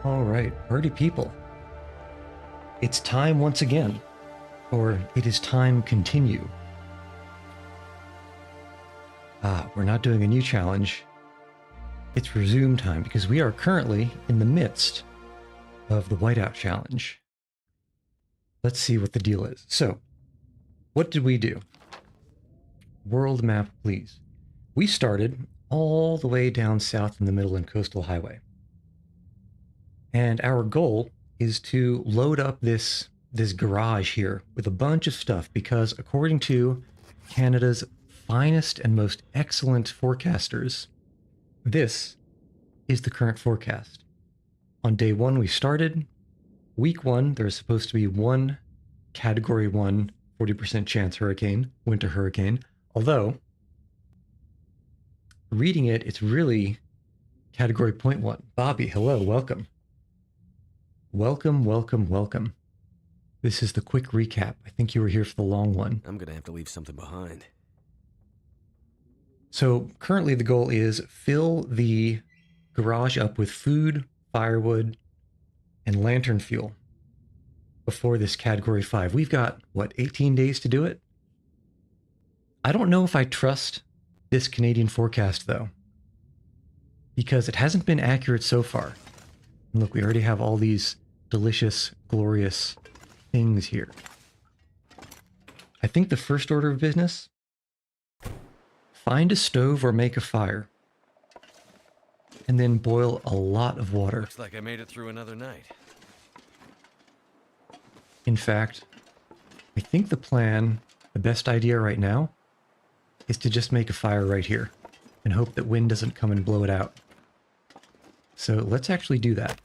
All right, party people. It's time once again, or it is time continue. We're not doing a new challenge. It's resume time because we are currently in the midst of the Whiteout challenge. Let's see what the deal is. So, what did we do? World map, please. We started all the way down south in the middle in Coastal Highway. And our goal is to load up this garage here with a bunch of stuff because according to Canada's finest and most excellent forecasters, this is the current forecast. On day one, we started. Week one, there's supposed to be one Category 1, 40% chance hurricane, winter hurricane. Although, reading it, it's really Category 0.1. Bobby, hello, welcome. Welcome. This is the quick recap. I think you were here for the long one. I'm gonna have to leave something behind. So currently the goal is fill the garage up with food, firewood, and lantern fuel before this Category 5. We've got, what, 18 days to do it? I don't know if I trust this Canadian forecast, though, because it hasn't been accurate so far. And look, we already have all these delicious, glorious things here. I think the first order of business, find a stove or make a fire, and then boil a lot of water. Looks like I made it through another night. In fact, I think the best idea right now, is to just make a fire right here and hope that wind doesn't come and blow it out. So let's actually do that.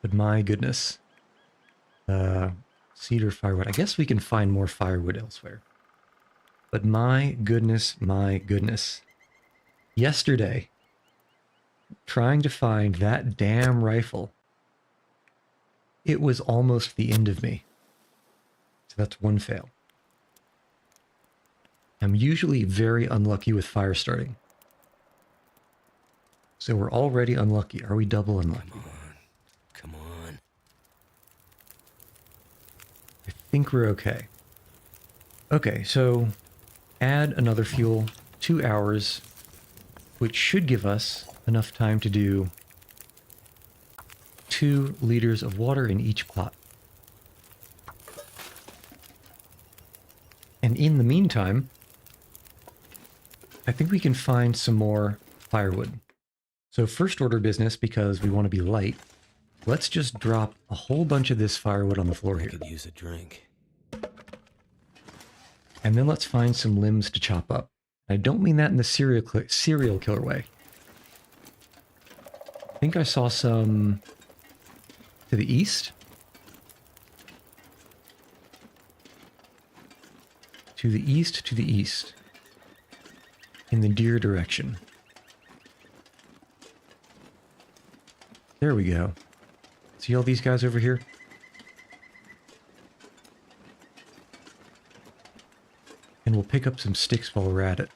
But my goodness. Cedar firewood. I guess we can find more firewood elsewhere. But my goodness. Yesterday, trying to find that damn rifle, it was almost the end of me. So that's one fail. I'm usually very unlucky with fire starting. So we're already unlucky. Are we double unlucky? Come on. I think we're okay. Okay, so add another fuel, 2 hours, which should give us enough time to do 2 liters of water in each pot. And in the meantime, I think we can find some more firewood. So first order business, because we want to be light, let's just drop a whole bunch of this firewood on the floor here. I could use a drink. And then let's find some limbs to chop up. I don't mean that in the serial killer way. I think I saw some to the east. To the east. In the deer direction. There we go. See all these guys over here? And we'll pick up some sticks while we're at it.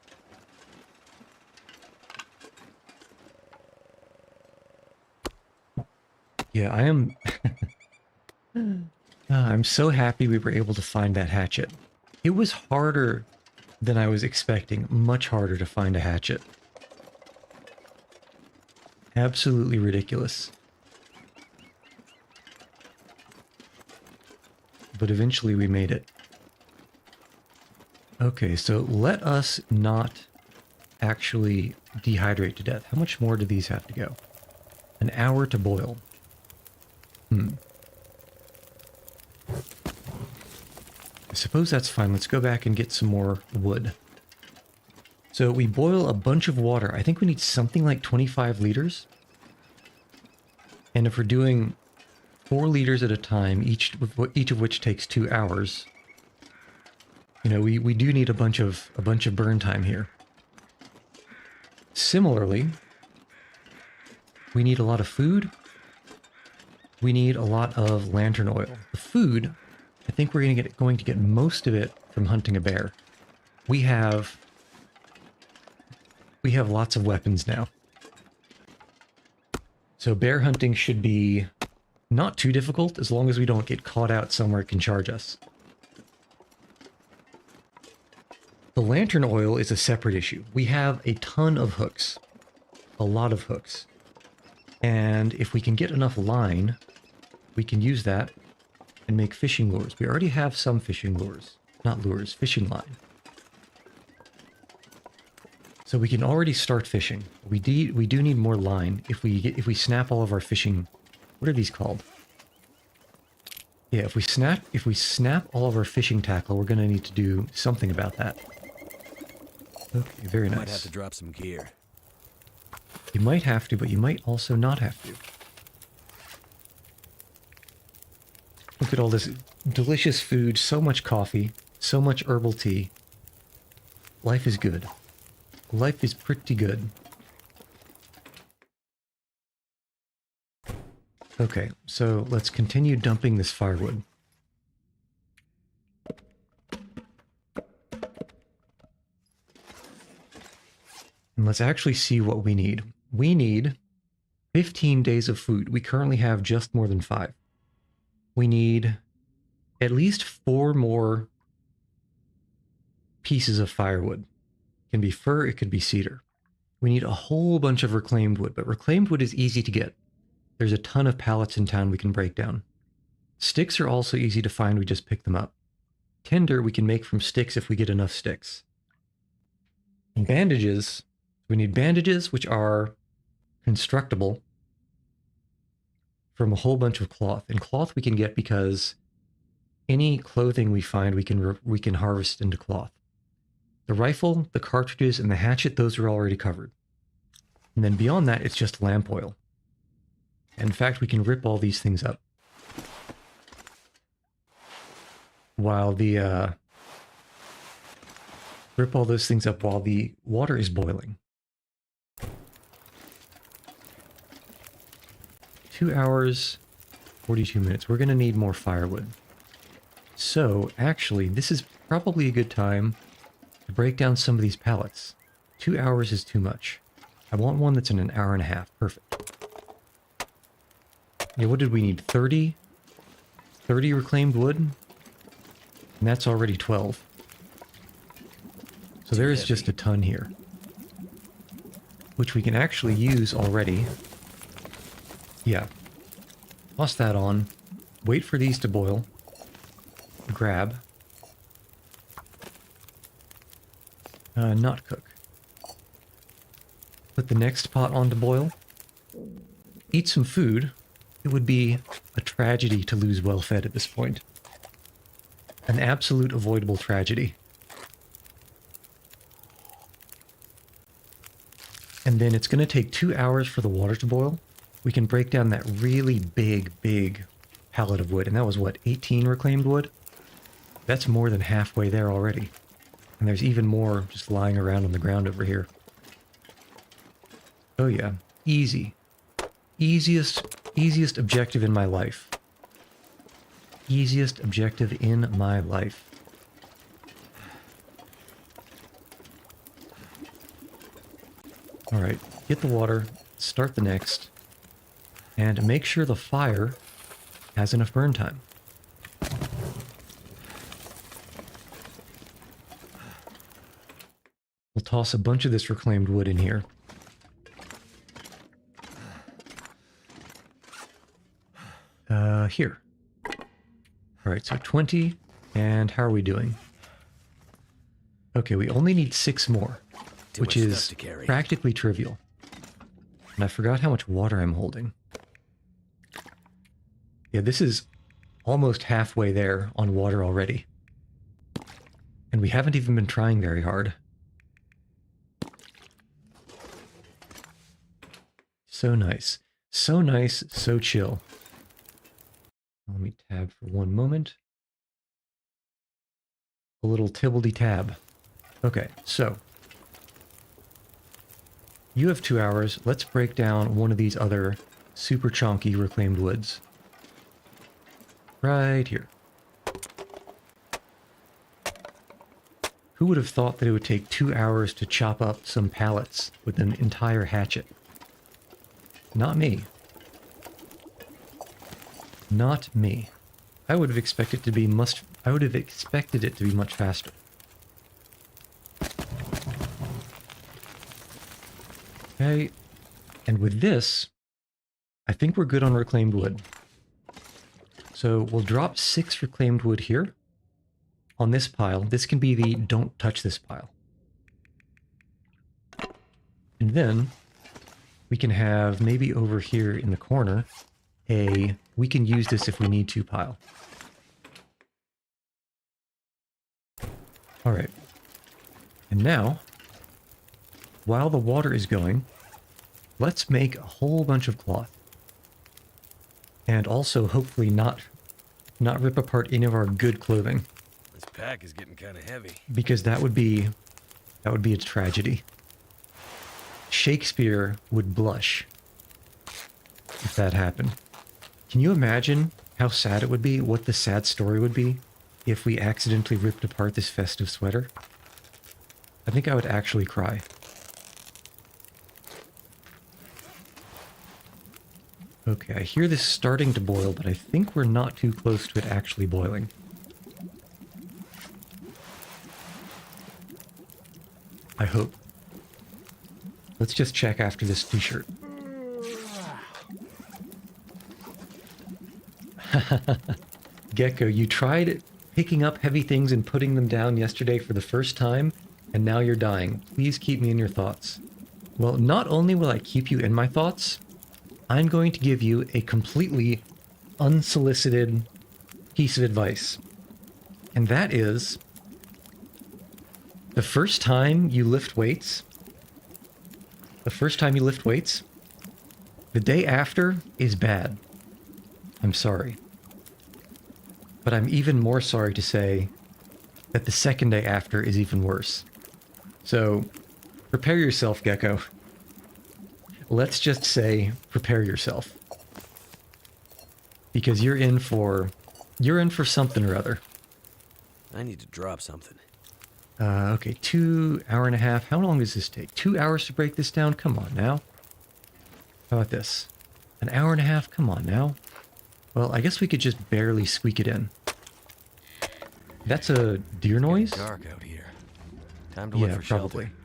Yeah, I am... I'm so happy we were able to find that hatchet. It was harder than I was expecting. Much harder to find a hatchet. Absolutely ridiculous. But eventually we made it. Okay, so let us not actually dehydrate to death. How much more do these have to go? An hour to boil. I suppose that's fine. Let's go back and get some more wood. So we boil a bunch of water. I think we need something like 25 liters. And if we're doing 4 liters at a time, each of which takes 2 hours, you know, we do need a bunch of burn time here. Similarly, we need a lot of food. We need a lot of lantern oil. The food, I think we're going to get most of it from hunting a bear. We have lots of weapons now. So bear hunting should be not too difficult as long as we don't get caught out somewhere it can charge us. The lantern oil is a separate issue. We have a ton of hooks. A lot of hooks. And if we can get enough line, we can use that and make fishing lures. We already have some fishing lures. Not lures, fishing line. So we can already start fishing. We do need more line if we snap all of our fishing. What are these called? Yeah, if we snap all of our fishing tackle, we're gonna need to do something about that. Okay, very nice. Might have to drop some gear. You might have to, but you might also not have to. Look at all this delicious food, so much coffee, so much herbal tea. Life is good. Life is pretty good. Okay, so let's continue dumping this firewood. And let's actually see what we need. We need 15 days of food. We currently have just more than 5. We need at least 4 more pieces of firewood. It can be fir, it could be cedar. We need a whole bunch of reclaimed wood, but reclaimed wood is easy to get. There's a ton of pallets in town we can break down. Sticks are also easy to find, we just pick them up. Tinder we can make from sticks if we get enough sticks. And bandages, we need bandages which are constructible from a whole bunch of cloth. And cloth we can get because any clothing we find we can harvest into cloth. The rifle, the cartridges, and the hatchet, those are already covered. And then beyond that, it's just lamp oil. In fact, we can rip all these things up. While the, rip all those things up while the water is boiling. 2 hours, 42 minutes. We're going to need more firewood. So, actually, this is probably a good time to break down some of these pallets. 2 hours is too much. I want one that's in an hour and a half. Perfect. Yeah, what did we need? 30? 30 reclaimed wood? And that's already 12. So there is just a ton here. Which we can actually use already. Yeah. Toss that on. Wait for these to boil. Grab. Not cook. Put the next pot on to boil. Eat some food. It would be a tragedy to lose well-fed at this point. An absolute avoidable tragedy. And then it's going to take 2 hours for the water to boil. We can break down that really big pallet of wood. And that was, what, 18 reclaimed wood? That's more than halfway there already. And there's even more just lying around on the ground over here. Oh yeah, easy. Easiest objective in my life. Easiest objective in my life. Alright, get the water, start the next, and make sure the fire has enough burn time. We'll toss a bunch of this reclaimed wood in here. Here. Alright, so 20, and how are we doing? Okay, we only need 6 more, which is practically trivial. And I forgot how much water I'm holding. Yeah, this is almost halfway there on water already. And we haven't even been trying very hard. So nice. So nice, so chill. Let me tab for one moment. A little tibbledy tab. Okay, so. You have 2 hours. Let's break down one of these other super chonky reclaimed woods. Right here. Who would have thought that it would take 2 hours to chop up some pallets with an entire hatchet? Not me. Not me. I would have expected it to be much. I would have expected it to be much faster. Okay, and with this, I think we're good on reclaimed wood. So we'll drop 6 reclaimed wood here on this pile. This can be the don't touch this pile. And then we can have maybe over here in the corner we can use this if we need to pile. All right. And now, while the water is going, let's make a whole bunch of cloth. And also hopefully not rip apart any of our good clothing. This pack is getting kind of heavy. Because that would be a tragedy. Shakespeare would blush if that happened. Can you imagine how sad it would be, what the sad story would be, if we accidentally ripped apart this festive sweater? I think I would actually cry. Okay, I hear this starting to boil, but I think we're not too close to it actually boiling. I hope. Let's just check after this t-shirt. Gecko, you tried picking up heavy things and putting them down yesterday for the first time, and now you're dying. Please keep me in your thoughts. Well, not only will I keep you in my thoughts, I'm going to give you a completely unsolicited piece of advice. And that is, the first time you lift weights, the day after is bad. I'm sorry. But I'm even more sorry to say that the second day after is even worse. So, prepare yourself, Gecko. Let's just say, prepare yourself. Because you're in for something or other. I need to drop something. Okay, 2 hour and a half. How long does this take? 2 hours to break this down? Come on now. How about this? An hour and a half? Come on now. Well, I guess we could just barely squeak it in. That's a deer noise? It's dark out here. Time to look for probably. shelter.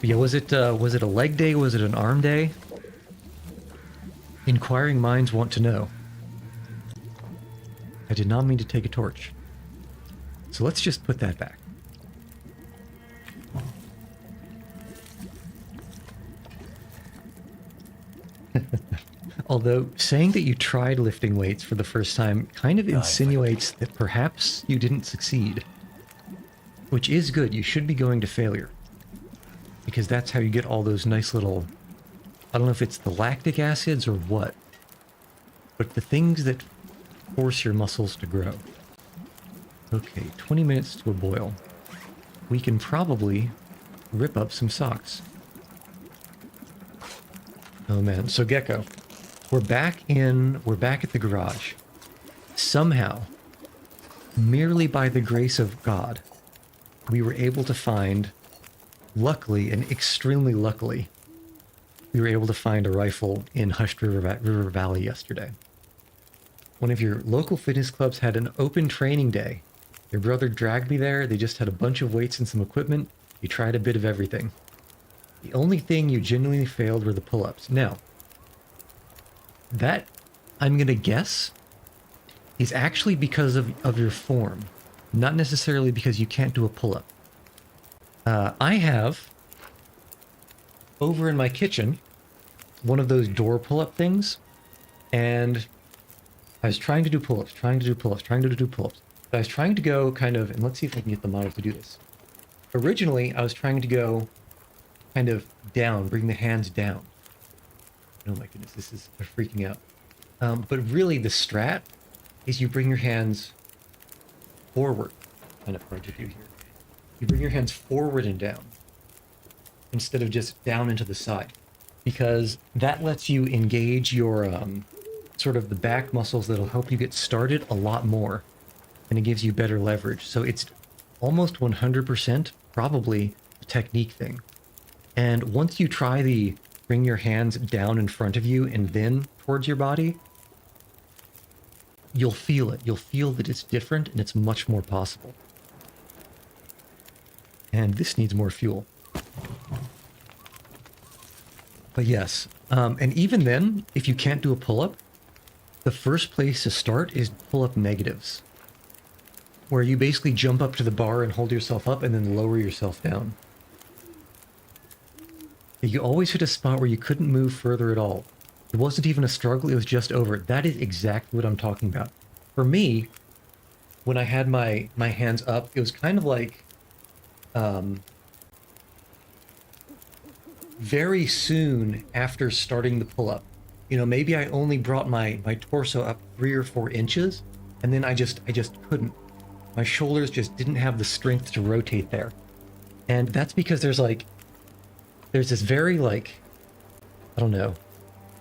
Yeah, was it a leg day? Was it an arm day? Inquiring minds want to know. I did not mean to take a torch. So let's just put that back. Although, saying that you tried lifting weights for the first time kind of insinuates that perhaps you didn't succeed. Which is good. You should be going to failure. Because that's how you get all those nice little... I don't know if it's the lactic acids or what. But the things that force your muscles to grow. Okay, 20 minutes to a boil. We can probably rip up some socks. Oh man, so Gecko, we're back at the garage. Somehow, merely by the grace of God, we were able to find, luckily and extremely luckily, we were able to find a rifle in Hushed River Valley yesterday. One of your local fitness clubs had an open training day. Your brother dragged me there. They just had a bunch of weights and some equipment. You tried a bit of everything. The only thing you genuinely failed were the pull-ups. Now, that, I'm going to guess, is actually because of your form. Not necessarily because you can't do a pull-up. I have, over in my kitchen, one of those door pull-up things. And I was trying to do pull-ups, trying to do pull-ups. I was trying to go kind of, and let's see if I can get the model to do this. Originally, I was trying to go kind of down, bring the hands down. Oh my goodness, this is freaking out. But really the strat is you bring your hands forward. Kind of hard to do here. You bring your hands forward and down instead of just down into the side, because that lets you engage your sort of the back muscles that'll help you get started a lot more, and it gives you better leverage. So it's almost 100% probably a technique thing. And once you try the bring your hands down in front of you and then towards your body, you'll feel it. You'll feel that it's different and it's much more possible. And this needs more fuel. But yes, and even then, if you can't do a pull-up, the first place to start is pull-up negatives, where you basically jump up to the bar and hold yourself up and then lower yourself down. You always hit a spot where you couldn't move further at all. It wasn't even a struggle, it was just over. That is exactly what I'm talking about. For me, when I had my hands up, it was kind of like very soon after starting the pull-up. You know, maybe I only brought my torso up 3 or 4 inches, and then I just couldn't. My shoulders just didn't have the strength to rotate there. And that's because there's this very, like, I don't know,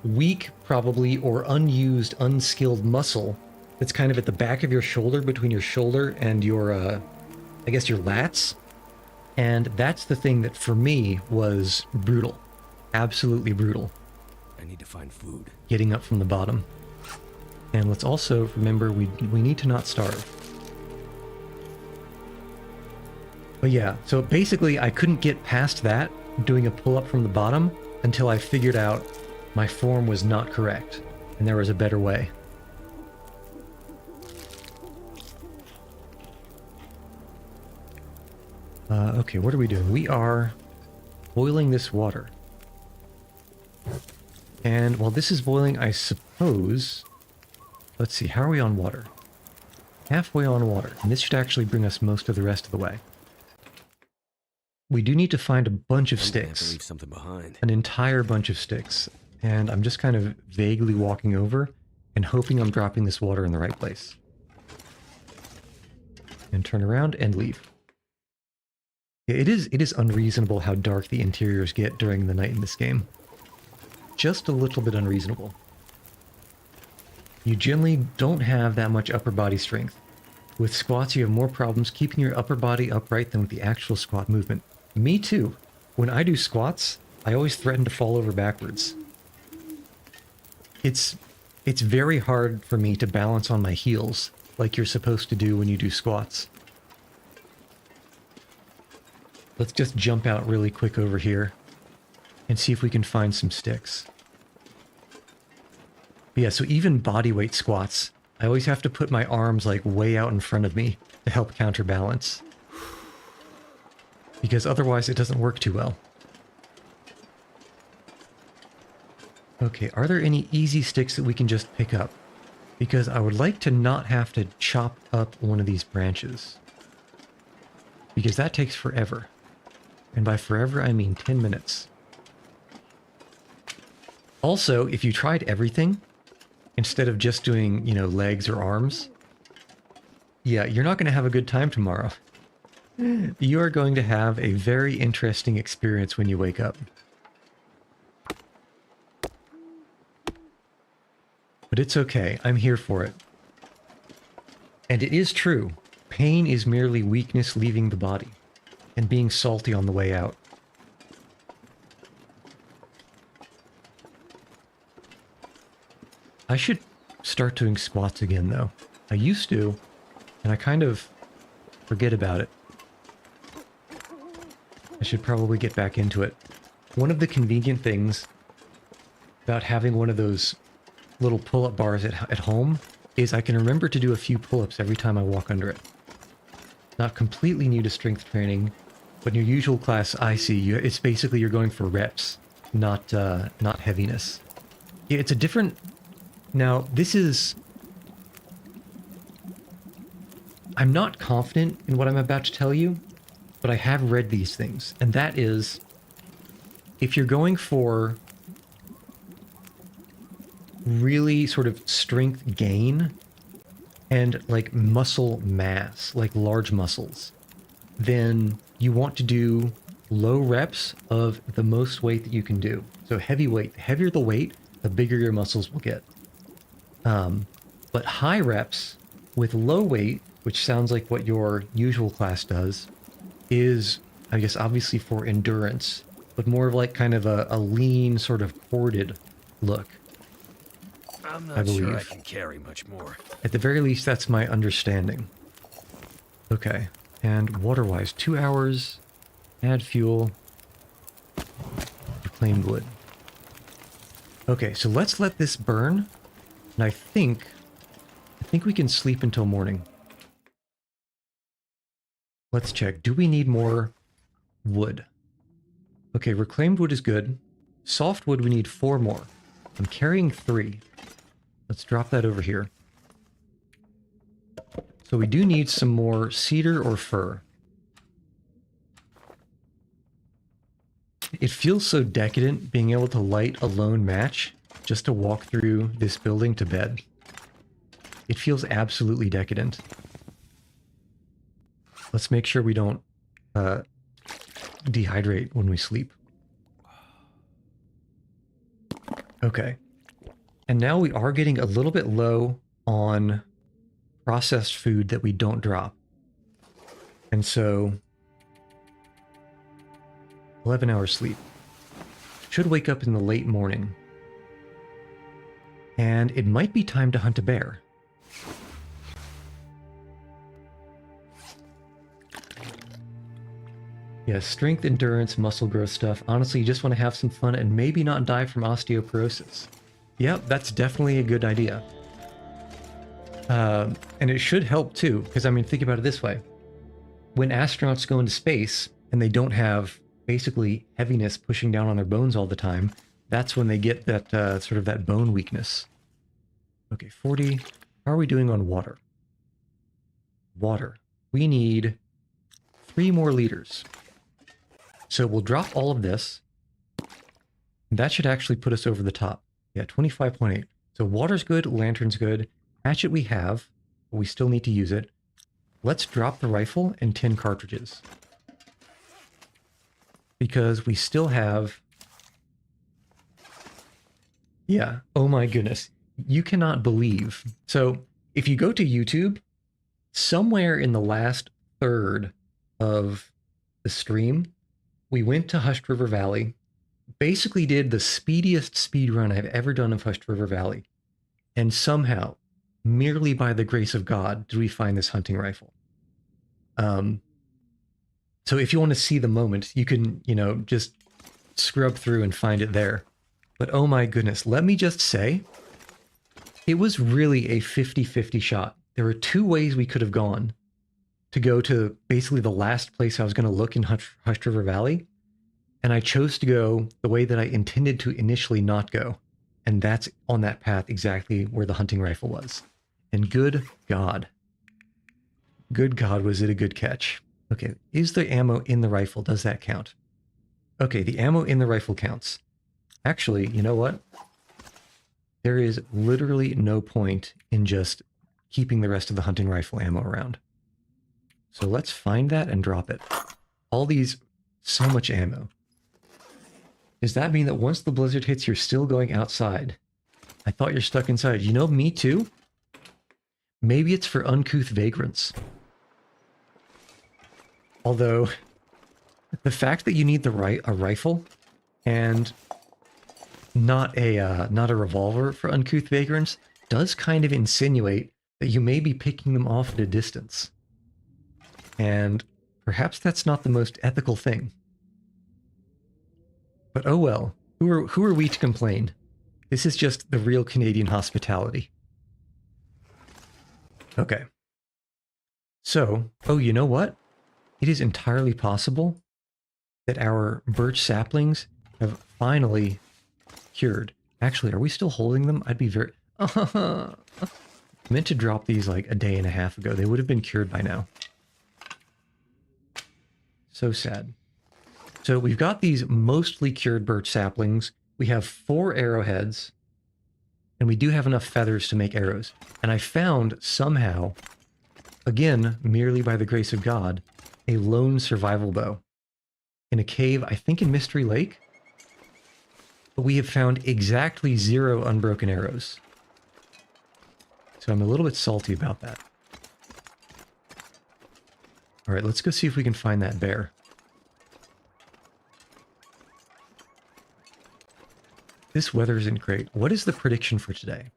weak probably, or unused, unskilled muscle that's kind of at the back of your shoulder, between your shoulder and your, I guess your lats. And that's the thing that for me was brutal. Absolutely brutal. I need to find food. Getting up from the bottom. And let's also remember we need to not starve. But yeah, so basically I couldn't get past that, doing a pull-up from the bottom, until I figured out my form was not correct, and there was a better way. Okay, what are we doing? We are boiling this water. And while this is boiling, I suppose... Let's see, how are we on water? Halfway on water, and this should actually bring us most of the rest of the way. We do need to find a bunch of sticks. Have to leave something behind. An entire bunch of sticks. And I'm just kind of vaguely walking over and hoping I'm dropping this water in the right place. And turn around and leave. It is unreasonable how dark the interiors get during the night in this game. Just a little bit unreasonable. You generally don't have that much upper body strength. With squats, you have more problems keeping your upper body upright than with the actual squat movement. Me too. When I do squats, I always threaten to fall over backwards. It's very hard for me to balance on my heels like you're supposed to do when you do squats. Let's just jump out really quick over here and see if we can find some sticks. But yeah, so even bodyweight squats, I always have to put my arms like way out in front of me to help counterbalance. Because otherwise it doesn't work too well. Okay, are there any easy sticks that we can just pick up? Because I would like to not have to chop up one of these branches. Because that takes forever. And by forever, I mean 10 minutes. Also, if you tried everything, instead of just doing, you know, legs or arms, yeah, you're not going to have a good time tomorrow. You are going to have a very interesting experience when you wake up. But it's okay, I'm here for it. And it is true, pain is merely weakness leaving the body, and being salty on the way out. I should start doing squats again, though. I used to, and I kind of forget about it. I should probably get back into it. One of the convenient things about having one of those little pull-up bars at home is I can remember to do a few pull-ups every time I walk under it. Not completely new to strength training, but in your usual class, I see, it's basically you're going for reps, not heaviness. Yeah, it's a different... Now, this is... I'm not confident in what I'm about to tell you, but I have read these things, and that is, if you're going for really sort of strength gain and like muscle mass, like large muscles, then you want to do low reps of the most weight that you can do. So heavy weight, the heavier the weight, the bigger your muscles will get. But high reps with low weight, which sounds like what your usual class does, is, I guess, obviously for endurance, but more of like kind of a lean, sort of corded look. I'm I not believe. sure I can carry much more. At the very least, that's my understanding. Okay, and water-wise, 2 hours, add fuel, reclaimed wood. Okay, so let's let this burn, and I think we can sleep until morning. Let's check. Do we need more wood? Okay, reclaimed wood is good. Soft wood, we need 4 more. I'm carrying 3. Let's drop that over here. So we do need some more cedar or fir. It feels so decadent being able to light a lone match just to walk through this building to bed. It feels absolutely decadent. Let's make sure we don't dehydrate when we sleep. Okay. And now we are getting a little bit low on processed food that we don't drop. And so 11 hours sleep. Should wake up in the late morning. And it might be time to hunt a bear. Yes, strength, endurance, muscle growth stuff. Honestly, you just want to have some fun and maybe not die from osteoporosis. Yep, that's definitely a good idea. And it should help too, because I mean, think about it this way. When astronauts go into space and they don't have basically heaviness pushing down on their bones all the time, that's when they get that sort of that bone weakness. Okay, 40. How are we doing on water? Water. We need 3 more liters. So we'll drop all of this. That should actually put us over the top. Yeah, 25.8. So water's good, lantern's good. Hatchet we have, but we still need to use it. Let's drop the rifle and 10 cartridges. Because we still have... Yeah, oh my goodness. You cannot believe. So if you go to YouTube, somewhere in the last third of the stream, we went to Hushed River Valley, basically did the speediest speed run I've ever done of Hushed River Valley. And somehow, merely by the grace of God, did we find this hunting rifle. So if you want to see the moment, you can, you know, just scrub through and find it there. But oh my goodness, let me just say, it was really a 50-50 shot. There were 2 ways we could have gone to go to basically the last place I was going to look in Hushed River Valley. And I chose to go the way that I intended to initially not go. And that's on that path exactly where the hunting rifle was. And good God, was it a good catch. Okay, is the ammo in the rifle? Does that count? Okay, the ammo in the rifle counts. Actually, you know what? There is literally no point in just keeping the rest of the hunting rifle ammo around. So let's find that and drop it. All these, so much ammo. Does that mean that once the blizzard hits, you're still going outside? I thought you're stuck inside. You know, me too. Maybe it's for uncouth vagrants. Although, the fact that you need a rifle and not a revolver for uncouth vagrants does kind of insinuate that you may be picking them off at a distance. And perhaps that's not the most ethical thing. But oh well, who are we to complain? This is just the real Canadian hospitality. Okay. So, oh, you know what? It is entirely possible that our birch saplings have finally cured. Actually, are we still holding them? I'd be very... I meant to drop these like a day and a half ago. They would have been cured by now. So sad. So we've got these mostly cured birch saplings. We have 4 arrowheads. And we do have enough feathers to make arrows. And I found somehow, again, merely by the grace of God, a lone survival bow. In a cave, I think in Mystery Lake. But we have found exactly 0 unbroken arrows. So I'm a little bit salty about that. Alright, let's go see if we can find that bear. This weather isn't great. What is the prediction for today?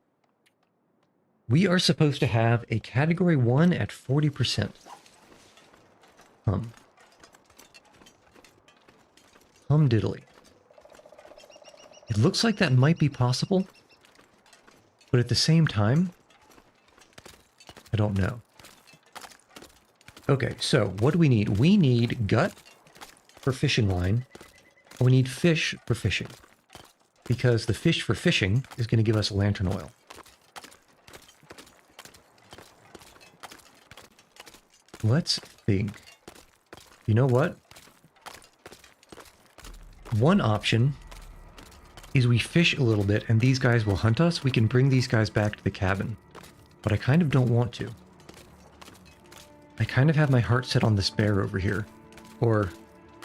We are supposed to have a category 1 at 40%. Hum diddly. It looks like that might be possible, but at the same time, I don't know. Okay, so what do we need? We need gut for fishing line, and we need fish for fishing, because the fish for fishing is going to give us lantern oil. Let's think. You know what? One option is we fish a little bit and these guys will hunt us. We can bring these guys back to the cabin, but I kind of don't want to. I kind of have my heart set on this bear over here, or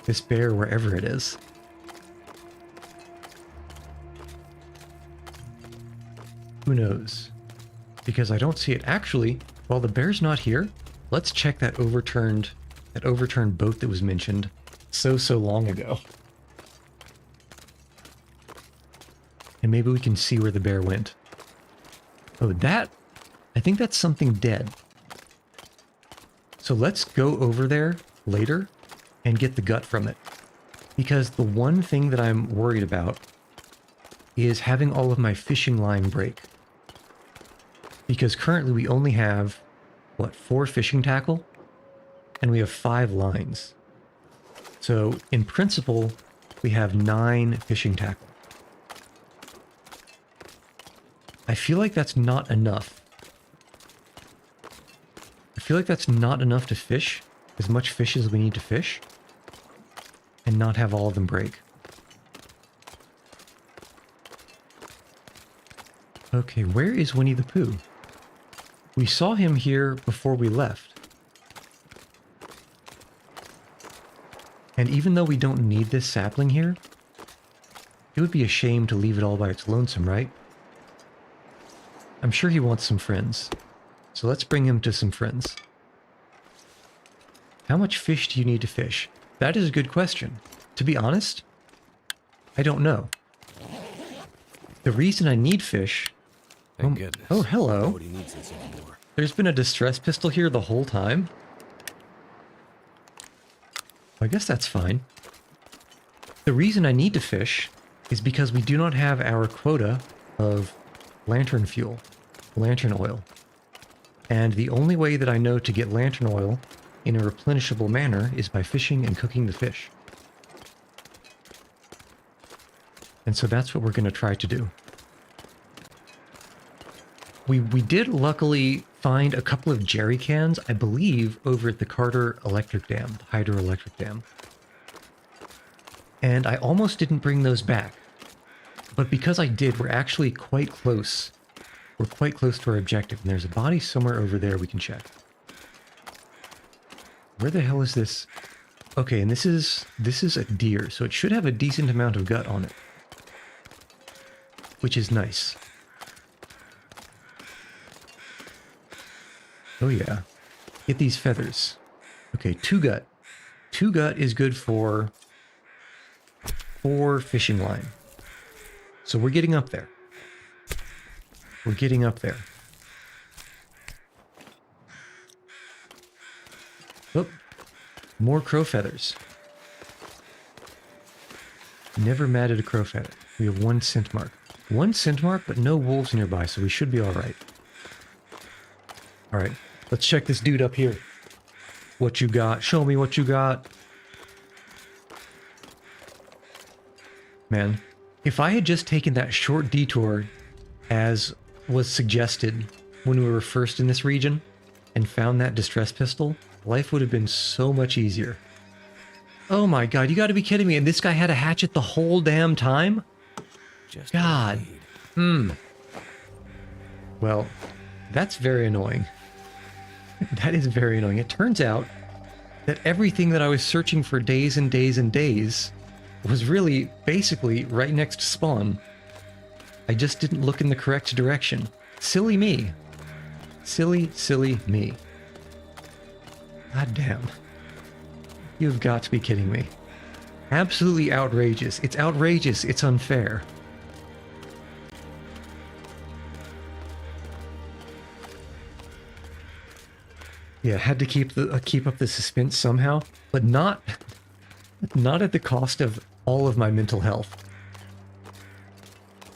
this bear wherever it is. Who knows? Because I don't see it. Actually, while the bear's not here, let's check that overturned boat that was mentioned so long ago. And maybe we can see where the bear went. Oh, I think that's something dead. So let's go over there later and get the gut from it. Because the one thing that I'm worried about is having all of my fishing line break. Because currently we only have, what, 4 fishing tackle? And we have 5 lines. So in principle, we have 9 fishing tackle. I feel like that's not enough. I feel like that's not enough to fish as much fish as we need to fish and not have all of them break. Okay, where is Winnie the Pooh? We saw him here before we left. And even though we don't need this sapling here, it would be a shame to leave it all by its lonesome, right? I'm sure he wants some friends. So let's bring him to some friends. How much fish do you need to fish? That is a good question. To be honest, I don't know. The reason I need fish... Thank goodness. Oh, hello. Nobody needs this anymore. There's been a distress pistol here the whole time. I guess that's fine. The reason I need to fish is because we do not have our quota of lantern fuel, lantern oil. And the only way that I know to get lantern oil in a replenishable manner is by fishing and cooking the fish. And so that's what we're going to try to do. We did luckily find a couple of jerry cans, I believe, over at the Carter Electric Dam, the hydroelectric dam. And I almost didn't bring those back. But because I did, we're actually quite close. We're quite close to our objective, and there's a body somewhere over there we can check. Where the hell is this? Okay, and this is a deer, so it should have a decent amount of gut on it. Which is nice. Oh yeah. Get these feathers. Okay, 2 gut. 2 gut is good for 4 fishing line. So we're getting up there. We're getting up there. Oh, more crow feathers. Never mad at a crow feather. We have 1 scent mark. 1 scent mark, but no wolves nearby, so we should be alright. Alright, let's check this dude up here. What you got? Show me what you got. Man, if I had just taken that short detour as was suggested when we were first in this region and found that distress pistol, life would have been so much easier. Oh my god, you gotta be kidding me. And this guy had a hatchet the whole damn time? Just God. Well, that's very annoying. That is very annoying. It turns out that everything that I was searching for days and days and days was really basically right next to spawn. I just didn't look in the correct direction. Silly me. Silly, silly me. God damn. You've got to be kidding me. Absolutely outrageous. It's outrageous. It's unfair. Yeah, had to keep up the suspense somehow, but not at the cost of all of my mental health.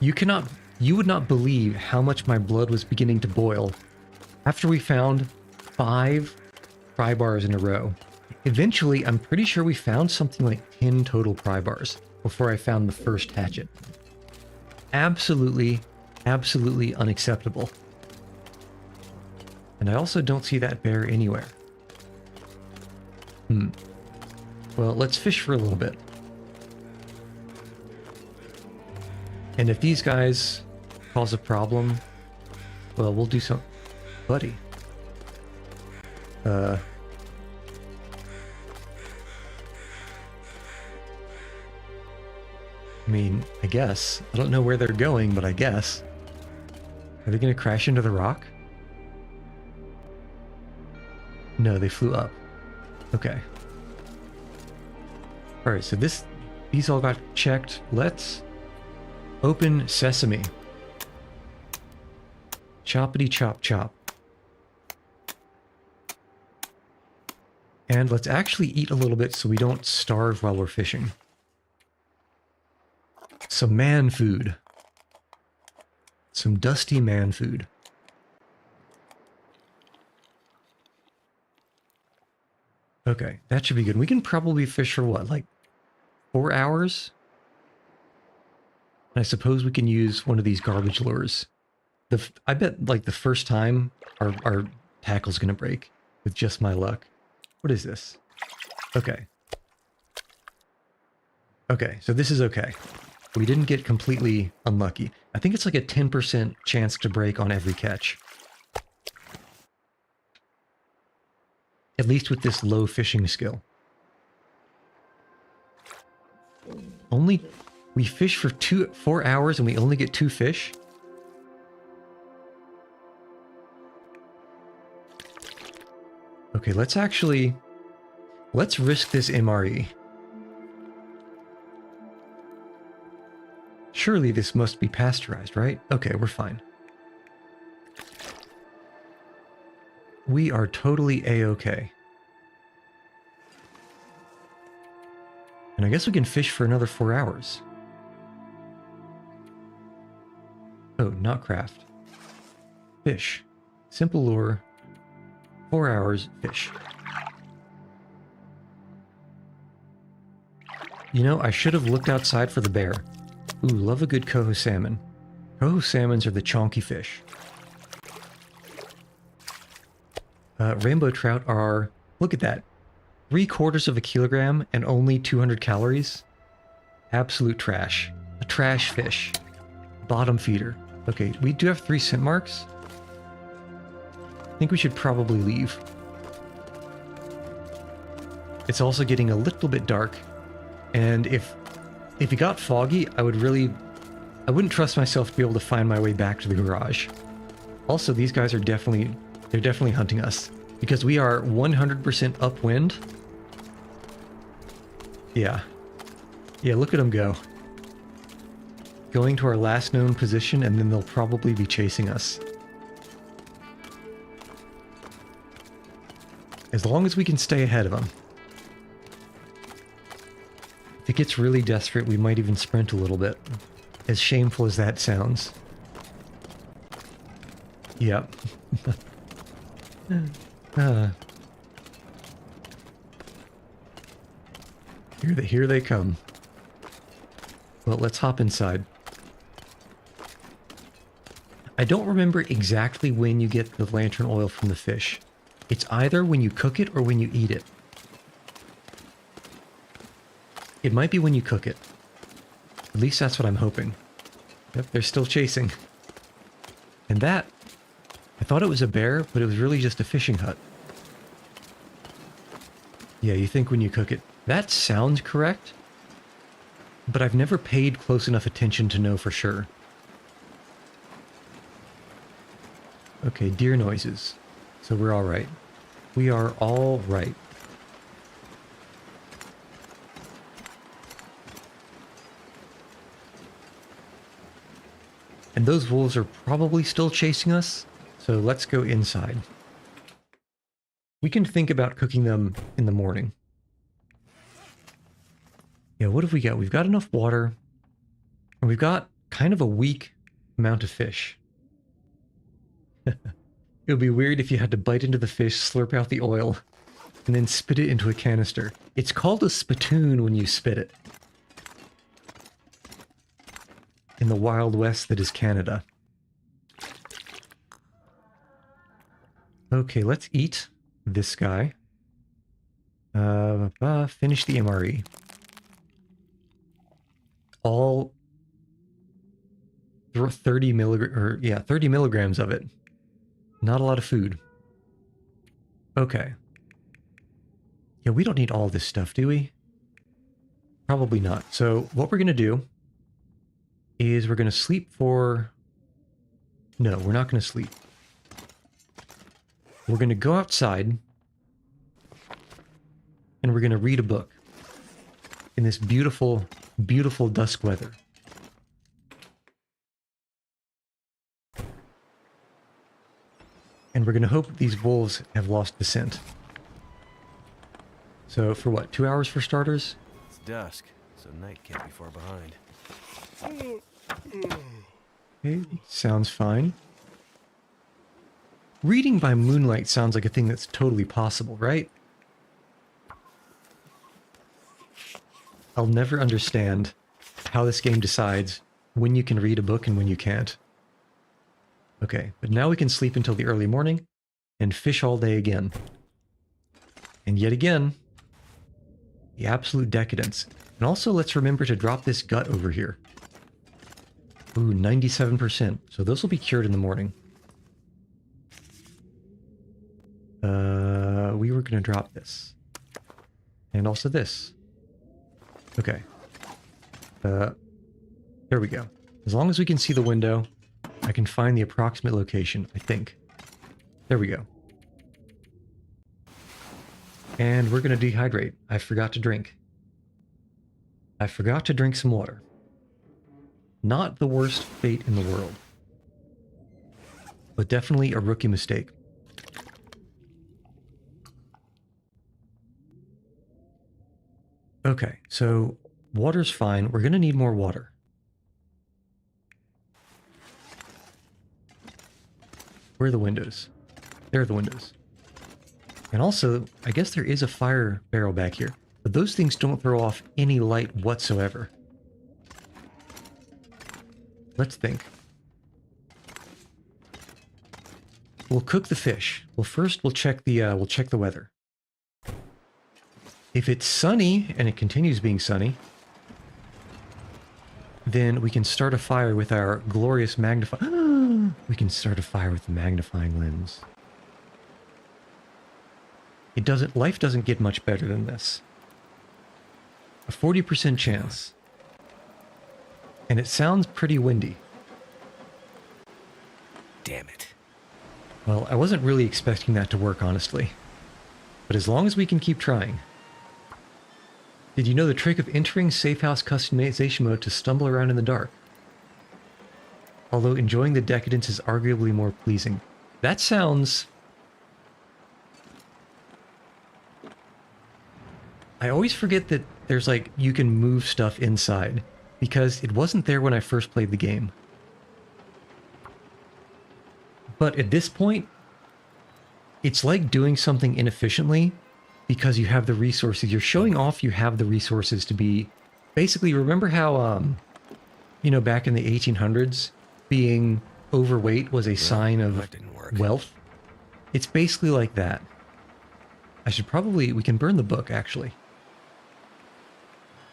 You would not believe how much my blood was beginning to boil after we found 5 pry bars in a row. Eventually, I'm pretty sure we found something like 10 total pry bars before I found the first hatchet. Absolutely, absolutely unacceptable. And I also don't see that bear anywhere. Well, let's fish for a little bit. And if these guys cause a problem, well, we'll do some... Buddy. I mean, I guess. I don't know where they're going, but I guess. Are they going to crash into the rock? No, they flew up. Okay. Alright, so these all got checked. Let's open sesame. Choppity chop chop. And let's actually eat a little bit so we don't starve while we're fishing. Some man food. Some dusty man food. Okay, that should be good. We can probably fish for what, like 4 hours? And I suppose we can use one of these garbage lures. I bet like the first time our tackle's gonna break with just my luck. What is this? Okay. Okay, so this is okay. We didn't get completely unlucky. I think it's like a 10% chance to break on every catch. At least with this low fishing skill. We fish for 4 hours and we only get 2 fish? Okay, let's risk this MRE. Surely this must be pasteurized, right? Okay, we're fine. We are totally A-okay. And I guess we can fish for another 4 hours. Oh, not craft. Fish. Simple lure. 4 hours, fish. You know, I should have looked outside for the bear. Ooh, love a good coho salmon. Coho salmons are the chonky fish. Rainbow trout are... Look at that. 3/4 of a kilogram and only 200 calories. Absolute trash. A trash fish. Bottom feeder. Okay, we do have 3 scent marks. I think we should probably leave. It's also getting a little bit dark. And if it got foggy, I wouldn't trust myself to be able to find my way back to the garage. Also, these guys are they're definitely hunting us. Because we are 100% upwind. Yeah. Yeah, look at them go. Going to our last known position, and then they'll probably be chasing us. As long as we can stay ahead of them. If it gets really desperate, we might even sprint a little bit. As shameful as that sounds. Yep. Here they come. Well, let's hop inside. I don't remember exactly when you get the lantern oil from the fish. It's either when you cook it or when you eat it. It might be when you cook it. At least that's what I'm hoping. Yep, they're still chasing. And that... I thought it was a bear, but it was really just a fishing hut. Yeah, you think when you cook it. That sounds correct, but I've never paid close enough attention to know for sure. Okay, deer noises. So we're alright. We are all right. And those wolves are probably still chasing us, so let's go inside. We can think about cooking them in the morning. Yeah, what have we got? We've got enough water. And we've got kind of a weak amount of fish. It would be weird if you had to bite into the fish, slurp out the oil, and then spit it into a canister. It's called a spittoon when you spit it. In the Wild West that is Canada. Okay, let's eat this guy. Finish the MRE. All 30 milligrams of it. Not a lot of food. Okay. Yeah, we don't need all this stuff, do we? Probably not. So what we're going to do is we're going to sleep for... No, we're not going to sleep. We're going to go outside and we're going to read a book in this beautiful, beautiful dusk weather. And we're going to hope these wolves have lost the scent. So for what, 2 hours for starters? It's dusk, so night can't be far behind. Okay, sounds fine. Reading by moonlight sounds like a thing that's totally possible, right? I'll never understand how this game decides when you can read a book and when you can't. Okay, but now we can sleep until the early morning and fish all day again. And yet again, the absolute decadence. And also let's remember to drop this gut over here. Ooh, 97%. So those will be cured in the morning. We were going to drop this. And also this. Okay. There we go. As long as we can see the window, I can find the approximate location, I think. There we go. And we're going to dehydrate. I forgot to drink. I forgot to drink some water. Not the worst fate in the world. But definitely a rookie mistake. Okay, so water's fine. We're going to need more water. Where are the windows? There are the windows. And also, I guess there is a fire barrel back here. But those things don't throw off any light whatsoever. Let's think. We'll cook the fish. Well, first we'll check the weather. If it's sunny and it continues being sunny, then we can start a fire with our glorious magnifying. We can start a fire with the magnifying lens. Life doesn't get much better than this. A 40% chance. And it sounds pretty windy. Damn it. Well, I wasn't really expecting that to work, honestly. But as long as we can keep trying. Did you know the trick of entering Safe House customization mode to stumble around in the dark? Although enjoying the decadence is arguably more pleasing. That sounds... I always forget that there's like, you can move stuff inside. Because it wasn't there when I first played the game. But at this point, it's like doing something inefficiently because you have the resources. You're showing off you have the resources to be... Basically, remember how, you know, back in the 1800s, being overweight was a sign of wealth? It's basically like that. We can burn the book, actually.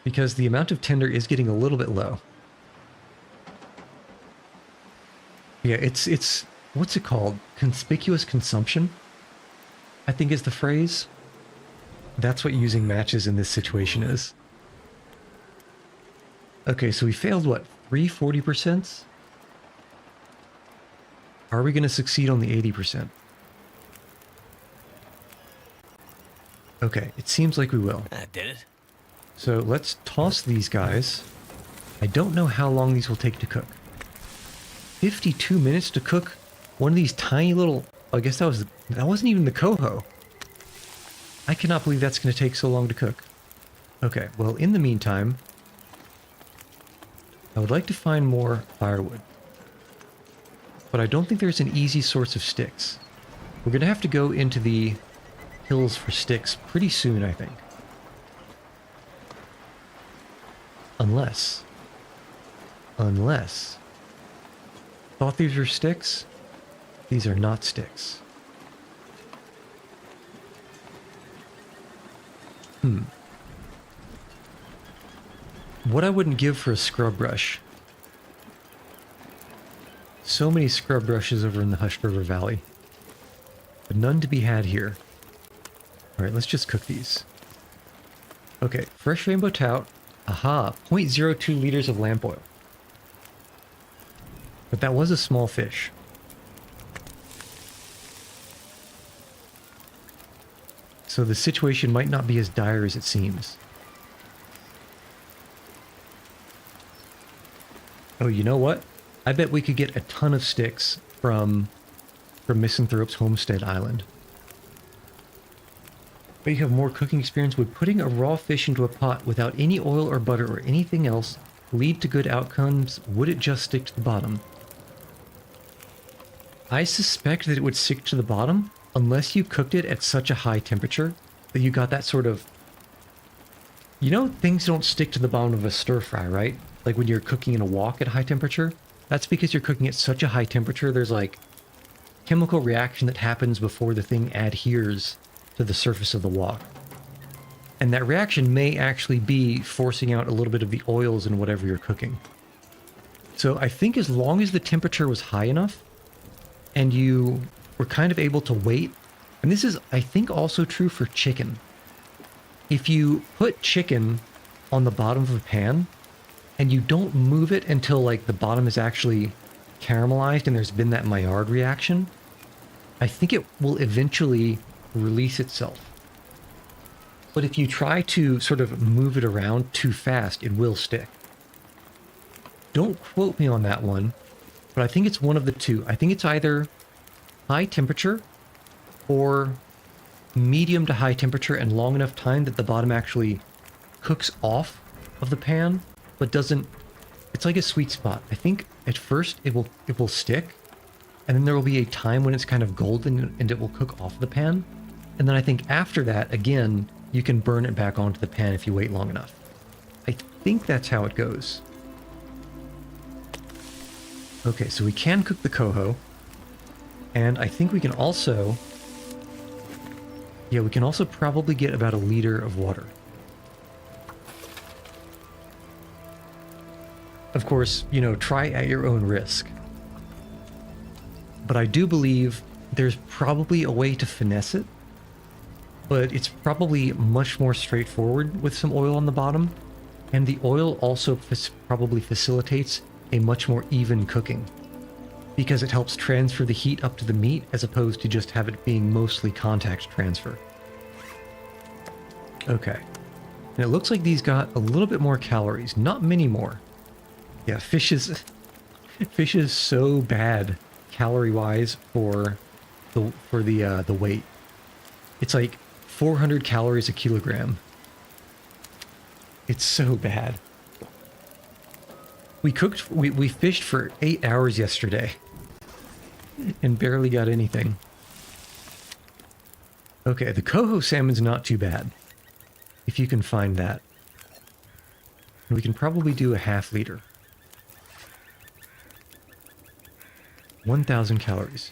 Because the amount of tinder is getting a little bit low. Yeah, it's what's it called? Conspicuous consumption, I think is the phrase. That's what using matches in this situation is. Okay, so we failed what? 3 40%? Are we going to succeed on the 80%? Okay, it seems like we will. That did it. So let's toss these guys. I don't know how long these will take to cook. 52 minutes to cook one of these tiny little... I guess that wasn't even the coho. I cannot believe that's going to take so long to cook. Okay, well, in the meantime, I would like to find more firewood. But I don't think there's an easy source of sticks. We're going to have to go into the hills for sticks pretty soon, I think. Unless... Thought these were sticks? These are not sticks. What I wouldn't give for a scrub brush. So many scrub brushes over in the Hushed River Valley. But none to be had here. Alright, let's just cook these. Okay, fresh rainbow trout. Aha, 0.02 liters of lamp oil. But that was a small fish. So the situation might not be as dire as it seems. Oh, you know what? I bet we could get a ton of sticks from Misanthrope's Homestead Island. But you have more cooking experience. Would putting a raw fish into a pot without any oil or butter or anything else lead to good outcomes? Would it just stick to the bottom? I suspect that it would stick to the bottom unless you cooked it at such a high temperature that you got that sort of... You know, things don't stick to the bottom of a stir fry, right? Like when you're cooking in a wok at high temperature. That's because you're cooking at such a high temperature, there's like chemical reaction that happens before the thing adheres to the surface of the wok. And that reaction may actually be forcing out a little bit of the oils in whatever you're cooking. So I think as long as the temperature was high enough and you were kind of able to wait, and this is, I think, also true for chicken. If you put chicken on the bottom of a pan and you don't move it until like the bottom is actually caramelized and there's been that Maillard reaction, I think it will eventually release itself. But if you try to sort of move it around too fast, it will stick. Don't quote me on that one, but I think it's one of the two. I think it's either high temperature or medium to high temperature and long enough time that the bottom actually cooks off of the pan, but doesn't... It's like a sweet spot. I think at first it will stick, and then there will be a time when it's kind of golden and it will cook off the pan. And then I think after that, again, you can burn it back onto the pan if you wait long enough. I think that's how it goes. Okay, so we can cook the coho. And I think we can also... Yeah, we can also probably get about 1 liter of water. Of course, you know, try at your own risk. But I do believe there's probably a way to finesse it. But it's probably much more straightforward with some oil on the bottom. And the oil also probably facilitates a much more even cooking, because it helps transfer the heat up to the meat as opposed to just have it being mostly contact transfer. Okay. And it looks like these got a little bit more calories, not many more. Yeah, fish is so bad calorie-wise for the weight. It's like 400 calories a kilogram. It's so bad. We fished for 8 hours yesterday and barely got anything. Okay, the coho salmon's not too bad, if you can find that. And we can probably do a ½ liter. 1,000 calories.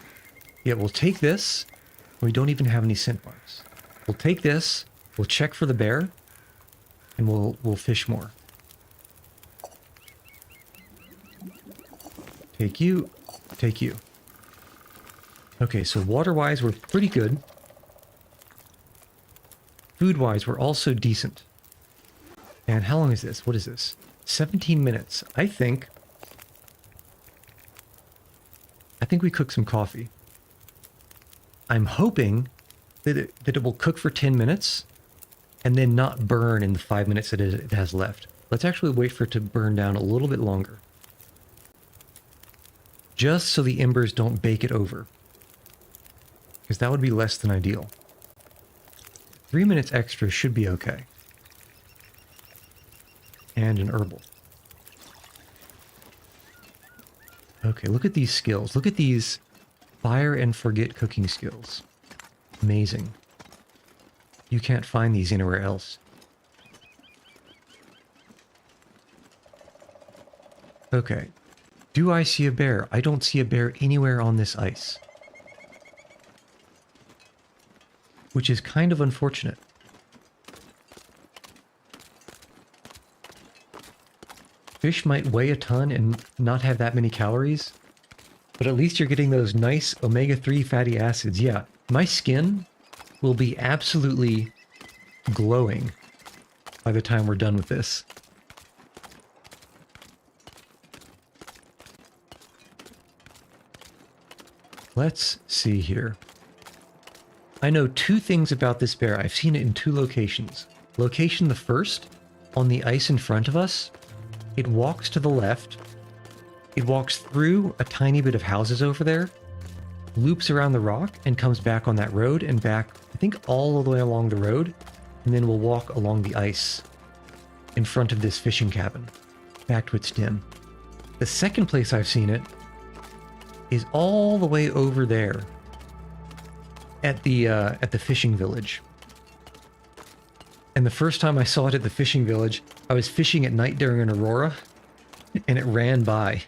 Yeah, we'll take this. We don't even have any scent marks. We'll take this, we'll check for the bear, and we'll fish more. Take you, take you. Okay, so water-wise, we're pretty good. Food-wise, we're also decent. And how long is this? What is this? 17 minutes. I think we cook some coffee. I'm hoping that it will cook for 10 minutes and then not burn in the 5 minutes that it has left. Let's actually wait for it to burn down a little bit longer. Just so the embers don't bake it over, because that would be less than ideal. 3 minutes extra should be okay. And an herbal. Okay, look at these skills. Look at these fire and forget cooking skills. Amazing. You can't find these anywhere else. Okay. Do I see a bear? I don't see a bear anywhere on this ice. Which is kind of unfortunate. Fish might weigh a ton and not have that many calories, but at least you're getting those nice omega-3 fatty acids. Yeah, my skin will be absolutely glowing by the time we're done with this. Let's see here. I know 2 things about this bear. I've seen it in 2 locations. Location the first, on the ice in front of us, it walks to the left. It walks through a tiny bit of houses over there, loops around the rock, and comes back on that road and back, I think, all the way along the road, and then will walk along the ice in front of this fishing cabin, back to its den. The second place I've seen it is all the way over there at the fishing village. And the first time I saw it at the fishing village, I was fishing at night during an aurora, and it ran by.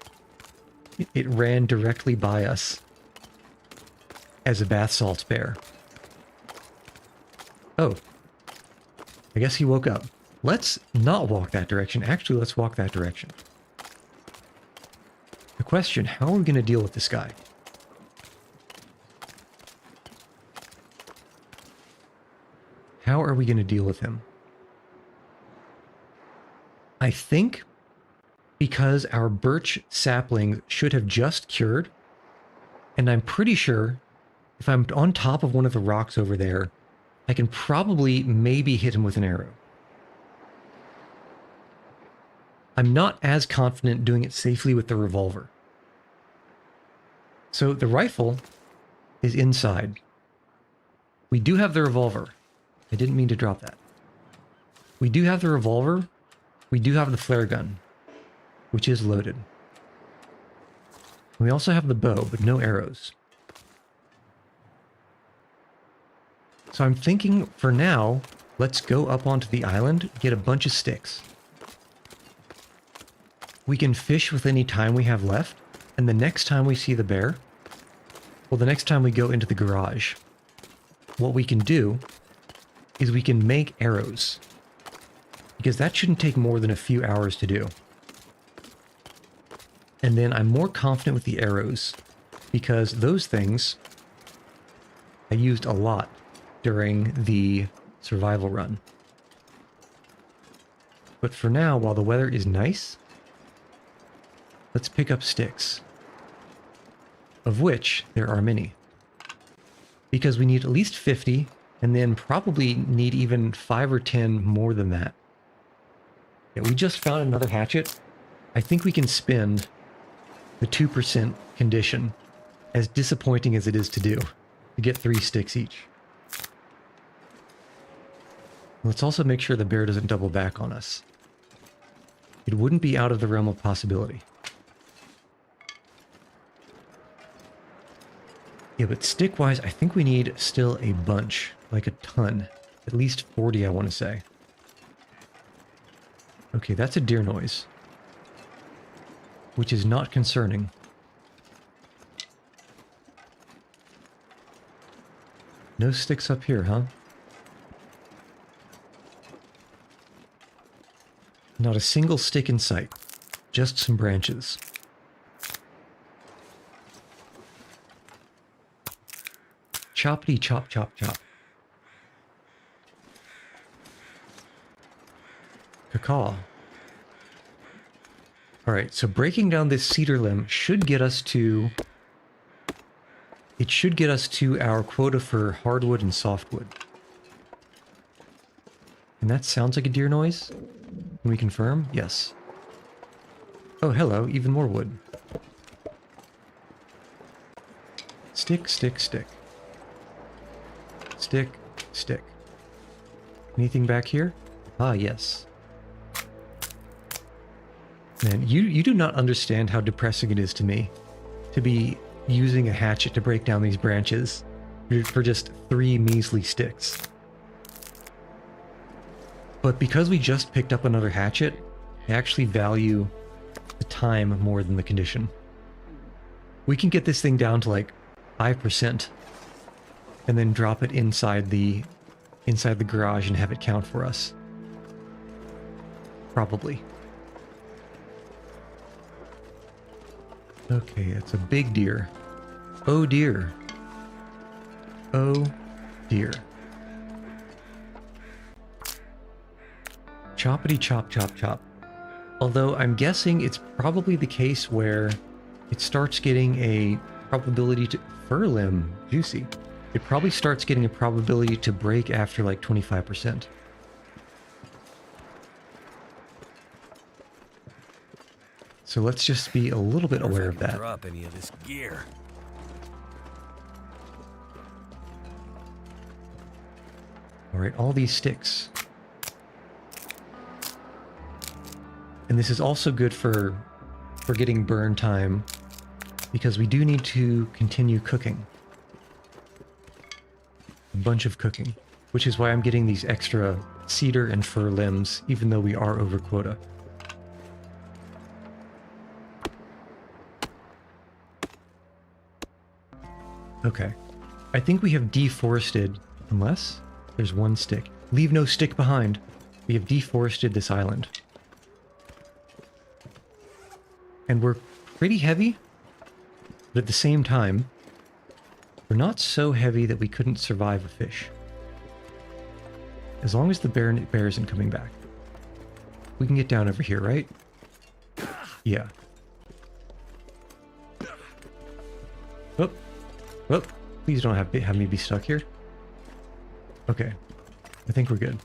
It ran directly by us as a bath salts bear. Oh, I guess he woke up. Let's not walk that direction. Actually, let's walk that direction. The question, how are we going to deal with this guy? How are we going to deal with him? I think because our birch saplings should have just cured, and I'm pretty sure if I'm on top of one of the rocks over there, I can probably maybe hit him with an arrow. I'm not as confident doing it safely with the revolver. So the rifle is inside. We do have the revolver. I didn't mean to drop that. We do have the revolver. We do have the flare gun, which is loaded. We also have the bow, but no arrows. So I'm thinking for now, let's go up onto the island, get a bunch of sticks. We can fish with any time we have left, and the next time we see the bear, well, the next time we go into the garage, what we can do is we can make arrows, because that shouldn't take more than a few hours to do. And then I'm more confident with the arrows, because those things I used a lot during the survival run. But for now, while the weather is nice, let's pick up sticks, of which there are many. Because we need at least 50, and then probably need even 5 or 10 more than that. Yeah, we just found another hatchet. I think we can spend the 2% condition, as disappointing as it is to do, to get 3 sticks each. Let's also make sure the bear doesn't double back on us. It wouldn't be out of the realm of possibility. Yeah, but stick-wise, I think we need still a bunch, like a ton. At least 40, I want to say. Okay, that's a deer noise, which is not concerning. No sticks up here, huh? Not a single stick in sight, just some branches. Choppity chop chop chop. Cacaw. Alright, so breaking down this cedar limb should get us to... It should get us to our quota for hardwood and softwood. And that sounds like a deer noise? Can we confirm? Yes. Oh, hello, even more wood. Stick, stick, stick. Stick, stick. Anything back here? Ah, yes. Man, you do not understand how depressing it is to me to be using a hatchet to break down these branches for just 3 measly sticks. But because we just picked up another hatchet, I actually value the time more than the condition. We can get this thing down to like 5% and then drop it inside the garage and have it count for us. Probably. Okay, it's a big deer. Oh dear. Oh dear. Choppity chop chop chop. Although I'm guessing it's probably the case where it starts getting a probability to... Fur limb, juicy. It probably starts getting a probability to break after like 25%. So let's just be a little bit aware of that. Drop any of this gear. All right, all these sticks. And this is also good for getting burn time, because we do need to continue cooking. A bunch of cooking, which is why I'm getting these extra cedar and fir limbs, even though we are over quota. Okay. I think we have deforested, unless there's one stick. Leave no stick behind. We have deforested this island. And we're pretty heavy, but at the same time, we're not so heavy that we couldn't survive a fish. As long as the bear isn't coming back. We can get down over here, right? Yeah. Whoop. Whoop. Please don't have me be stuck here. Okay. I think we're good.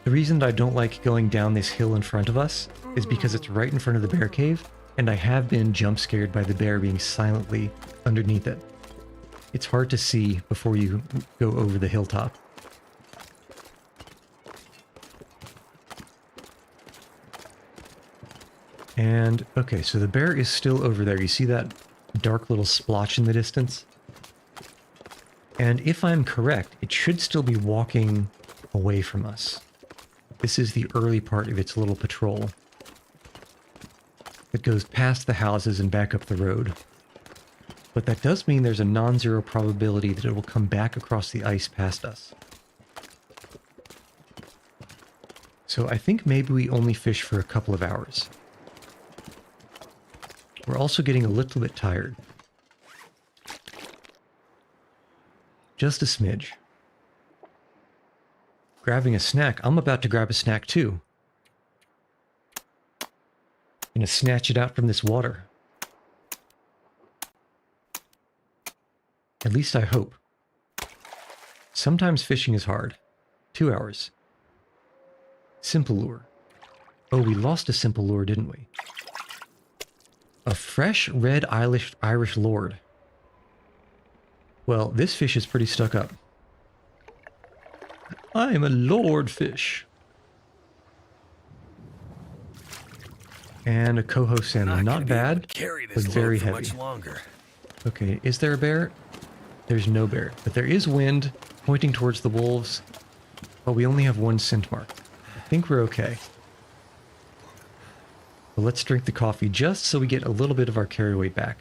The reason that I don't like going down this hill in front of us is because it's right in front of the bear cave, and I have been jump scared by the bear being silently underneath it. It's hard to see before you go over the hilltop. And, okay, so the bear is still over there. You see that dark little splotch in the distance? And if I'm correct, it should still be walking away from us. This is the early part of its little patrol. It goes past the houses and back up the road. But that does mean there's a non-zero probability that it will come back across the ice past us. So I think maybe we only fish for a couple of hours. We're also getting a little bit tired. Just a smidge. Grabbing a snack. I'm about to grab a snack too. I'm gonna snatch it out from this water. At least I hope. Sometimes fishing is hard. 2 hours. Simple lure. Oh, we lost a simple lure, didn't we? A fresh red Irish lord. Well, this fish is pretty stuck up. I'm a lord fish. And a coho salmon. Not bad, but very heavy. Much longer. Okay, is there a bear? There's no bear, but there is wind pointing towards the wolves. But we only have one scent mark. I think we're okay. But let's drink the coffee just so we get a little bit of our carry weight back.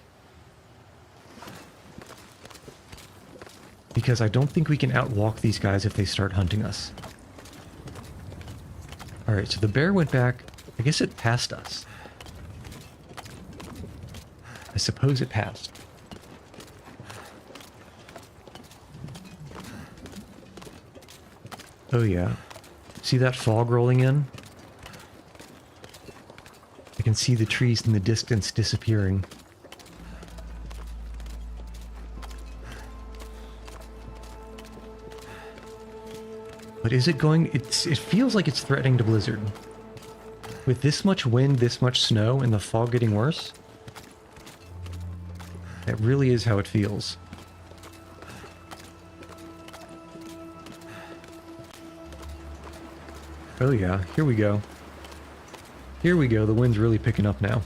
Because I don't think we can outwalk these guys if they start hunting us. Alright, so the bear went back. I guess it passed us. I suppose it passed. Oh yeah. See that fog rolling in? I can see the trees in the distance disappearing. But is it going... It feels like it's threatening to blizzard. With this much wind, this much snow, and the fog getting worse, that really is how it feels. Oh yeah, here we go. Here we go, the wind's really picking up now.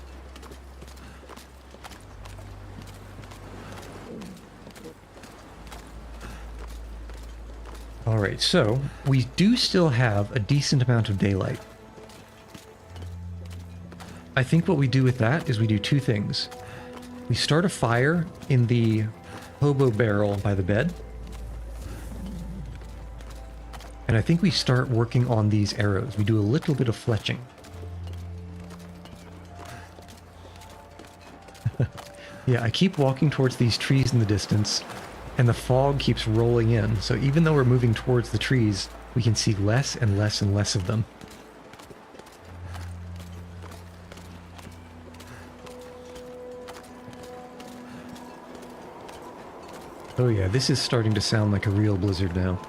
Alright, so we do still have a decent amount of daylight. I think what we do with that is we do two things. We start a fire in the hobo barrel by the bed. And I think we start working on these arrows. We do a little bit of fletching. Yeah, I keep walking towards these trees in the distance, and the fog keeps rolling in. So even though we're moving towards the trees, we can see less and less and less of them. Oh yeah, this is starting to sound like a real blizzard now.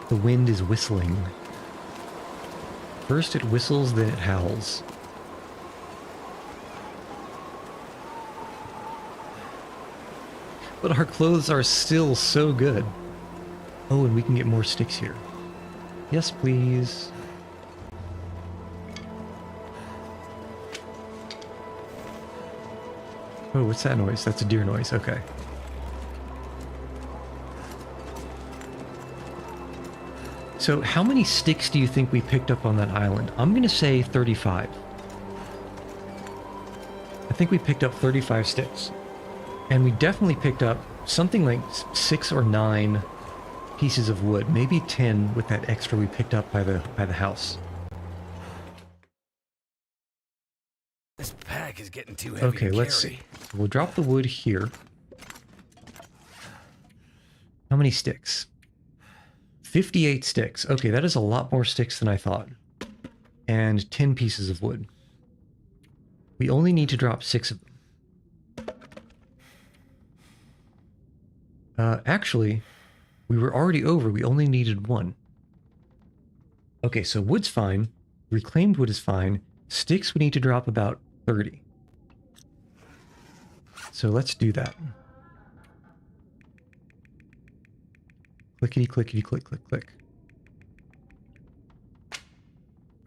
The wind is whistling. First it whistles, then it howls. But our clothes are still so good. Oh, and we can get more sticks here. Yes, please. Oh, what's that noise? That's a deer noise. Okay. So how many sticks do you think we picked up on that island? I'm going to say 35. I think we picked up 35 sticks. And we definitely picked up something like 6 or 9 pieces of wood, maybe 10 with that extra we picked up by the house. This pack is getting too heavy Okay, to let's carry. see. We'll drop the wood here. How many sticks? 58 sticks. Okay, that is a lot more sticks than I thought. And 10 pieces of wood. We only need to drop 6 of them. Actually, we were already over. We only needed 1. Okay, so wood's fine. Reclaimed wood is fine. Sticks we need to drop about 30. So let's do that. Clickety, clickety, click, click, click.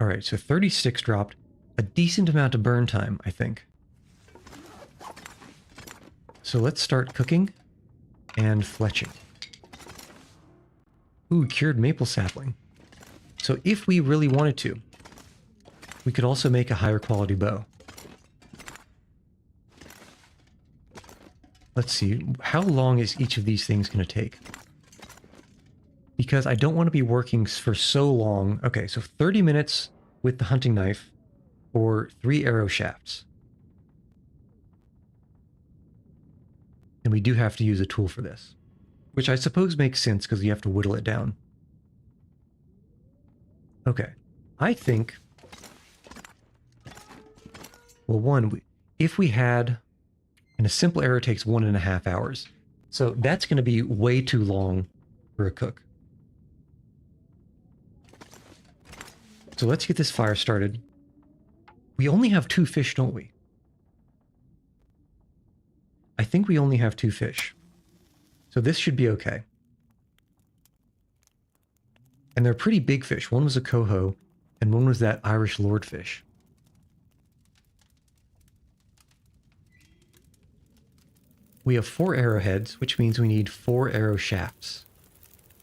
Alright, so 30 sticks dropped. A decent amount of burn time, I think. So let's start cooking and fletching. Ooh, cured maple sapling. So if we really wanted to, we could also make a higher quality bow. Let's see, how long is each of these things going to take? Because I don't want to be working for so long. Okay, so 30 minutes with the hunting knife for 3 arrow shafts. And we do have to use a tool for this, which I suppose makes sense because you have to whittle it down. Okay, I think, well, one, if we had, and a simple arrow takes 1.5 hours. So that's going to be way too long for a cook. So let's get this fire started. We only have 2 fish, don't we? I think we only have 2 fish. So this should be okay. And they're pretty big fish. One was a coho, and one was that Irish lordfish. We have 4 arrowheads, which means we need 4 arrow shafts.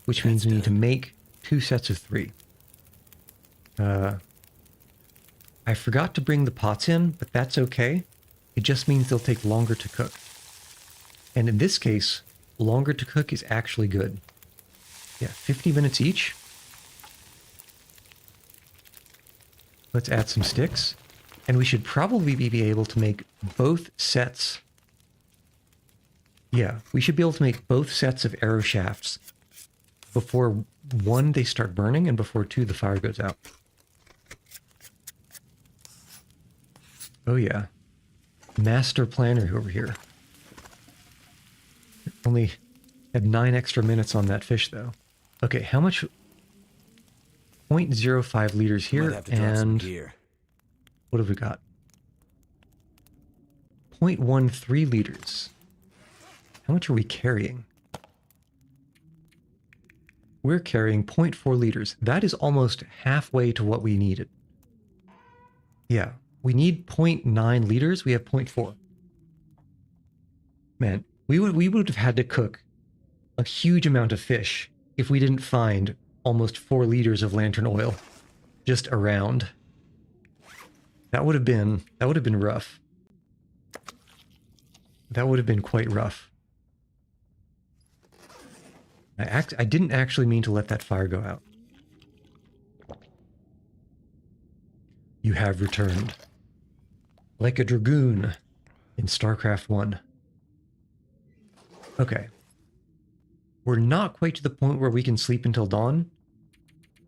Which means we need to make 2 sets of 3. I forgot to bring the pots in, but that's okay. It just means they'll take longer to cook. And in this case, longer to cook is actually good. Yeah, 50 minutes each. Let's add some sticks. And we should probably be able to make both sets. Yeah, we should be able to make both sets of arrow shafts before 1, they start burning, and before 2, the fire goes out. Oh yeah. Master planner over here. Only had 9 extra minutes on that fish, though. Okay, how much? 0.05 liters here, and what have we got? 0.13 liters. How much are we carrying? we're carrying 0.4 liters. That is almost halfway to what we needed. Yeah, we need 0.9 liters. We have 0.4. Man, we would have had to cook a huge amount of fish if we didn't find almost 4 liters of lantern oil just around. That would have been rough. That would have been quite rough. I didn't actually mean to let that fire go out. You have returned. Like a dragoon in StarCraft 1. Okay. We're not quite to the point where we can sleep until dawn,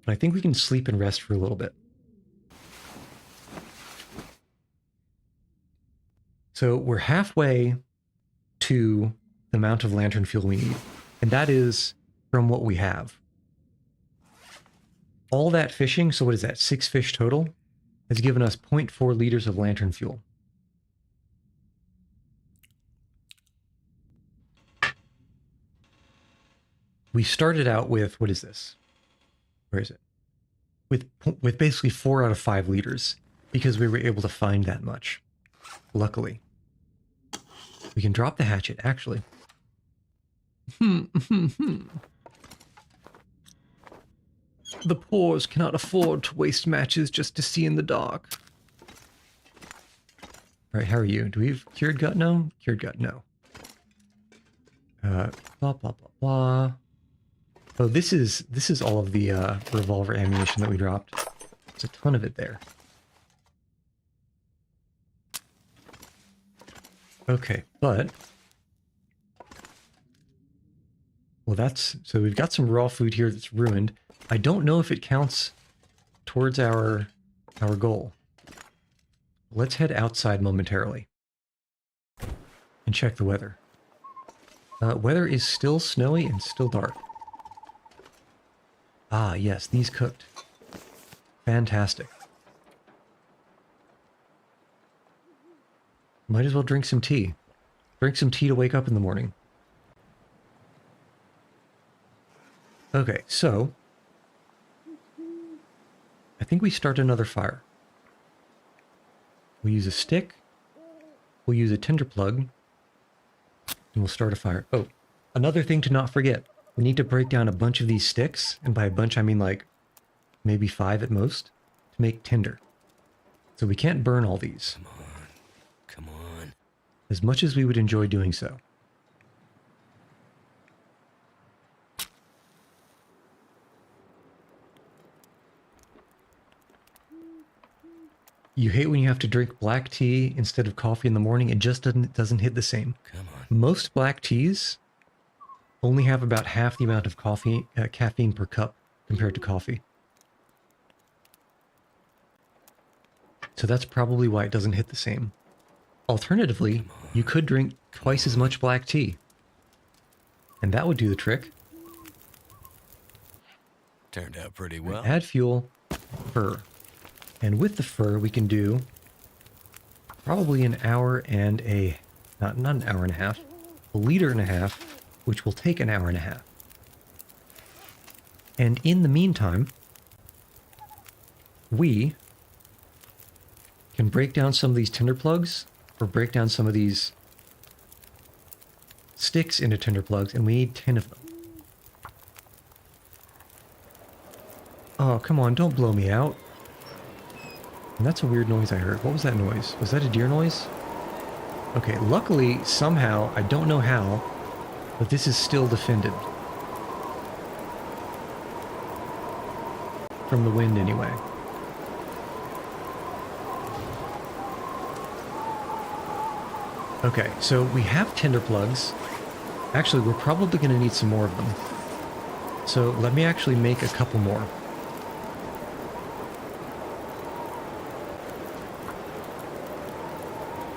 but I think we can sleep and rest for a little bit. So we're halfway to the amount of lantern fuel we need, and that is from what we have. All that fishing, so what is that, 6 fish total, has given us 0.4 liters of lantern fuel. We started out with, what is this? Where is it? With basically 4 out of 5 liters, because we were able to find that much. Luckily. We can drop the hatchet, actually. The poors cannot afford to waste matches just to see in the dark. Alright, how are you? Do we have cured gut? No? Cured gut, no. Blah, blah, blah, blah. Oh, this is all of the revolver ammunition that we dropped. There's a ton of it there. Okay, but... Well, that's... So we've got some raw food here that's ruined. I don't know if it counts towards our goal. Let's head outside momentarily. And check the weather. Weather is still snowy and still dark. Ah, yes, these cooked. Fantastic. Might as well drink some tea. Drink some tea to wake up in the morning. Okay, so... I think we start another fire. We'll use a stick. We'll use a tinder plug. And we'll start a fire. Oh, another thing to not forget. We need to break down a bunch of these sticks, and by a bunch I mean like maybe 5 at most, to make tinder. So we can't burn all these. Come on. As much as we would enjoy doing so. You hate when you have to drink black tea instead of coffee in the morning. It just doesn't hit the same. Come on. Most black teas only have about half the amount of caffeine per cup compared to coffee. So that's probably why it doesn't hit the same. Alternatively, you could drink twice as much black tea. And that would do the trick. Turned out pretty well. Add fuel, fur. And with the fur, we can do probably an hour and a... Not an hour and a half. A liter and a half, which will take an hour and a half. And in the meantime, we can break down some of these tinder plugs, or break down some of these sticks into tinder plugs, and we need 10 of them. Oh, come on, don't blow me out. And that's a weird noise I heard. What was that noise? Was that a deer noise? Okay, luckily, somehow, I don't know how, but this is still defended. From the wind, anyway. Okay, so we have tinder plugs. Actually, we're probably going to need some more of them. So let me actually make a couple more.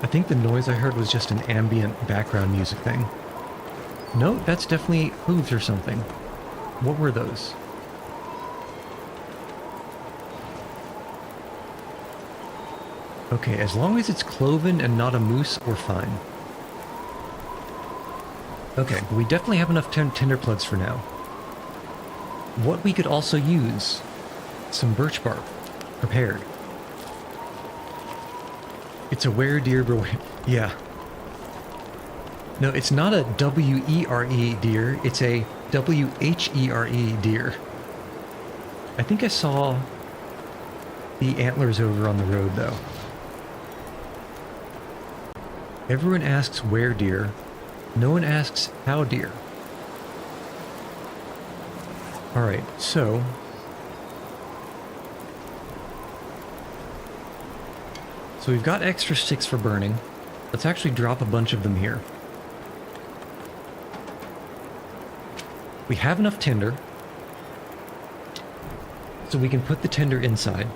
I think the noise I heard was just an ambient background music thing. No, that's definitely hooves or something. What were those? Okay, as long as it's cloven and not a moose, we're fine. Okay, we definitely have enough tinder plugs for now. what we could also use, some birch bark prepared. It's a were deer, yeah. No, it's not a W-E-R-E deer, it's a W-H-E-R-E deer. I think I saw the antlers over on the road, though. Everyone asks where deer. No one asks how deer. Alright, so... So we've got extra sticks for burning. Let's actually drop a bunch of them here. We have enough tinder, so we can put the tinder inside.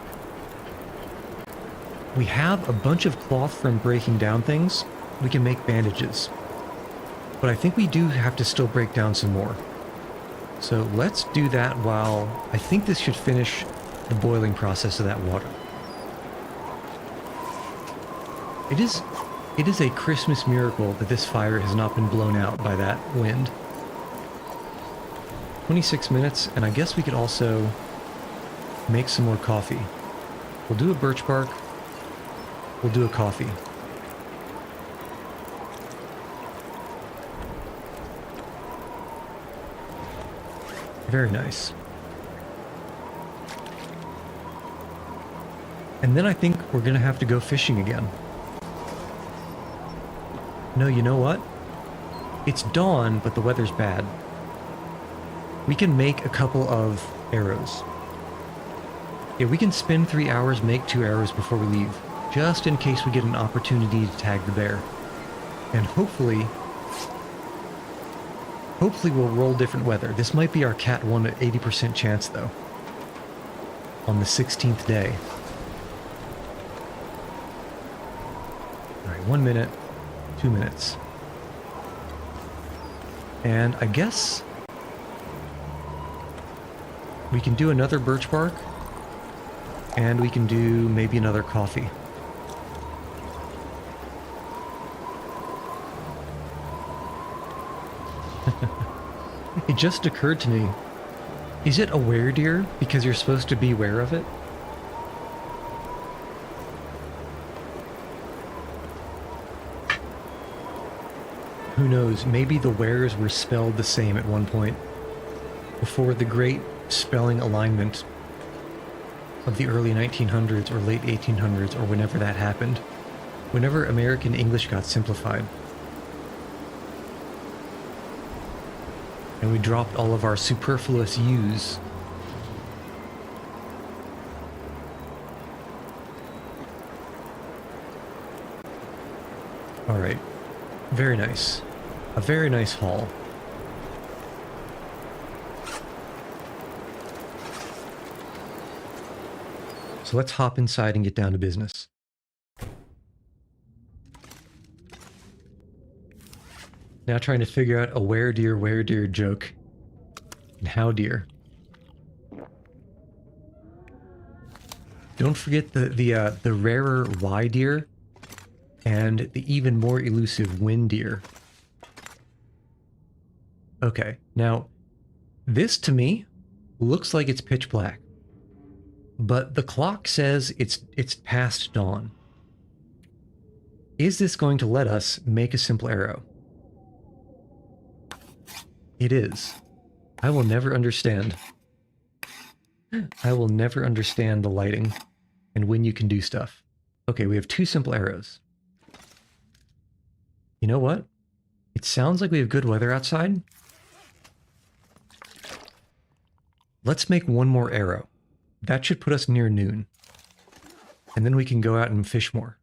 We have a bunch of cloth from breaking down things. We can make bandages. But I think we do have to still break down some more. So let's do that while... I think this should finish the boiling process of that water. It is a Christmas miracle that this fire has not been blown out by that wind. 26 minutes, and I guess we could also make some more coffee. We'll do a birch bark. We'll do a coffee. Very nice. And then I think we're gonna have to go fishing again. No, you know what? It's dawn, but the weather's bad. We can make a couple of arrows. Yeah, we can spend 3 hours, make 2 arrows before we leave, just in case we get an opportunity to tag the bear. And hopefully we'll roll different weather. This might be our Cat 1 at 80% chance, though. On the 16th day. Alright, 1 minute. 2 minutes. And I guess we can do another birch bark, and we can do maybe another coffee. It just occurred to me, is it a were deer because you're supposed to be aware of it? Who knows, maybe the wares were spelled the same at one point, before the great spelling alignment of the early 1900s or late 1800s, or whenever that happened, whenever American English got simplified. And we dropped all of our superfluous U's. Alright, very nice. A very nice haul. So let's hop inside and get down to business. Now trying to figure out a where deer joke. And how deer. Don't forget the rarer why deer and the even more elusive when deer. Okay, now this to me looks like it's pitch black, but the clock says it's past dawn. Is this going to let us make a simple arrow? It is. I will never understand. I will never understand the lighting and when you can do stuff. Okay, we have 2 simple arrows. You know what? It sounds like we have good weather outside. Let's make 1 more arrow. That should put us near noon. And then we can go out and fish more.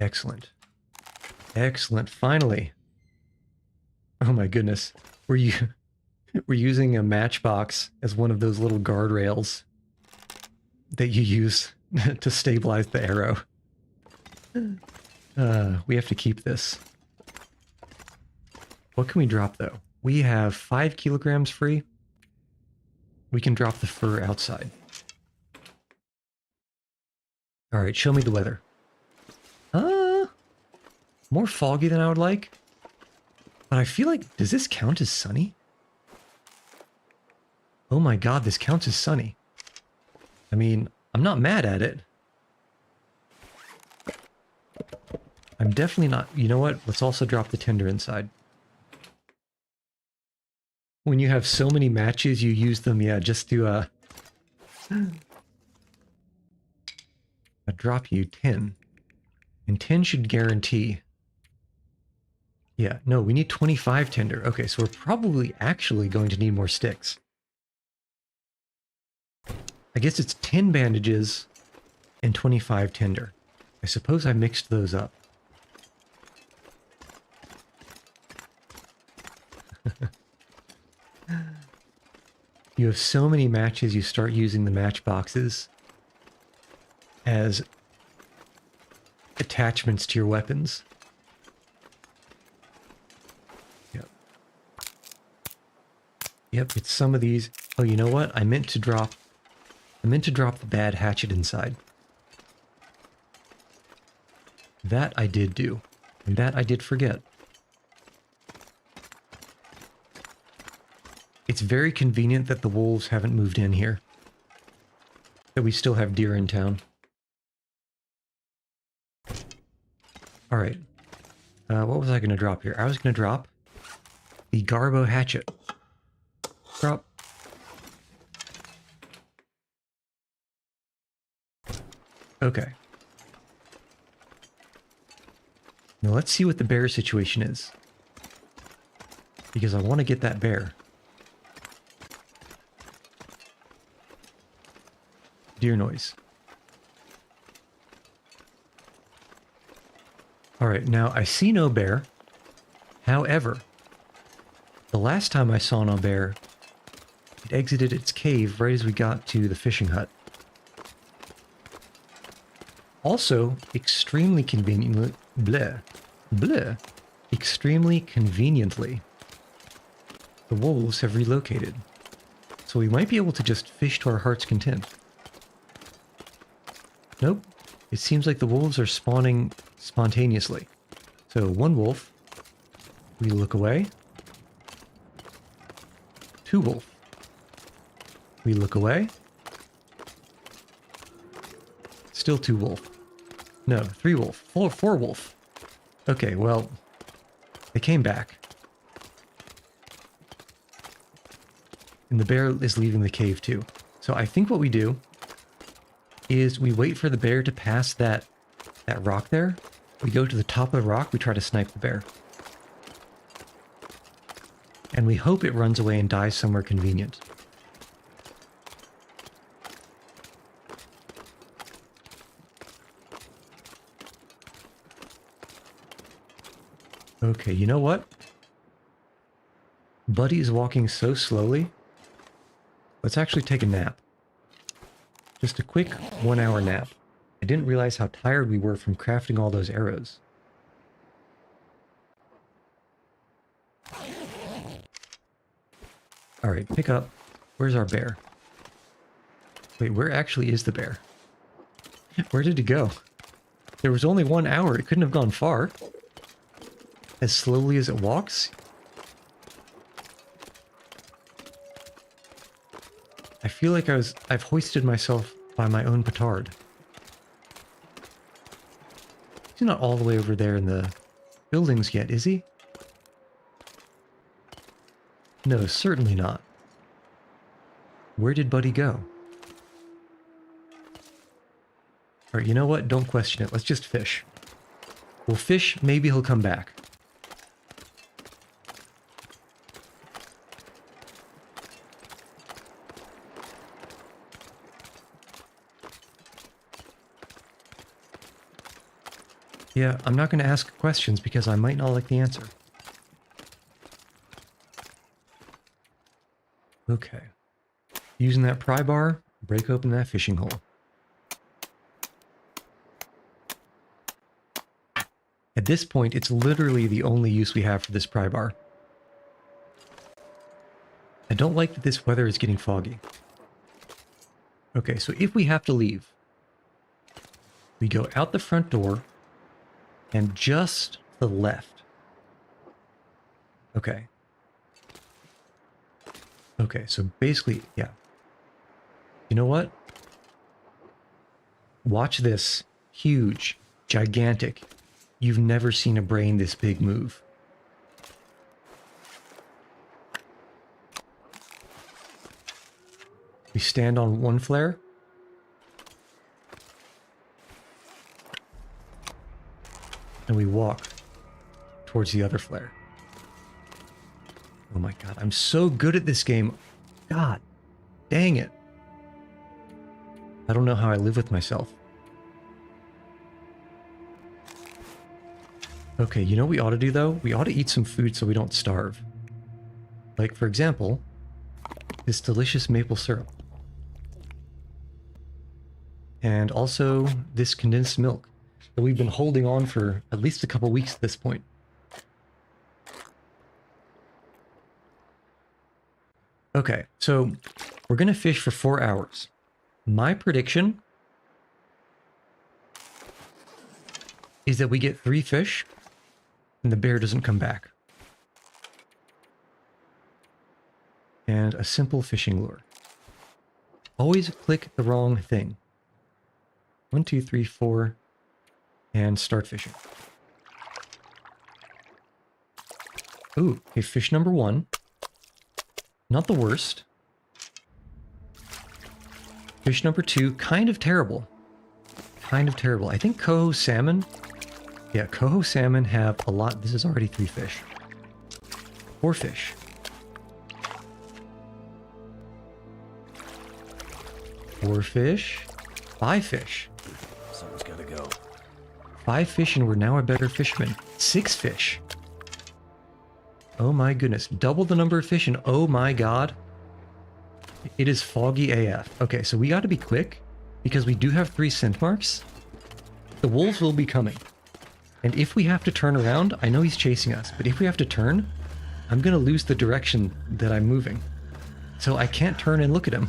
Excellent. Excellent. Finally. Oh my goodness. We're using a matchbox as one of those little guardrails that you use to stabilize the arrow. We have to keep this. What can we drop, though? We have 5 kilograms free. We can drop the fur outside. All right, show me the weather. More foggy than I would like. But I feel like, does this count as sunny? Oh my god, this counts as sunny. I mean, I'm not mad at it. I'm definitely not... You know what? Let's also drop the tinder inside. When you have so many matches, you use them, yeah, just to, I drop you 10. And 10 should guarantee... Yeah, no, we need 25 tinder. Okay, so we're probably actually going to need more sticks. I guess it's 10 bandages and 25 tinder. I suppose I mixed those up. You have so many matches, you start using the matchboxes as attachments to your weapons. Yep. Yep, it's some of these. Oh, you know what? I meant to drop the bad hatchet inside. That I did do. And that I did forget. It's very convenient that the wolves haven't moved in here. That we still have deer in town. Alright. What was I going to drop here? I was going to drop the Garbo hatchet. Drop. Okay. Now let's see what the bear situation is. Because I want to get that bear. Deer noise. Alright, now I see no bear. However, the last time I saw no bear, it exited its cave right as we got to the fishing hut. Also, extremely conveniently, extremely conveniently, the wolves have relocated. So we might be able to just fish to our heart's content. Nope. It seems like the wolves are spawning spontaneously. So one wolf. We look away. Two wolf. We look away. Still two wolf. No, three wolf. Four wolf. Okay, well, they came back. And the bear is leaving the cave too. So I think what we do is we wait for the bear to pass that rock there. We go to the top of the rock, we try to snipe the bear. And we hope it runs away and dies somewhere convenient. Okay, you know what? Buddy is walking so slowly. Let's actually take a nap. Just a quick 1 hour nap. I didn't realize how tired we were from crafting all those arrows. Alright, pick up. Where's our bear? Wait, where actually is the bear? Where did it go? There was only 1 hour. It couldn't have gone far. As slowly as it walks? I feel like I've hoisted myself by my own petard. He's not all the way over there in the buildings yet, is he? No, certainly not. Where did Buddy go? Alright, you know what? Don't question it. Let's just fish. We'll fish, maybe he'll come back. Yeah, I'm not going to ask questions because I might not like the answer. Okay. Using that pry bar, break open that fishing hole. At this point, it's literally the only use we have for this pry bar. I don't like that this weather is getting foggy. Okay, so if we have to leave, we go out the front door and just the left. Okay. Okay, so basically, yeah. You know what? Watch this. Huge, gigantic. You've never seen a brain this big move. We stand on one flare. And we walk towards the other flare. Oh my god, I'm so good at this game. God, dang it. I don't know how I live with myself. Okay, you know what we ought to do though? We ought to eat some food so we don't starve. Like, for example, this delicious maple syrup. And also this condensed milk that we've been holding on for at least a couple weeks at this point. Okay, so we're going to fish for 4 hours. My prediction is that we get 3 fish and the bear doesn't come back. And a simple fishing lure. Always click the wrong thing. 1, 2, 3, 4, and start fishing. Ooh, okay, fish number 1. Not the worst. Fish number 2, kind of terrible. Kind of terrible. I think coho salmon. Yeah, coho salmon have a lot. This is already 3 fish. 4 fish. 4 fish. 5 fish. Something's gotta go. 5 fish and we're now a better fisherman. 6 fish. Oh my goodness. Double the number of fish and oh my god. It is foggy AF. Okay, so we got to be quick because we do have 3 scent marks. The wolves will be coming. And if we have to turn around, I know he's chasing us, but if we have to turn, I'm going to lose the direction that I'm moving. So I can't turn and look at him.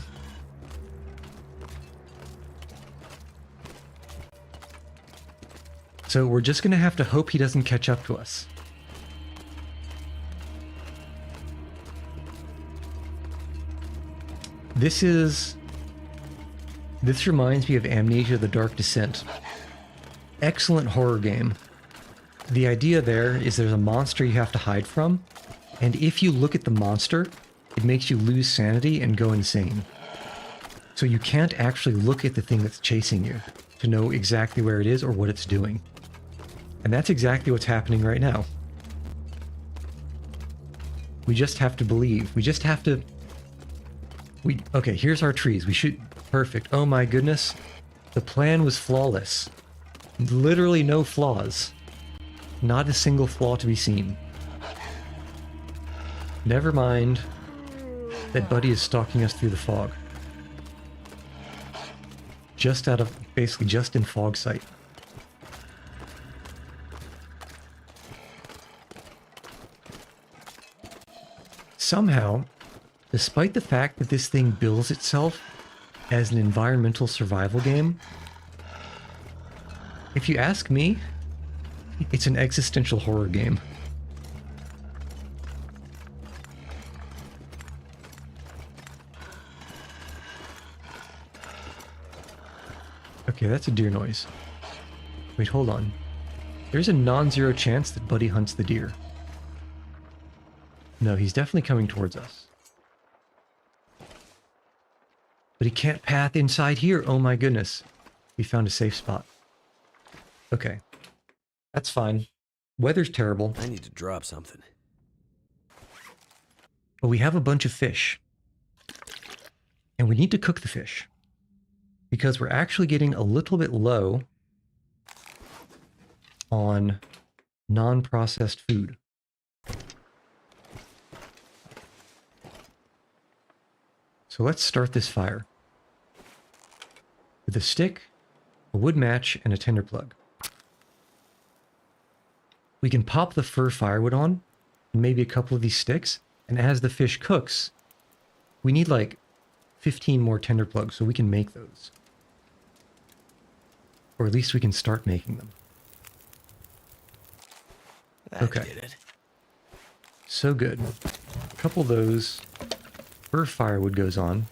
So we're just going to have to hope he doesn't catch up to us. This reminds me of Amnesia: The Dark Descent. Excellent horror game. The idea there is there's a monster you have to hide from, and if you look at the monster, it makes you lose sanity and go insane. So you can't actually look at the thing that's chasing you to know exactly where it is or what it's doing. And that's exactly what's happening right now. We just have to believe. We just have to... Okay, here's our trees. We should... Perfect. Oh my goodness. The plan was flawless. Literally no flaws. Not a single flaw to be seen. Never mind that Buddy is stalking us through the fog. Just out of... basically just in fog sight. Somehow, despite the fact that this thing bills itself as an environmental survival game, if you ask me, it's an existential horror game. Okay, that's a deer noise. Wait, hold on. There's a non-zero chance that Buddy hunts the deer. No, he's definitely coming towards us. But he can't path inside here. Oh my goodness. We found a safe spot. Okay. That's fine. Weather's terrible. I need to drop something. But we have a bunch of fish. And we need to cook the fish. Because we're actually getting a little bit low on non-processed food. So let's start this fire. With a stick, a wood match, and a tinder plug. We can pop the fir firewood on, and maybe a couple of these sticks, and as the fish cooks, we need like 15 more tinder plugs so we can make those. Or at least we can start making them. That Okay. did it. So good. A couple of those. Fur firewood goes on.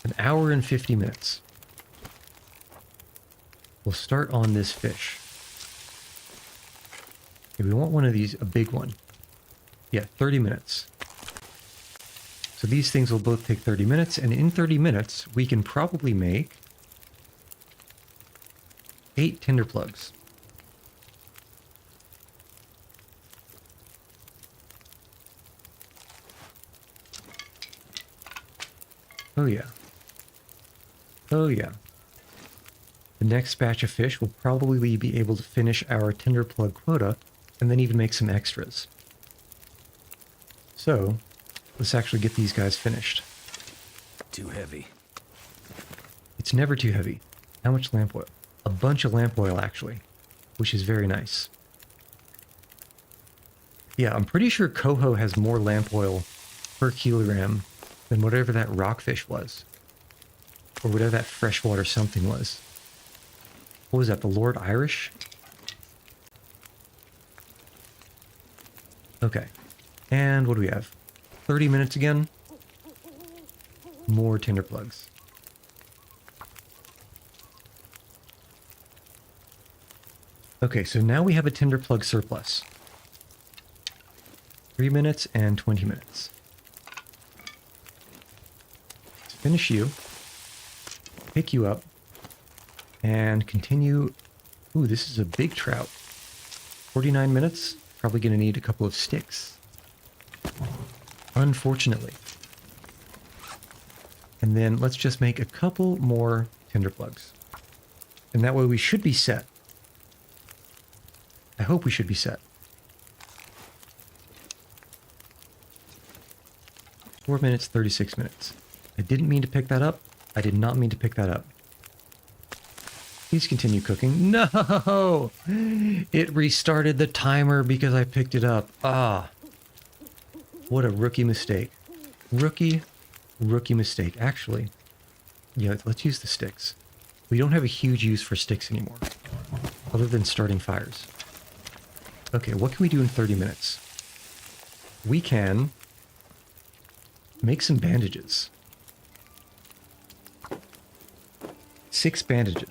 An hour and 50 minutes. We'll start on this fish. Okay, we want one of these, a big one. Yeah, 30 minutes. So these things will both take 30 minutes, and in 30 minutes, we can probably make 8 tinder plugs. Oh yeah. Oh yeah. The next batch of fish will probably be able to finish our tinder plug quota, and then even make some extras. So, let's actually get these guys finished. Too heavy. It's never too heavy. How much lamp oil? A bunch of lamp oil, actually, which is very nice. Yeah, I'm pretty sure coho has more lamp oil per kilogram than whatever that rockfish was. Or whatever that freshwater something was. What was that, the Lord Irish? Okay. And what do we have? 30 minutes again? More tinder plugs. Okay, so now we have a tinder plug surplus. 3 minutes and 20 minutes. Let's finish you. Pick you up. And continue. Ooh, this is a big trout. 49 minutes. Probably going to need a couple of sticks. Unfortunately. And then let's just make a couple more tinder plugs. And that way we should be set. I hope we should be set. 4 minutes, 36 minutes. I didn't mean to pick that up. I did not mean to pick that up. Please continue cooking. No! It restarted the timer because I picked it up. Ah. What a rookie mistake. Rookie mistake. Actually, yeah, let's use the sticks. We don't have a huge use for sticks anymore, other than starting fires. Okay, what can we do in 30 minutes? We can make some bandages. 6 bandages.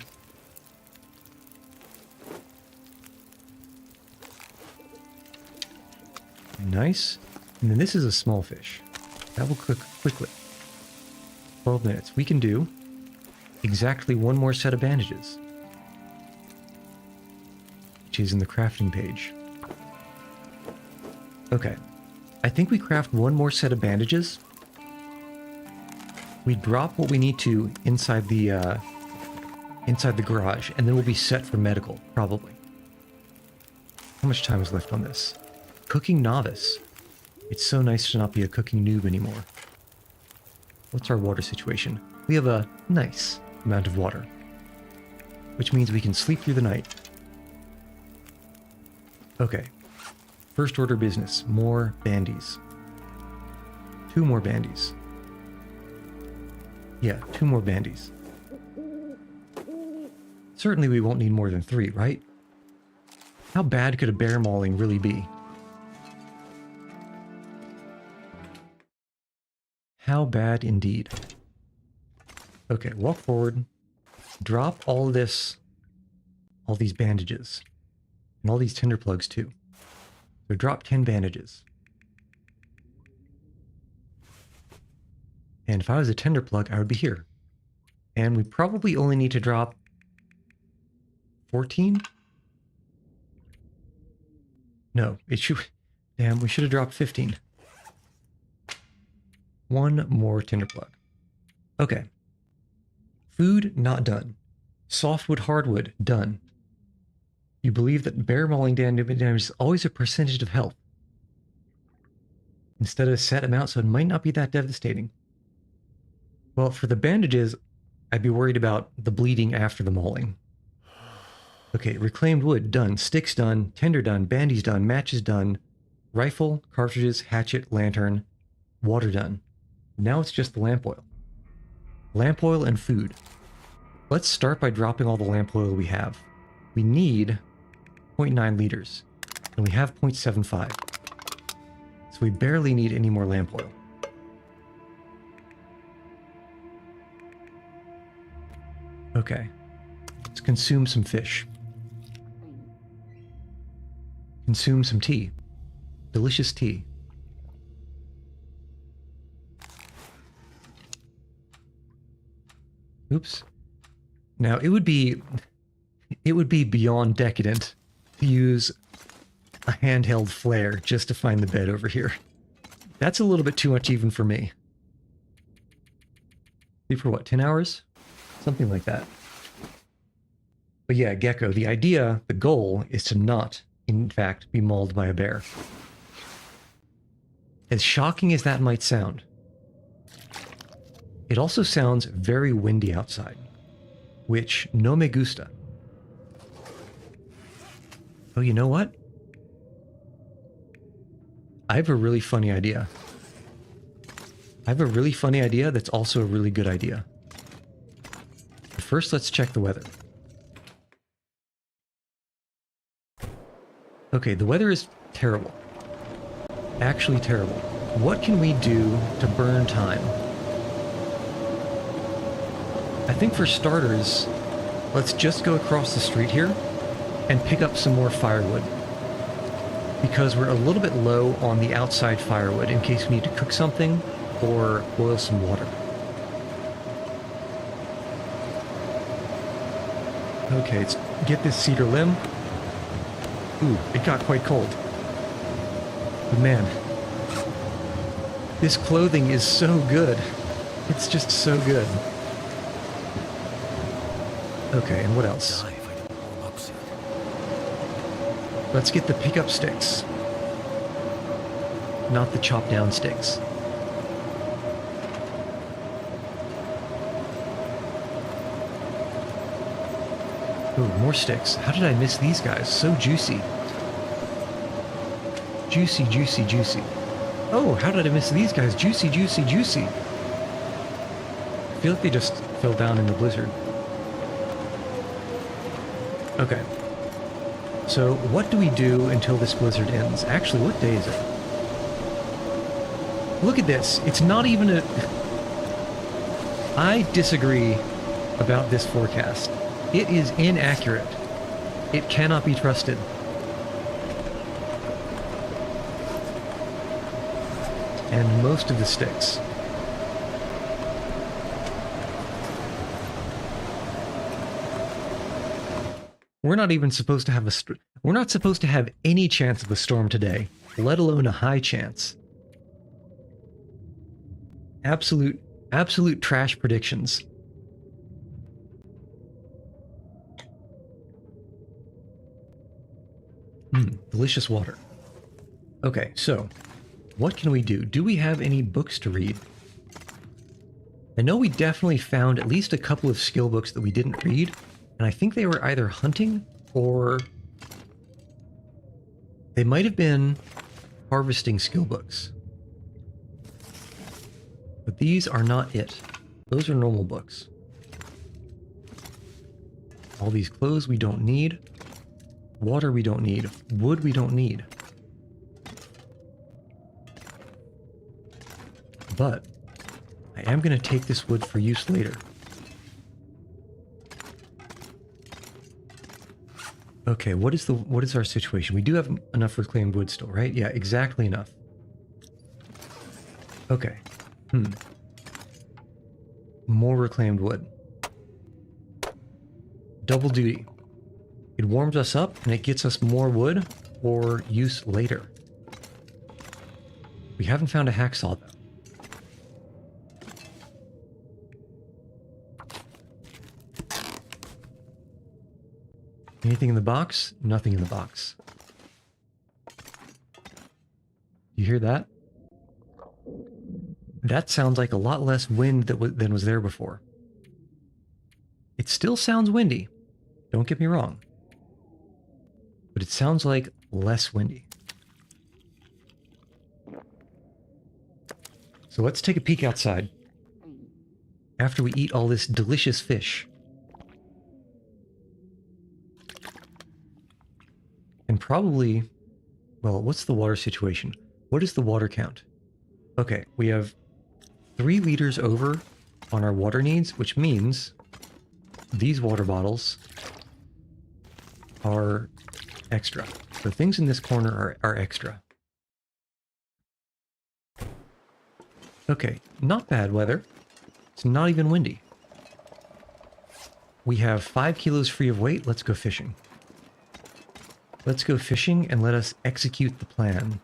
Nice. And then this is a small fish. That will cook quickly. 12 minutes. We can do exactly one more set of bandages, which is in the crafting page. Okay. I think we craft one more set of bandages. We drop what we need to inside the garage, and then we'll be set for medical, probably. How much time is left on this? Cooking novice. It's so nice to not be a cooking noob anymore. What's our water situation? We have a nice amount of water, which means we can sleep through the night. Okay. First order business. More bandies. 2 more bandies. Yeah, 2 more bandies. Certainly we won't need more than 3, right? How bad could a bear mauling really be? How bad indeed. Okay, walk forward. Drop all these bandages. And all these tinder plugs too. So drop 10 bandages. And if I was a tinder plug, I would be here. And we probably only need to drop 14? No, it should... Damn, we should have dropped 15. 1 more tinder plug. Okay. Food, not done. Softwood, hardwood, done. You believe that bear mauling damage is always a percentage of health, instead of a set amount, so it might not be that devastating. Well, for the bandages, I'd be worried about the bleeding after the mauling. Okay, reclaimed wood, done. Sticks done. Tinder done. Bandies done. Matches done. Rifle, cartridges, hatchet, lantern, water done. Now it's just the lamp oil. Lamp oil and food. Let's start by dropping all the lamp oil we have. We need 0.9 liters. And we have 0.75. So we barely need any more lamp oil. Okay. Let's consume some fish. Consume some tea. Delicious tea. Oops. Now, it would be beyond decadent to use a handheld flare just to find the bed over here. That's a little bit too much even for me. For what, 10 hours? Something like that. But yeah, Gecko, the goal is to not, in fact, be mauled by a bear. As shocking as that might sound, it also sounds very windy outside, which no me gusta. Oh, you know what? I have a really funny idea. I have a really funny idea that's also a really good idea. But first, let's check the weather. Okay, the weather is terrible. Actually terrible. What can we do to burn time? I think for starters, let's just go across the street here and pick up some more firewood. Because we're a little bit low on the outside firewood in case we need to cook something or boil some water. Okay, let's get this cedar limb. Ooh, it got quite cold. But man, this clothing is so good. It's just so good. Okay, and what else? Let's get the pickup sticks. Not the chop down sticks. Ooh, more sticks. How did I miss these guys? So juicy. Juicy, juicy, juicy. Oh, how did I miss these guys? Juicy, juicy, juicy. I feel like they just fell down in the blizzard. Okay. So, what do we do until this blizzard ends? Actually, what day is it? Look at this. It's not even a... I disagree about this forecast. It is inaccurate. It cannot be trusted. And most of the sticks. We're not even supposed to have we're not supposed to have any chance of a storm today, let alone a high chance. Absolute trash predictions. Delicious water. Okay, so what can we do? Do we have any books to read? I know we definitely found at least a couple of skill books that we didn't read. And I think they were either hunting or they might have been harvesting skill books. But these are not it. Those are normal books. All these clothes we don't need. Water we don't need. Wood we don't need. But I am going to take this wood for use later. Okay, what is our situation? We do have enough reclaimed wood still, right? Yeah, exactly enough. Okay. More reclaimed wood. Double duty. It warms us up and it gets us more wood for use later. We haven't found a hacksaw though. Anything in the box? Nothing in the box. You hear that? That sounds like a lot less wind than was there before. It still sounds windy. Don't get me wrong. But it sounds like less windy. So let's take a peek outside. After we eat all this delicious fish. And probably Well, what's the water situation? What is the water count? Okay, we have 3 liters over on our water needs, which means these water bottles are extra. So things in this corner are extra. Okay, not bad weather. It's not even windy. We have 5 kilos free of weight. Let's go fishing. Let's go fishing and let us execute the plan.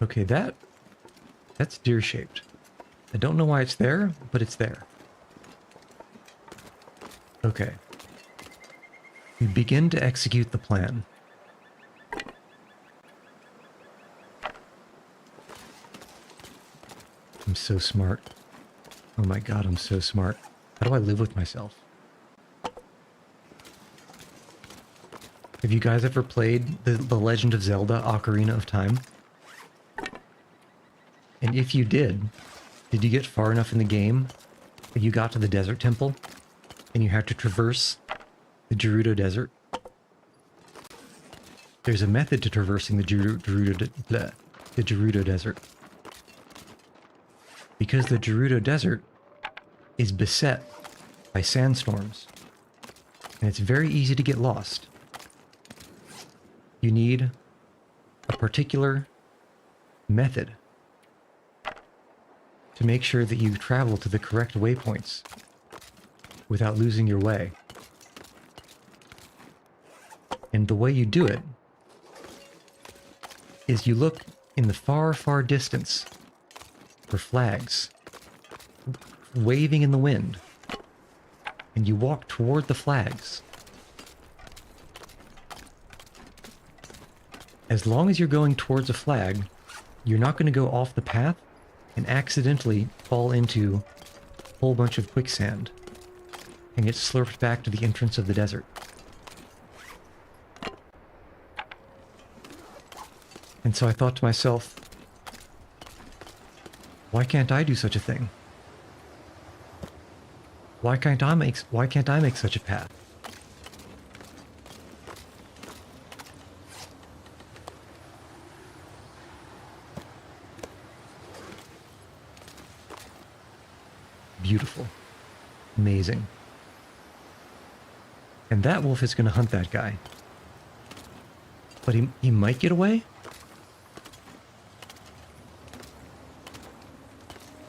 Okay, that's deer-shaped. I don't know why it's there, but it's there. Okay. We begin to execute the plan. I'm so smart. Oh my god, I'm so smart. How do I live with myself? Have you guys ever played the Legend of Zelda Ocarina of Time? And if you did you get far enough in the game that you got to the desert temple and you had to traverse the Gerudo Desert? There's a method to traversing the Gerudo Desert. Because the Gerudo Desert is beset by sandstorms, and it's very easy to get lost. You need a particular method to make sure that you travel to the correct waypoints without losing your way. And the way you do it is you look in the far, far distance for flags waving in the wind, and you walk toward the flags. As long as you're going towards a flag, you're not going to go off the path and accidentally fall into a whole bunch of quicksand and get slurped back to the entrance of the desert. And so I thought to myself, why can't I do such a thing? Why can't I make such a path? Beautiful. Amazing. And that wolf is going to hunt that guy. But he might get away?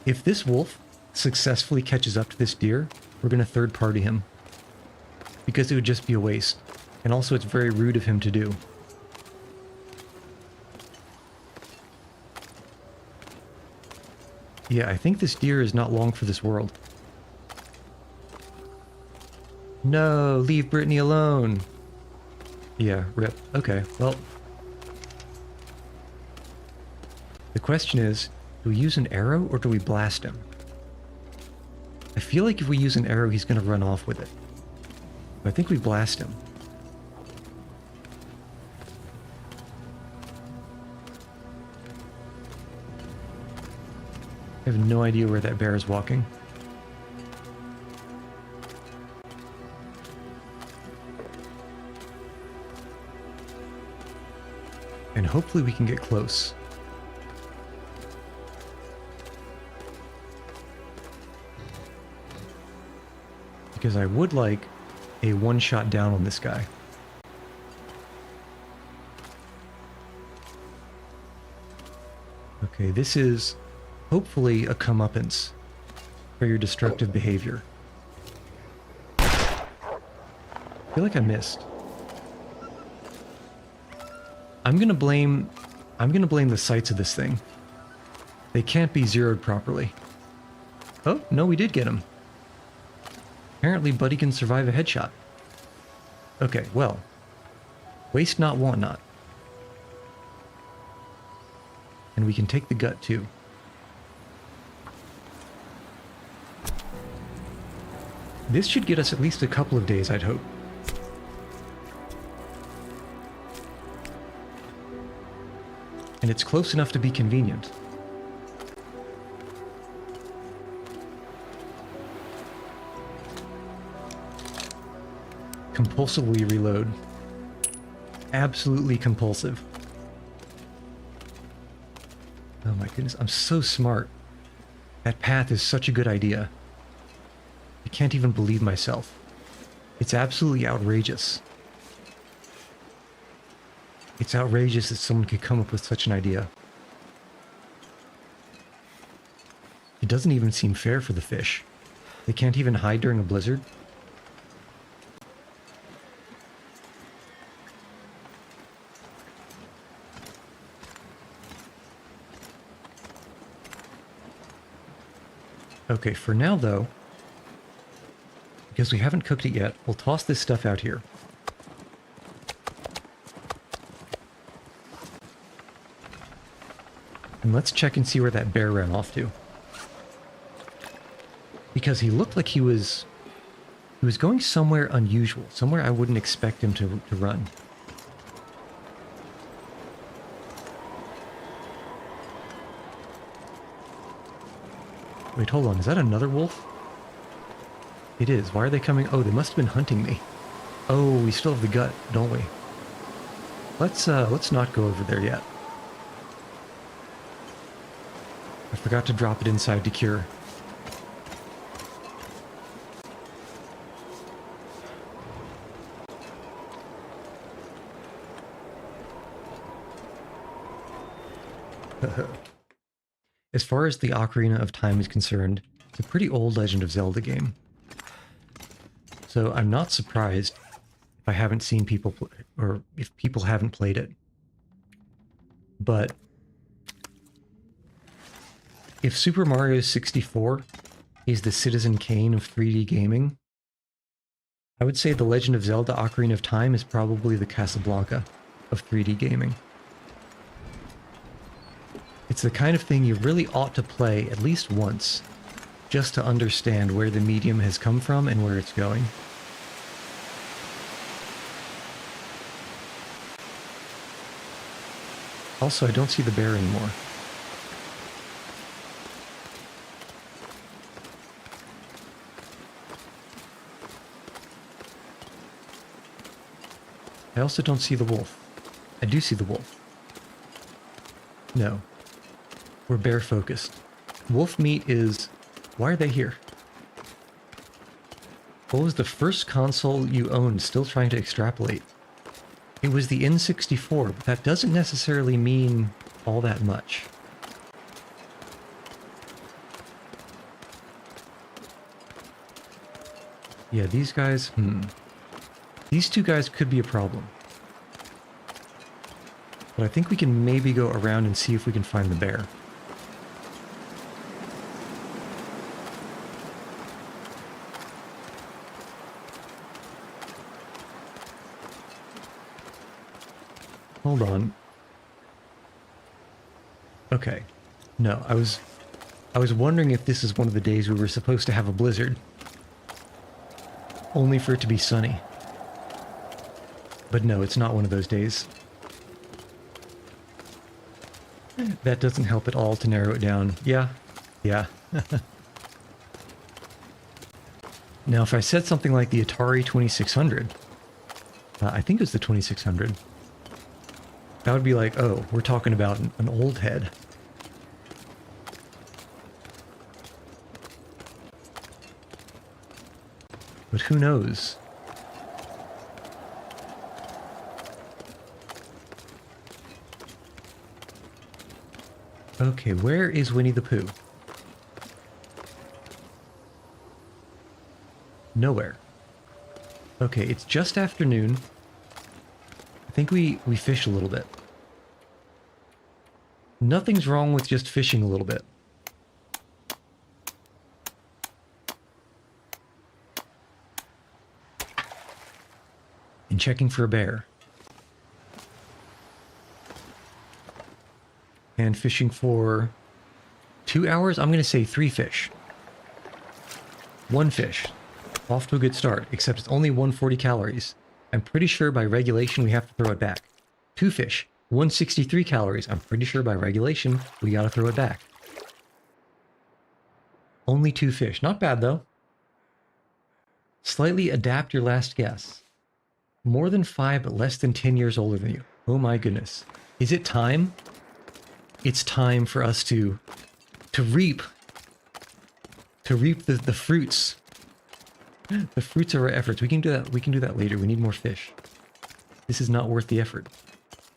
If this wolf successfully catches up to this deer, we're going to third party him. Because it would just be a waste. And also it's very rude of him to do. Yeah, I think this deer is not long for this world. No, leave Brittany alone. Yeah, rip. Okay, well. The question is, do we use an arrow or do we blast him? I feel like if we use an arrow, he's going to run off with it. But I think we blast him. I have no idea where that bear is walking. And hopefully we can get close. Because I would like a one-shot down on this guy. Okay, this is hopefully a comeuppance for your destructive behavior. I feel like I missed. I'm gonna blame the sights of this thing. They can't be zeroed properly. Oh, no, we did get him. Apparently Buddy can survive a headshot. Okay, well. Waste not, want not. And we can take the gut too. This should get us at least a couple of days, I'd hope. And it's close enough to be convenient. compulsively reload. Absolutely compulsive. Oh my goodness, I'm so smart. That path is such a good idea. I can't even believe myself. It's absolutely outrageous. It's outrageous that someone could come up with such an idea. It doesn't even seem fair for the fish. They can't even hide during a blizzard. Okay, for now though, because we haven't cooked it yet, we'll toss this stuff out here. And let's check and see where that bear ran off to. Because he looked like he was going somewhere unusual, somewhere I wouldn't expect him to run. Wait, hold on, is that another wolf? It is. Why are they coming? Oh, they must have been hunting me. Oh, we still have the gut, don't we? Let's not go over there yet. I forgot to drop it inside to cure. As far as the Ocarina of Time is concerned, it's a pretty old Legend of Zelda game. So I'm not surprised if I haven't seen people or if people haven't played it. But if Super Mario 64 is the Citizen Kane of 3D gaming, I would say the Legend of Zelda Ocarina of Time is probably the Casablanca of 3D gaming. It's the kind of thing you really ought to play at least once, just to understand where the medium has come from and where it's going. Also, I don't see the bear anymore. I also don't see the wolf. I do see the wolf. No. We're bear focused. Wolf meat is... Why are they here? What was the first console you owned? Still trying to extrapolate. It was the N64, but that doesn't necessarily mean all that much. Yeah, these guys... These two guys could be a problem. But I think we can maybe go around and see if we can find the bear. Hold on. Okay. No, I was wondering if this is one of the days we were supposed to have a blizzard. Only for it to be sunny. But no, it's not one of those days. That doesn't help at all to narrow it down. Yeah. Now, if I said something like the Atari 2600, I think it was the 2600, that would be like, oh, we're talking about an old head. But who knows? Okay, where is Winnie the Pooh? Nowhere. Okay, it's just afternoon. I think we fish a little bit. Nothing's wrong with just fishing a little bit. And checking for a bear. And fishing for 2 hours? I'm going to say 3 fish. 1 fish. Off to a good start, except it's only 140 calories. I'm pretty sure by regulation we have to throw it back. 2 fish. 163 calories. I'm pretty sure by regulation we gotta throw it back. Only 2 fish. Not bad though. Slightly adapt your last guess. More than 5, but less than 10 years older than you. Oh my goodness. Is it time? It's time for us to reap. To reap the fruits. The fruits of our efforts. We can do that. We can do that later. We need more fish. This is not worth the effort.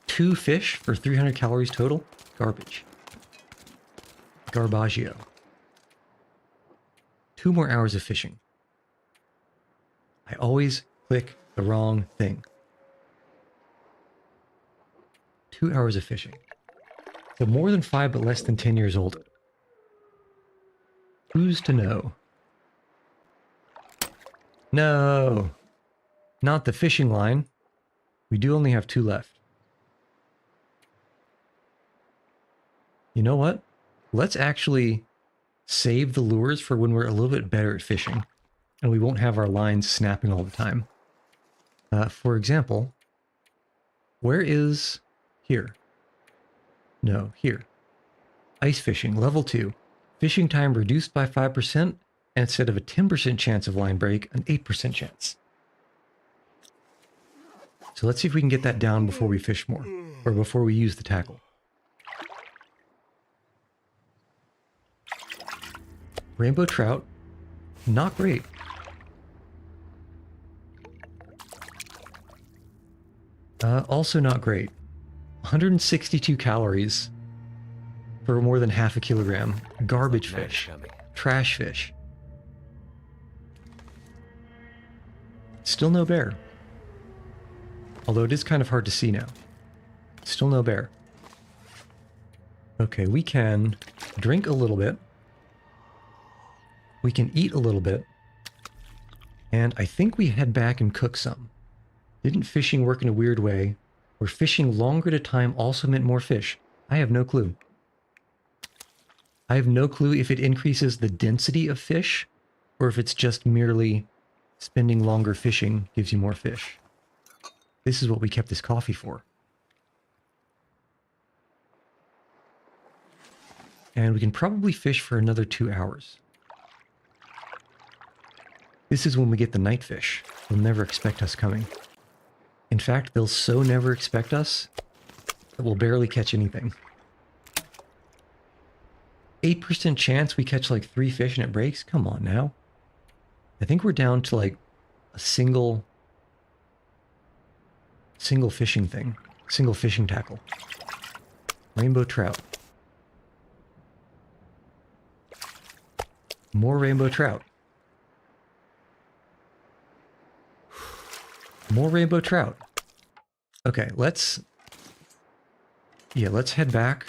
2 fish for 300 calories total? Garbage. Garbaggio. 2 more hours of fishing. I always click the wrong thing. 2 hours of fishing. So more than 5, but less than 10 years old. Who's to know? No! Not the fishing line. We do only have 2 left. You know what? Let's actually save the lures for when we're a little bit better at fishing. And we won't have our lines snapping all the time. For example, where is... Here. No, here. Ice fishing, level 2. Fishing time reduced by 5%, and instead of a 10% chance of line break, an 8% chance. So let's see if we can get that down before we fish more, or before we use the tackle. Rainbow trout, not great. Also not great. 162 calories for more than half a kilogram. Garbage fish. Trash fish. Still no bear. Although it is kind of hard to see now. Still no bear. Okay, we can drink a little bit. We can eat a little bit. And I think we head back and cook some. Didn't fishing work in a weird way, where fishing longer at a time also meant more fish? I have no clue. I have no clue if it increases the density of fish, or if it's just merely spending longer fishing gives you more fish. This is what we kept this coffee for. And we can probably fish for another 2 hours. This is when we get the night fish. They'll never expect us coming. In fact, they'll so never expect us that we'll barely catch anything. 8% chance we catch like 3 fish and it breaks? Come on now. I think we're down to like a single fishing thing. Single fishing tackle. Rainbow trout. More rainbow trout. More rainbow trout. Okay, let's head back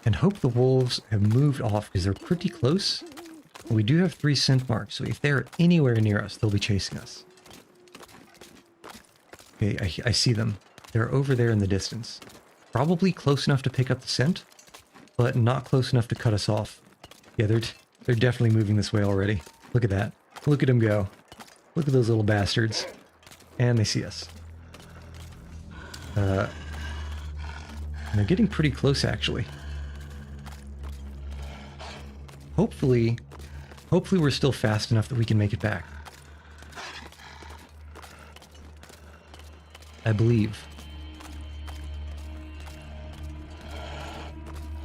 and hope the wolves have moved off because they're pretty close. We do have 3 scent marks, so if they're anywhere near us, they'll be chasing us. Okay, I see them. They're over there in the distance. Probably close enough to pick up the scent, but not close enough to cut us off. Yeah, they're definitely moving this way already. Look at that. Look at them go. Look at those little bastards. And they see us. And they're getting pretty close, actually. Hopefully we're still fast enough that we can make it back. I believe.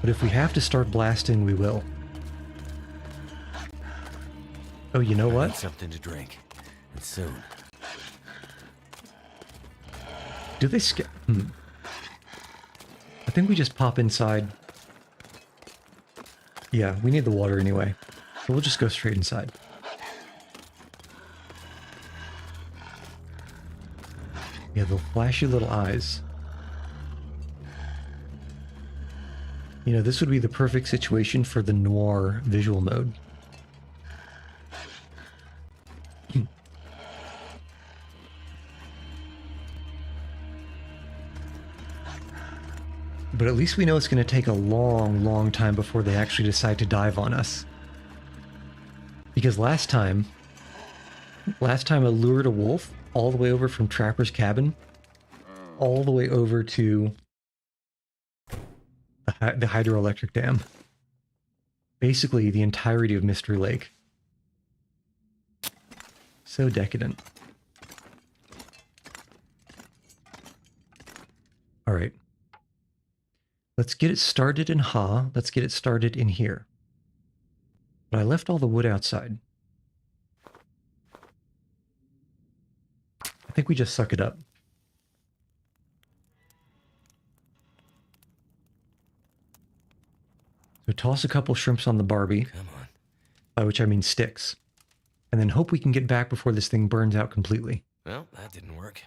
But if we have to start blasting, we will. Oh, you know what? Something to drink. And soon. Do they I think we just pop inside. Yeah, we need the water anyway. So we'll just go straight inside. Yeah, the flashy little eyes. You know, this would be the perfect situation for the noir visual mode. But at least we know it's going to take a long, long time before they actually decide to dive on us. Because last time I lured a wolf all the way over from Trapper's Cabin, all the way over to the hydroelectric dam. Basically, the entirety of Mystery Lake. So decadent. All right. Let's get it started in Ha. Let's get it started in here. But I left all the wood outside. I think we just suck it up. So toss a couple shrimps on the Barbie. Come on. By which I mean sticks. And then hope we can get back before this thing burns out completely. Well, that didn't work.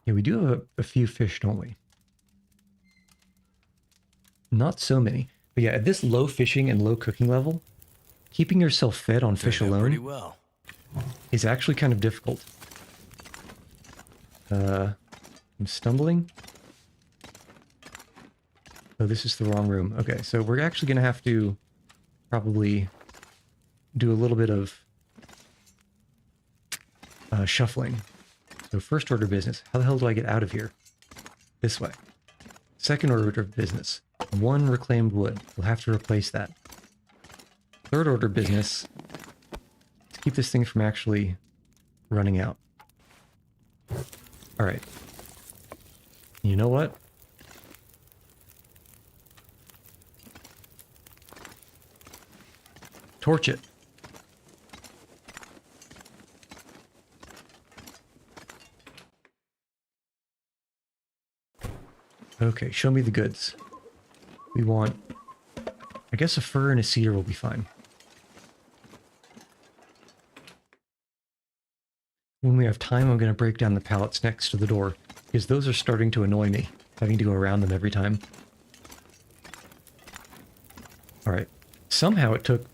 Yeah, we do have a few fish, don't we? Not so many. But yeah, at this low fishing and low cooking level, keeping yourself fed on fish Turned out pretty alone well. is actually kind of difficult. I'm stumbling. Oh, this is the wrong room. Okay, so we're actually going to have to probably do a little bit of shuffling. So first order of business. How the hell do I get out of here? This way. Second order of business. 1 reclaimed wood. We'll have to replace that. Third order of business. Let's keep this thing from actually running out. All right. You know what? Torch it. Okay, show me the goods. We want... I guess a fir and a cedar will be fine. When we have time, I'm going to break down the pallets next to the door, because those are starting to annoy me, having to go around them every time. Alright. Somehow it took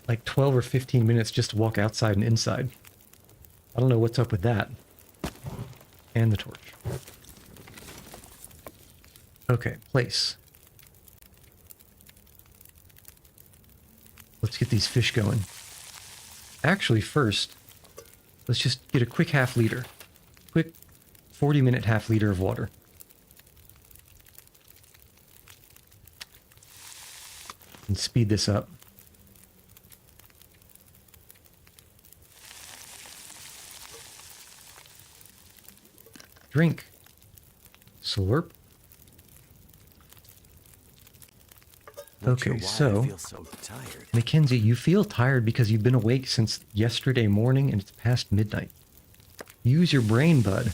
like 12 or 15 minutes just to walk outside and inside. I don't know what's up with that. And the torch. Okay, place. Let's get these fish going. Actually, first, let's just get a quick half liter. Quick 40-minute half liter of water. And speed this up. Drink. Slurp. Okay, so, Mackenzie, you feel tired because you've been awake since yesterday morning and it's past midnight. Use your brain, bud.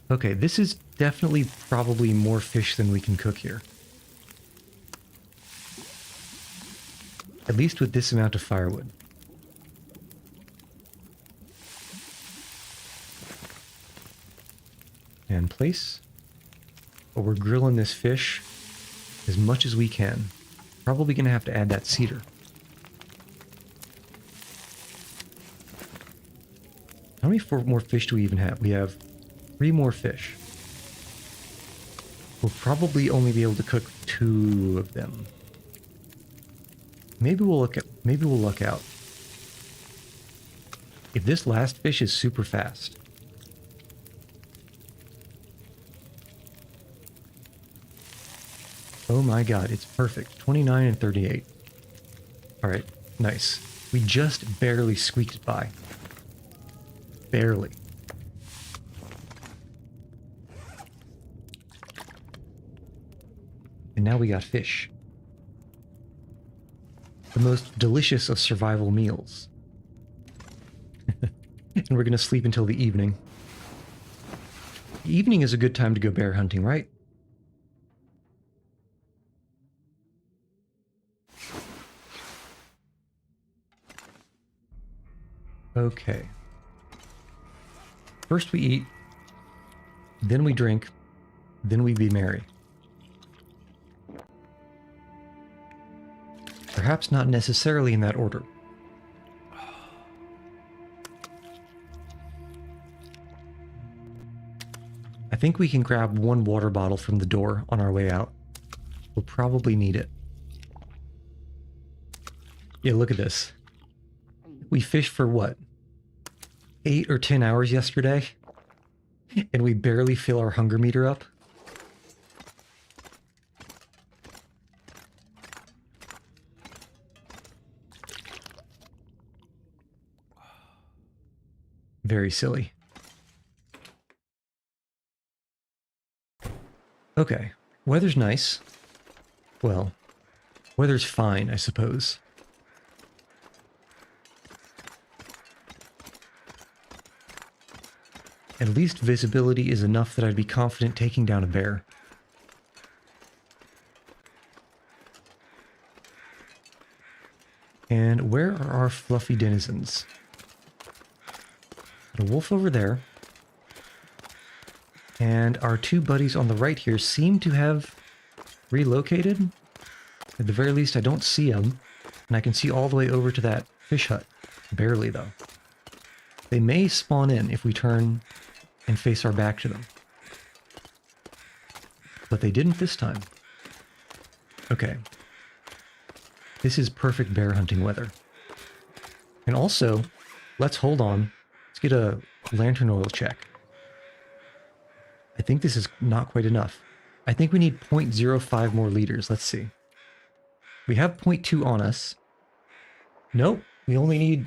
Okay, this is definitely probably more fish than we can cook here. At least with this amount of firewood. And place. But we're grilling this fish as much as we can. Probably going to have to add that cedar. How many more fish do we even have? We have 3 more fish. We'll probably only be able to cook 2 of them. Maybe we'll luck out. If this last fish is super fast. Oh my god, it's perfect. 29 and 38. Alright, nice. We just barely squeaked it by. Barely. And now we got fish. The most delicious of survival meals. And we're gonna sleep until the evening. The evening is a good time to go bear hunting, right? Okay. First we eat, then we drink, then we be merry. Perhaps not necessarily in that order. I think we can grab 1 water bottle from the door on our way out. We'll probably need it. Yeah, look at this. We fished for what? 8 or 10 hours yesterday? And we barely fill our hunger meter up? Very silly. Okay, weather's nice. Well, weather's fine, I suppose. At least visibility is enough that I'd be confident taking down a bear. And where are our fluffy denizens? Got a wolf over there. And our two buddies on the right here seem to have relocated. At the very least, I don't see them. And I can see all the way over to that fish hut. Barely, though. They may spawn in if we turn and face our back to them. But they didn't this time. Okay. This is perfect bear hunting weather. And also, let's hold on. Let's get a lantern oil check. I think this is not quite enough. I think we need 0.05 more liters. Let's see. We have 0.2 on us. Nope. We only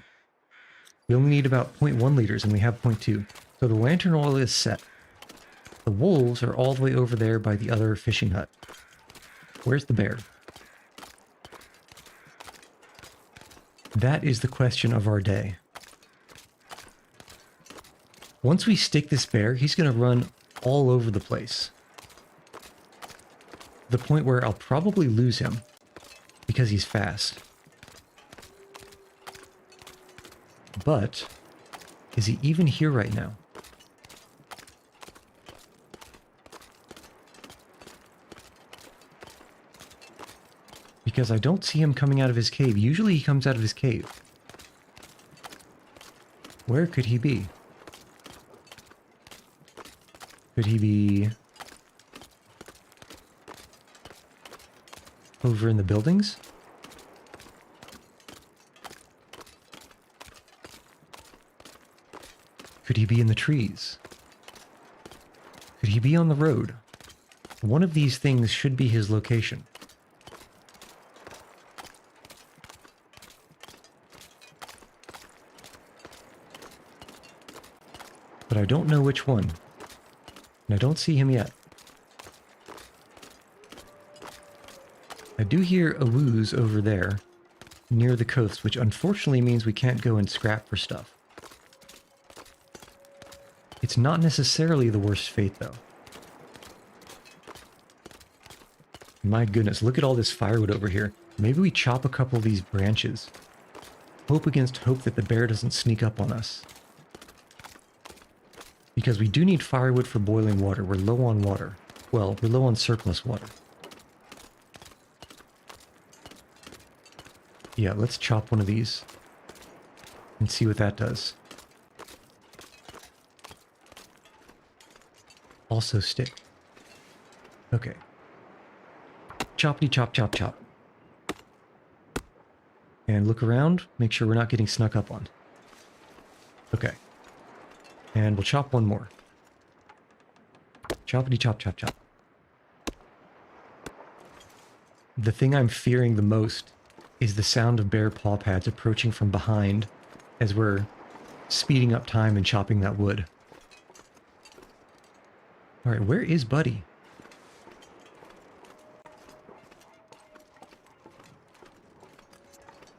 need about 0.1 liters and we have 0.2. So the lantern oil is set. The wolves are all the way over there by the other fishing hut. Where's the bear? That is the question of our day. Once we stick this bear, he's going to run all over the place. The point where I'll probably lose him because he's fast. But is he even here right now? Because I don't see him coming out of his cave. Usually he comes out of his cave. Where could he be? Could he be over in the buildings? Could he be in the trees? Could he be on the road? One of these things should be his location. But I don't know which one. And I don't see him yet. I do hear a wooze over there, near the coast, which unfortunately means we can't go and scrap for stuff. It's not necessarily the worst fate, though. My goodness, look at all this firewood over here. Maybe we chop a couple of these branches. Hope against hope that the bear doesn't sneak up on us. Because we do need firewood for boiling water. We're low on water. Well, we're low on surplus water. Yeah, let's chop one of these and see what that does. Also stick. Okay. Choppity chop chop chop. And look around, make sure we're not getting snuck up on. Okay. And we'll chop one more. Choppity chop chop chop. The thing I'm fearing the most is the sound of bear paw pads approaching from behind as we're speeding up time and chopping that wood. Alright, where is Buddy?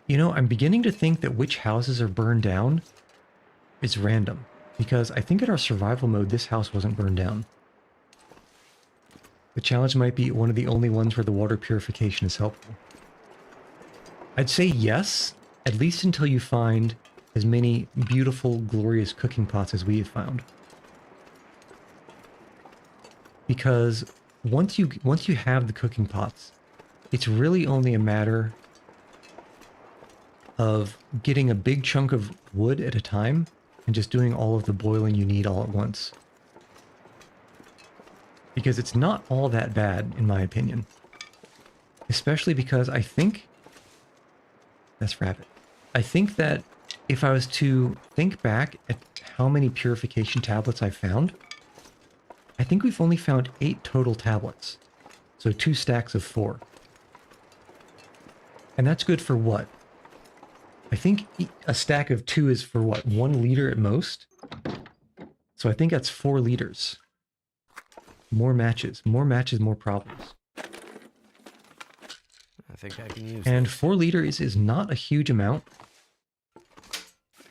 You know, I'm beginning to think that which houses are burned down is random. Because I think in our survival mode, this house wasn't burned down. The challenge might be one of the only ones where the water purification is helpful. I'd say yes, at least until you find as many beautiful, glorious cooking pots as we have found. Because once you have the cooking pots, it's really only a matter of getting a big chunk of wood at a time and just doing all of the boiling you need all at once. Because it's not all that bad, in my opinion. Especially because I think... That's rabbit. I think that if I was to think back at how many purification tablets I found, I think we've only found 8 total tablets. So 2 stacks of 4. And that's good for what? I think a stack of 2 is for what, 1 liter at most? So I think that's 4 liters. More matches, more problems. I think I can use And this. 4 liters is not a huge amount.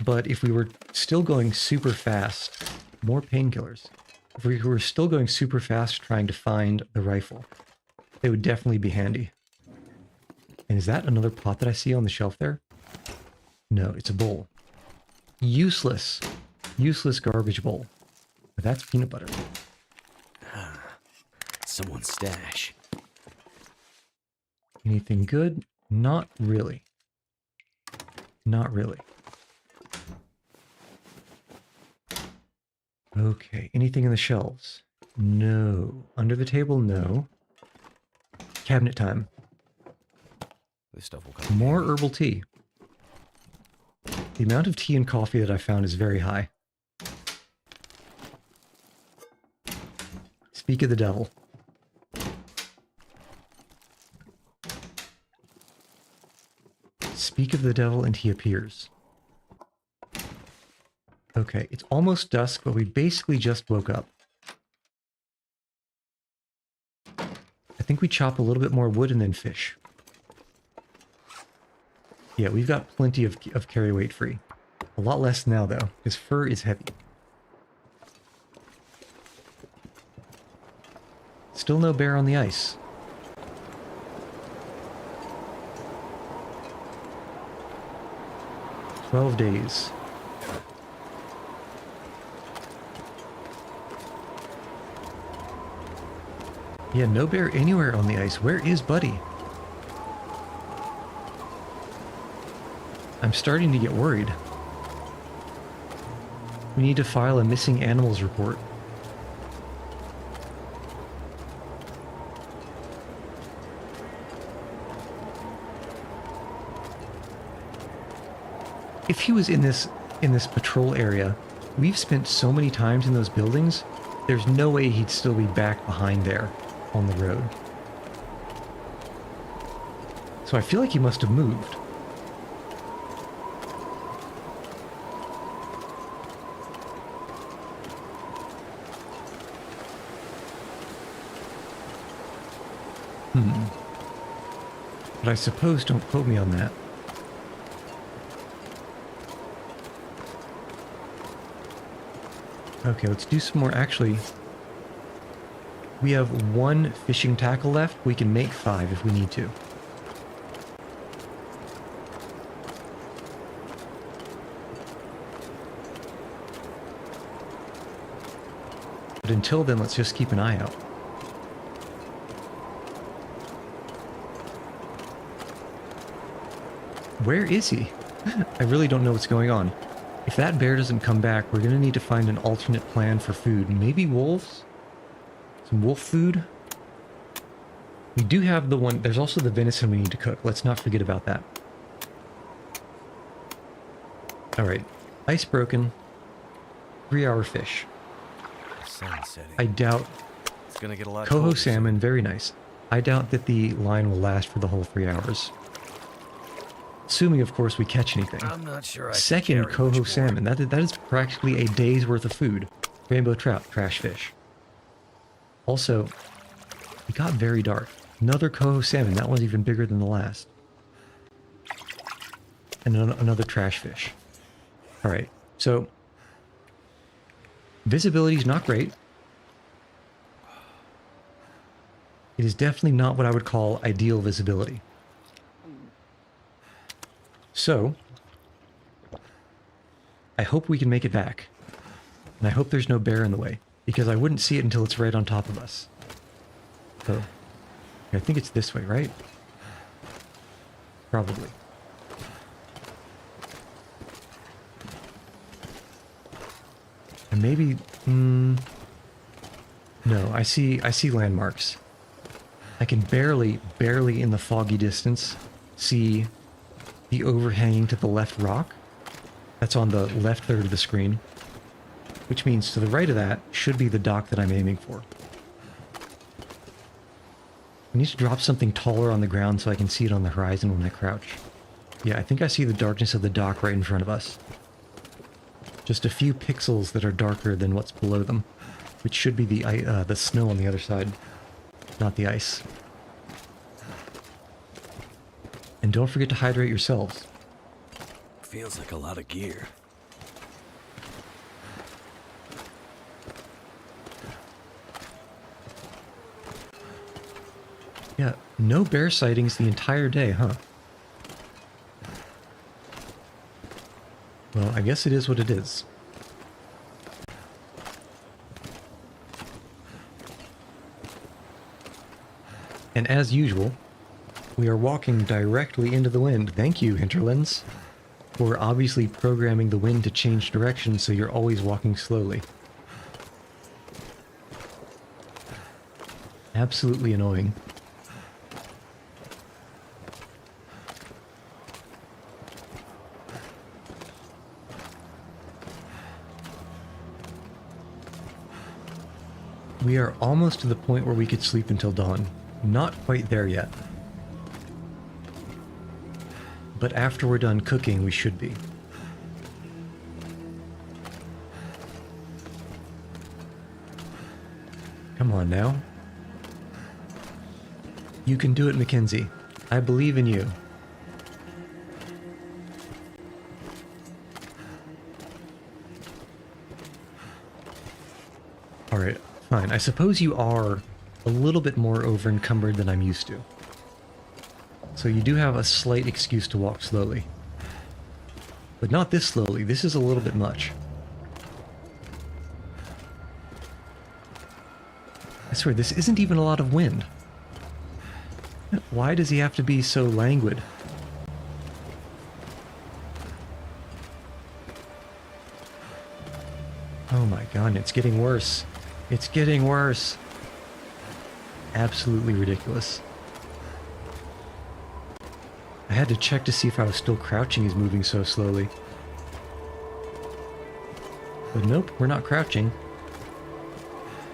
But if we were still going super fast, more painkillers. If we were still going super fast trying to find the rifle, they would definitely be handy. And is that another pot that I see on the shelf there? No, it's a bowl. Useless. Useless garbage bowl. But that's peanut butter. Someone's stash. Anything good? Not really. Not really. Okay, anything in the shelves? No. Under the table? No. Cabinet time. This stuff will come. More herbal tea. The amount of tea and coffee that I found is very high. Speak of the devil. Speak of the devil and he appears. Okay, it's almost dusk, but we basically just woke up. I think we chop a little bit more wood and then fish. Yeah, we've got plenty of carry weight free. A lot less now, though, because fur is heavy. Still no bear on the ice. "12 days. Yeah, no bear anywhere on the ice. Where is Buddy? I'm starting to get worried. We need to file a missing animals report. If he was in this patrol area, we've spent so many times in those buildings, there's no way he'd still be back behind there on the road. So I feel like he must have moved. But I suppose don't quote me on that. Okay, let's do some more. Actually, we have 1 fishing tackle left. We can make 5 if we need to. But until then, let's just keep an eye out. Where is he? I really don't know what's going on. If that bear doesn't come back, we're going to need to find an alternate plan for food. Maybe wolves? Some wolf food? We do have the one... There's also the venison we need to cook. Let's not forget about that. Alright. Ice broken. 3-hour fish. Sun's setting. I doubt... It's gonna get a lot Coho colder salmon, very nice. I doubt that the line will last for the whole 3 hours. Assuming, of course, we catch anything. I'm not sure I can Second carry much coho more. salmon. That is practically a day's worth of food. Rainbow trout, trash fish. Also, it got very dark. Another coho salmon. That one's even bigger than the last. And another trash fish. Alright, so... visibility is not great. It is definitely not what I would call ideal visibility. So, I hope we can make it back. And I hope there's no bear in the way, because I wouldn't see it until it's right on top of us. So, I think it's this way, right? Probably. And maybe... no, I see landmarks. I can barely in the foggy distance, see the overhanging to the left rock. That's on the left third of the screen. Which means to the right of that should be the dock that I'm aiming for. I need to drop something taller on the ground so I can see it on the horizon when I crouch. Yeah, I think I see the darkness of the dock right in front of us. Just a few pixels that are darker than what's below them, which should be the snow on the other side, not the ice. And don't forget to hydrate yourselves. Feels like a lot of gear. Yeah, no bear sightings the entire day, huh? Well, I guess it is what it is. And as usual, we are walking directly into the wind. Thank you, hinterlands, for obviously programming the wind to change direction so you're always walking slowly. Absolutely annoying. We are almost to the point where we could sleep until dawn. Not quite there yet. But after we're done cooking, we should be. Come on now. You can do it, Mackenzie. I believe in you. Alright, fine. I suppose you are a little bit more over-encumbered than I'm used to. So you do have a slight excuse to walk slowly. But not this slowly. This is a little bit much. I swear, this isn't even a lot of wind. Why does he have to be so languid? Oh my god, it's getting worse. It's getting worse. Absolutely ridiculous. I had to check to see if I was still crouching. He's moving so slowly. But nope, we're not crouching.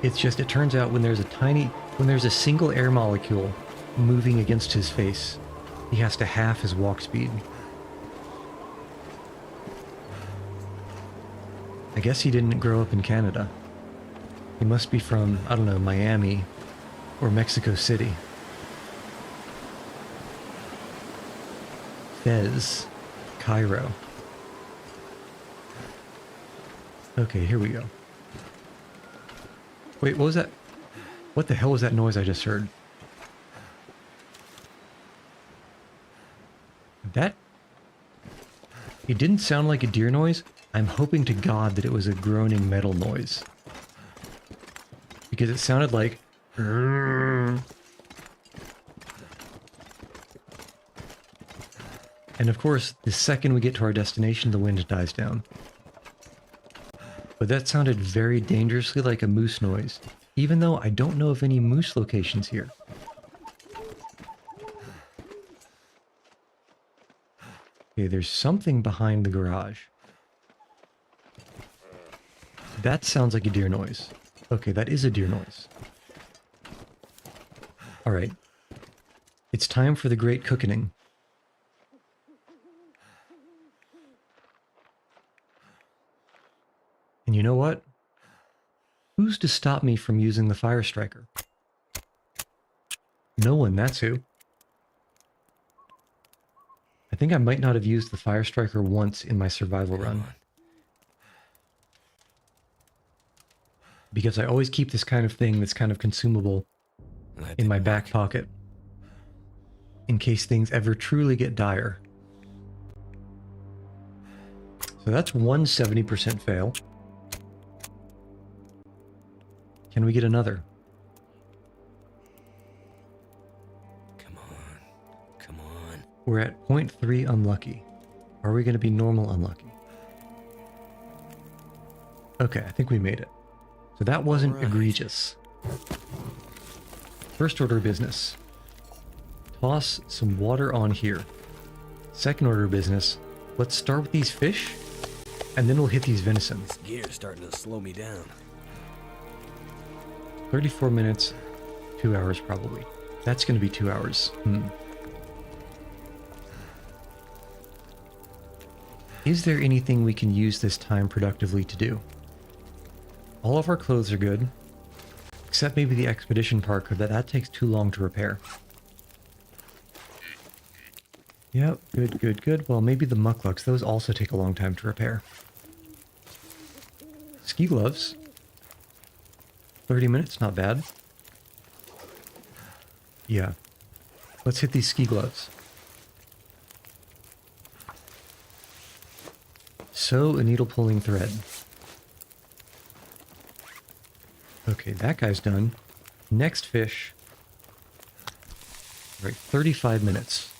It's just, it turns out when there's a single air molecule moving against his face, he has to half his walk speed. I guess he didn't grow up in Canada. He must be from, I don't know, Miami or Mexico City. Fez, Cairo. Okay, here we go. Wait, what was that? What the hell was that noise I just heard? That... It didn't sound like a deer noise. I'm hoping to God that it was a groaning metal noise. Because it sounded like... And of course, the second we get to our destination, the wind dies down. But that sounded very dangerously like a moose noise, even though I don't know of any moose locations here. Okay, there's something behind the garage. That sounds like a deer noise. Okay, that is a deer noise. Alright. It's time for the great cooking. And you know what? Who's to stop me from using the fire striker? No one, that's who. I think I might not have used the fire striker once in my survival run. Because I always keep this kind of thing that's kind of consumable in my back pocket. In case things ever truly get dire. So that's one 70% fail. Can we get another? Come on. Come on. We're at 0.3 unlucky. Are we going to be normal unlucky? Okay, I think we made it. So that wasn't egregious. First order of business. Toss some water on here. Second order of business. Let's start with these fish, and then we'll hit these venison. This gear's starting to slow me down. 34 minutes, 2 hours probably. That's going to be 2 hours. Is there anything we can use this time productively to do? All of our clothes are good, except maybe the expedition parka, that takes too long to repair. Yep, good, good, good. Well, maybe the mucklucks, those also take a long time to repair. Ski gloves. 30 minutes, not bad. Yeah. Let's hit these ski gloves. Sew a needle pulling thread. Okay, that guy's done. Next fish. Right, 35 minutes.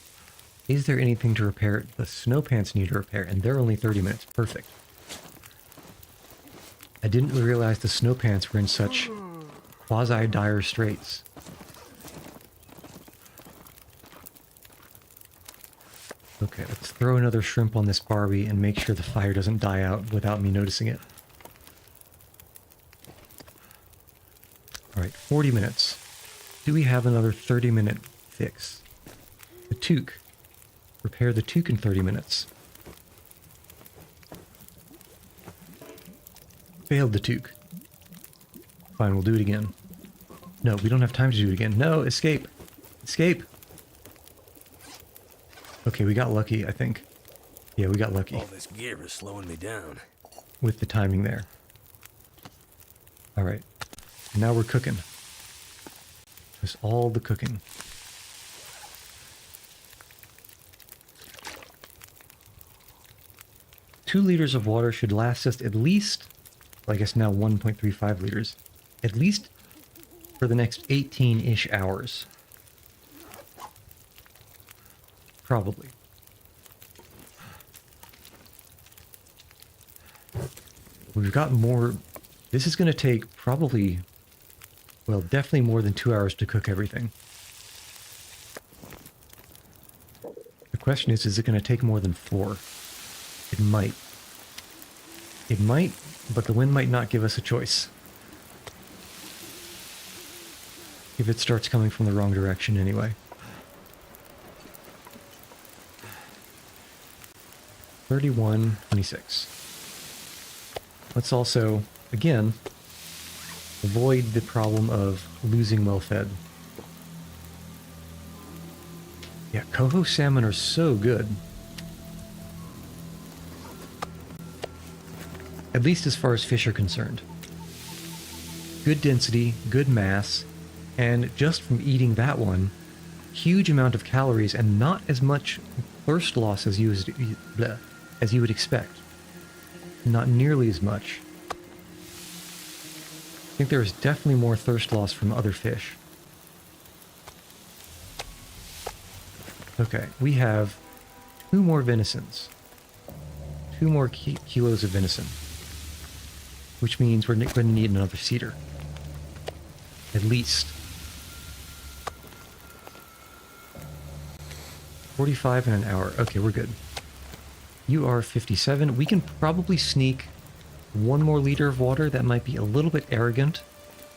Is there anything to repair? The snow pants need to repair, and they're only 30 minutes. Perfect. I didn't realize the snow pants were in such quasi-dire straits. Okay, let's throw another shrimp on this Barbie and make sure the fire doesn't die out without me noticing it. Alright, 40 minutes. Do we have another 30-minute fix? The toque. Repair the toque in 30 minutes. Failed the toque. Fine, we'll do it again. No, we don't have time to do it again. No, escape! Escape! Okay, we got lucky, I think. Yeah, we got lucky. All this gear is slowing me down. With the timing there. Alright. Now we're cooking. Just all the cooking. Two liters of water should last us at least, well, I guess now 1.35 liters, at least for the next 18-ish hours. Probably. We've got more. This is going to take probably, well, definitely more than 2 hours to cook everything. The question is it going to take more than 4? It might. It might, but the wind might not give us a choice. If it starts coming from the wrong direction anyway. 31:26. Let's also, again, avoid the problem of losing well-fed. Yeah, coho salmon are so good. At least as far as fish are concerned. Good density, good mass, and just from eating that one, huge amount of calories and not as much thirst loss as you would expect. Not nearly as much. I think there is definitely more thirst loss from other fish. Okay, we have 2 more venisons. 2 more kilos of venison. Which means we're going to need another cedar. At least. 45 in an hour. Okay, we're good. You are 57. We can probably sneak 1 more liter of water. That might be a little bit arrogant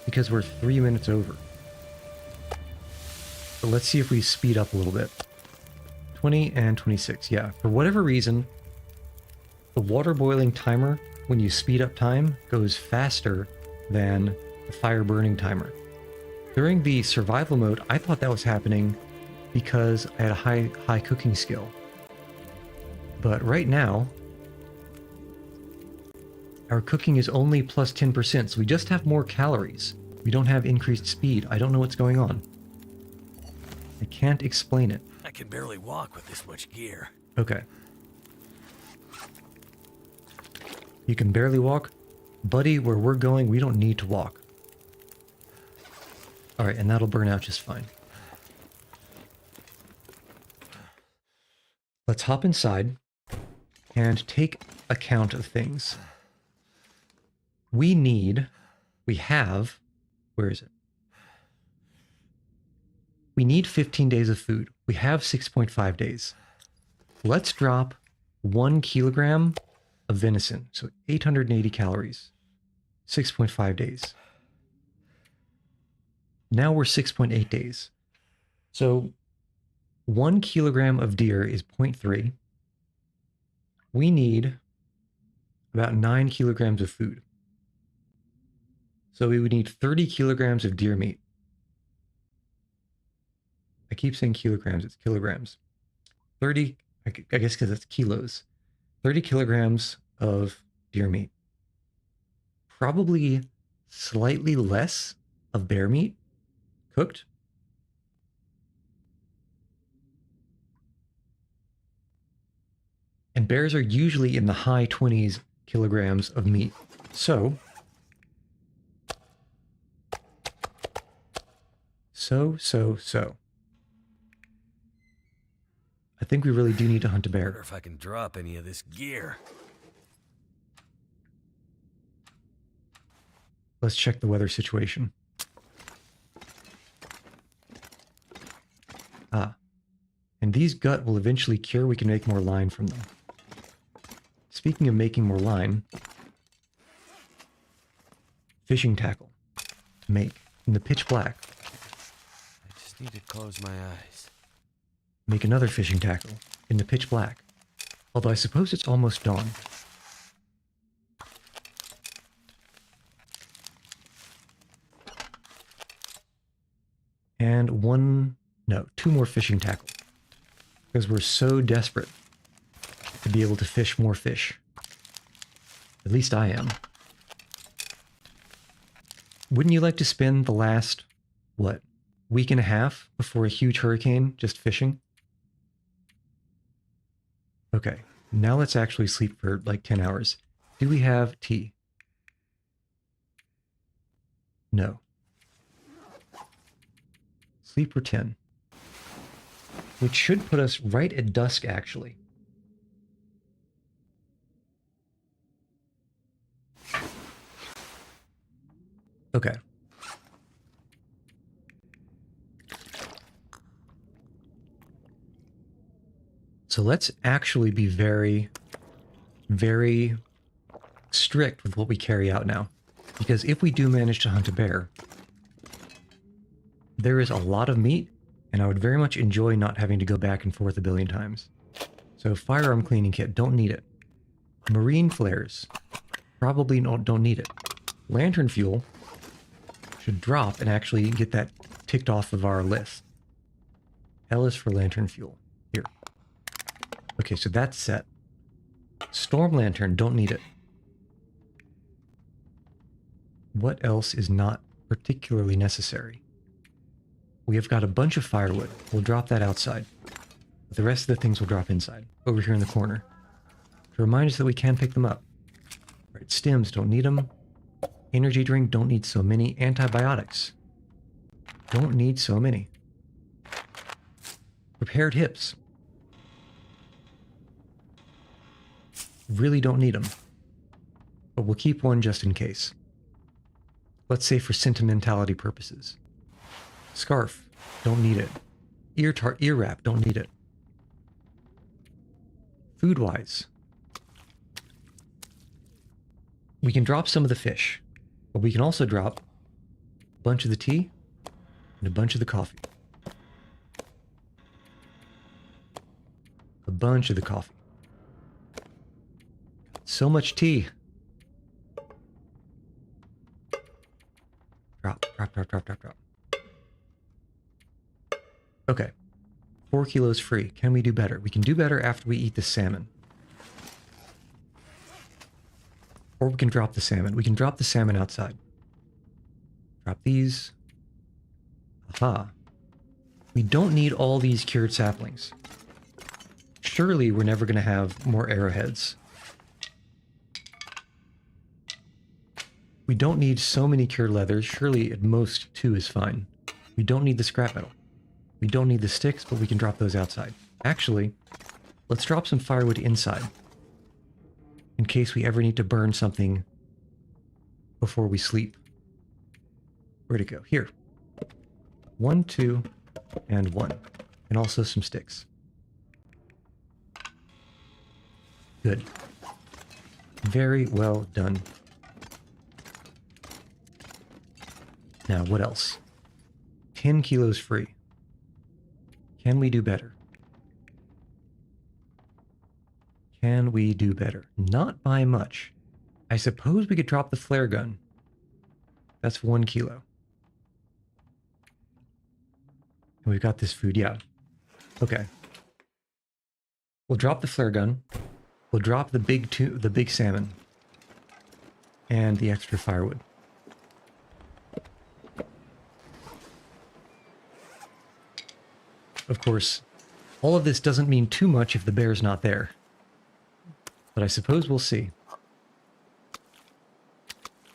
because we're 3 minutes over. But let's see if we speed up a little bit. 20 and 26. Yeah, for whatever reason, the water boiling timer, when you speed up time, goes faster than the fire burning timer. During the survival mode, I thought that was happening because I had a high cooking skill. But right now, our cooking is only plus 10%, so we just have more calories. We don't have increased speed. I don't know what's going on. I can't explain it. I can barely walk with this much gear. Okay. You can barely walk? Buddy, where we're going, we don't need to walk. Alright, and that'll burn out just fine. Let's hop inside and take account of things. We have, where is it? We need 15 days of food. We have 6.5 days. Let's drop 1 kilogram of venison, so 880 calories. 6.5 days. Now we're 6.8 days. So 1 kilogram of deer is 0.3. We need about 9 kilograms of food. So we would need 30 kilograms of deer meat. I keep saying kilograms, it's kilograms. 30, I guess because it's kilos. 30 kilograms of deer meat. Probably slightly less of bear meat cooked. And bears are usually in the high 20s kilograms of meat. So I think we really do need to hunt a I bear. wonder if I can drop any of this gear. Let's check the weather situation. And these gut will eventually cure. We can make more line from them. Speaking of making more line, fishing tackle to make in the pitch black. I just need to close my eyes. Make another fishing tackle in the pitch black. Although I suppose it's almost dawn. And two more fishing tackle. Because we're so desperate to be able to fish more fish. At least I am. Wouldn't you like to spend the last, week and a half before a huge hurricane just fishing? Okay, now let's actually sleep for like 10 hours. Do we have tea? No. Sleep for 10. Which should put us right at dusk, actually. Okay. So let's actually be very, very strict with what we carry out now. Because if we do manage to hunt a bear, there is a lot of meat, and I would very much enjoy not having to go back and forth a billion times. So firearm cleaning kit, don't need it. Marine flares, probably don't need it. Lantern fuel should drop and actually get that ticked off of our list. L is for lantern fuel. Here. Okay, so that's set. Storm lantern, don't need it. What else is not particularly necessary? We have got a bunch of firewood. We'll drop that outside. But the rest of the things will drop inside, over here in the corner. To remind us that we can pick them up. All right, stems, don't need them. Energy drink, don't need so many. Antibiotics. Don't need so many. Prepared hips. Really don't need them. But we'll keep one just in case. Let's say for sentimentality purposes. Scarf, don't need it. Ear wrap, don't need it. Food-wise, we can drop some of the fish, but we can also drop a bunch of the tea and a bunch of the coffee. A bunch of the coffee. So much tea. Drop. Okay. 4 kilos free. Can we do better? We can do better after we eat the salmon. Or we can drop the salmon. We can drop the salmon outside. Drop these. Aha. We don't need all these cured saplings. Surely we're never going to have more arrowheads. We don't need so many cured leathers. Surely at most 2 is fine. We don't need the scrap metal. We don't need the sticks, but we can drop those outside. Actually, let's drop some firewood inside. In case we ever need to burn something before we sleep. Where'd it go? Here. 1, 2, and 1. And also some sticks. Good. Very well done. Now, what else? 10 kilos free. Can we do better? Can we do better? Not by much. I suppose we could drop the flare gun. That's 1 kilo. And we've got this food, yeah. Okay. We'll drop the flare gun. We'll drop the big salmon. And the extra firewood. Of course, all of this doesn't mean too much if the bear's not there. But I suppose we'll see.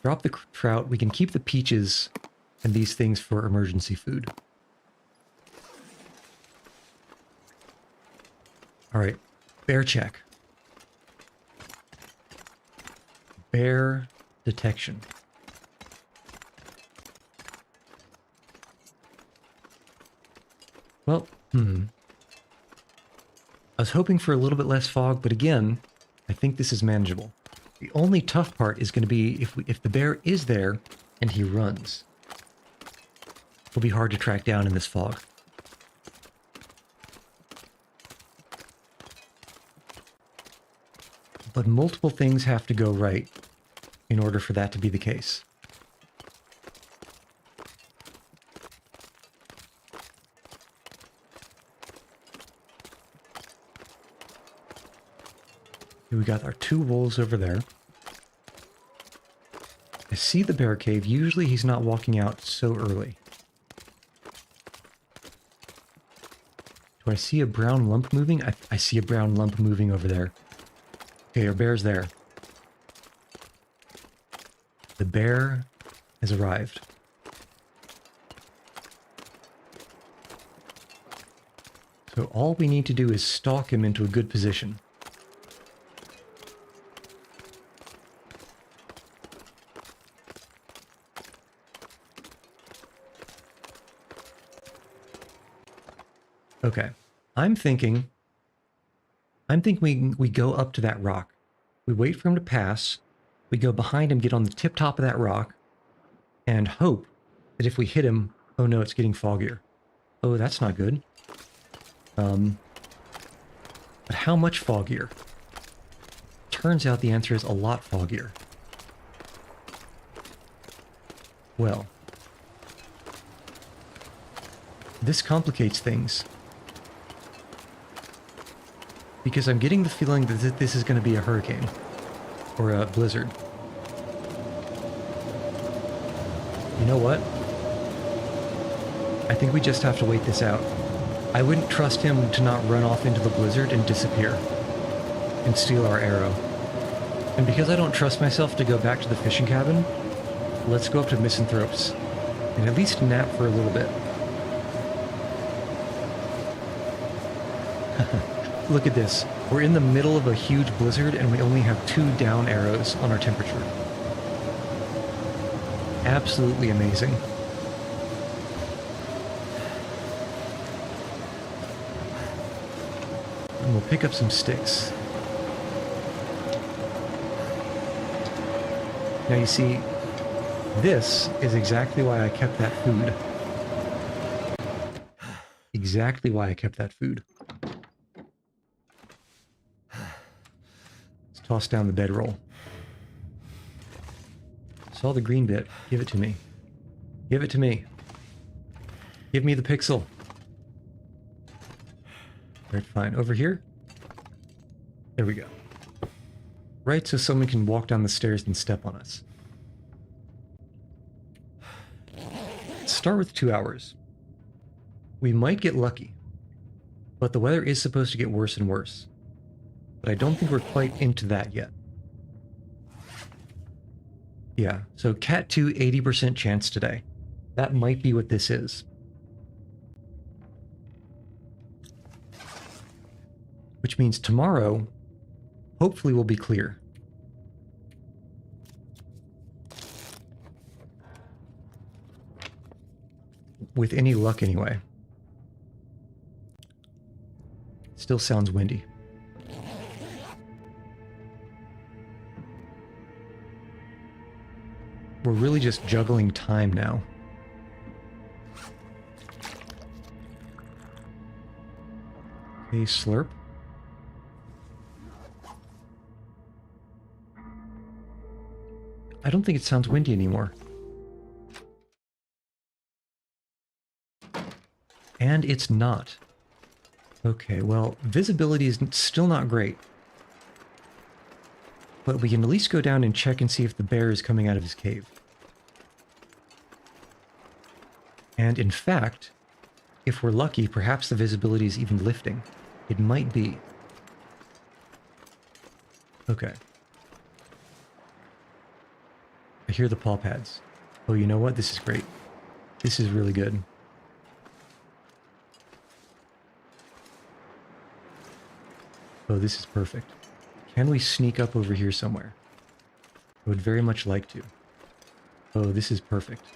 Drop the trout. We can keep the peaches and these things for emergency food. All right, bear check. Bear detection. Well, I was hoping for a little bit less fog, but again, I think this is manageable. The only tough part is going to be if the bear is there and he runs. It'll be hard to track down in this fog. But multiple things have to go right in order for that to be the case. We got our 2 wolves over there. I see the bear cave. Usually he's not walking out so early. Do I see a brown lump moving? I see a brown lump moving over there. Okay, our bear's there. The bear has arrived. So all we need to do is stalk him into a good position. Okay, I'm thinking we go up to that rock. We wait for him to pass. We go behind him, get on the tip top of that rock, and hope that if we hit him, oh no, it's getting foggier. Oh, that's not good. But how much foggier? Turns out the answer is a lot foggier. Well, this complicates things. Because I'm getting the feeling that this is going to be a hurricane. Or a blizzard. You know what? I think we just have to wait this out. I wouldn't trust him to not run off into the blizzard and disappear. And steal our arrow. And because I don't trust myself to go back to the fishing cabin, let's go up to Misanthrope's. And at least nap for a little bit. Look at this. We're in the middle of a huge blizzard and we only have 2 down arrows on our temperature. Absolutely amazing. And we'll pick up some sticks. Now you see, this is exactly why I kept that food. Exactly why I kept that food. Toss down the bedroll. Saw the green bit. Give it to me. Give it to me. Give me the pixel. Alright, fine. Over here? There we go. Right, so someone can walk down the stairs and step on us. Let's start with 2 hours. We might get lucky. But the weather is supposed to get worse and worse. But I don't think we're quite into that yet. Yeah, so Cat 2, 80% chance today. That might be what this is. Which means tomorrow, hopefully we'll be clear. With any luck anyway. Still sounds windy. We're really just juggling time now. Okay, slurp. I don't think it sounds windy anymore. And it's not. Okay, well, visibility is still not great. But we can at least go down and check and see if the bear is coming out of his cave. And in fact, if we're lucky, perhaps the visibility is even lifting. It might be. Okay. I hear the paw pads. Oh, you know what? This is great. This is really good. Oh, this is perfect. Can we sneak up over here somewhere? I would very much like to. Oh, this is perfect.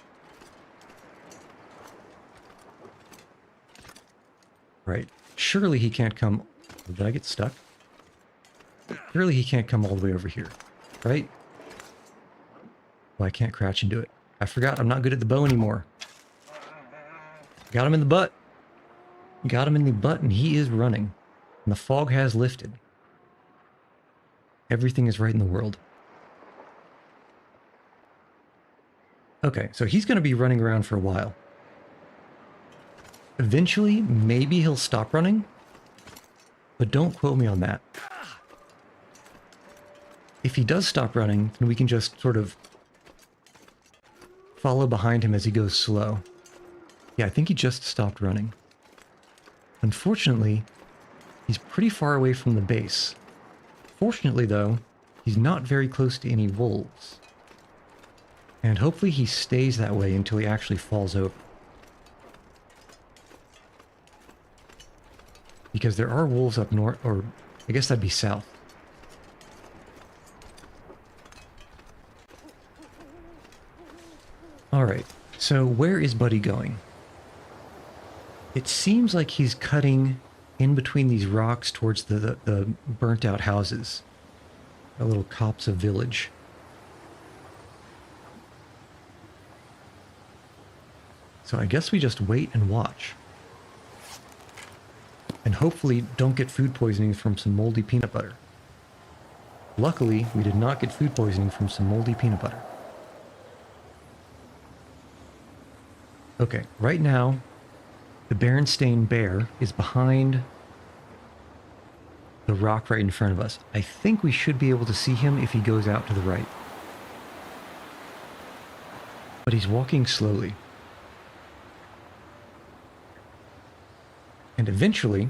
Right. Surely he can't come... Did I get stuck? Surely he can't come all the way over here. Right? Well, I can't crouch into it. I forgot I'm not good at the bow anymore. Got him in the butt. Got him in the butt and he is running. And the fog has lifted. Everything is right in the world. Okay, so he's going to be running around for a while. Eventually, maybe he'll stop running. But don't quote me on that. If he does stop running, then we can just sort of follow behind him as he goes slow. Yeah, I think he just stopped running. Unfortunately, he's pretty far away from the base. Fortunately, though, he's not very close to any wolves. And hopefully he stays that way until he actually falls over. Because there are wolves up north, or I guess that'd be south. Alright, so where is Buddy going? It seems like he's cutting in between these rocks towards the burnt out houses. A little copse of village. So I guess we just wait and watch. And hopefully don't get food poisoning from some moldy peanut butter. Luckily, we did not get food poisoning from some moldy peanut butter. Okay, right now, the Berenstain Bear is behind the rock right in front of us. I think we should be able to see him if he goes out to the right. But he's walking slowly. And eventually,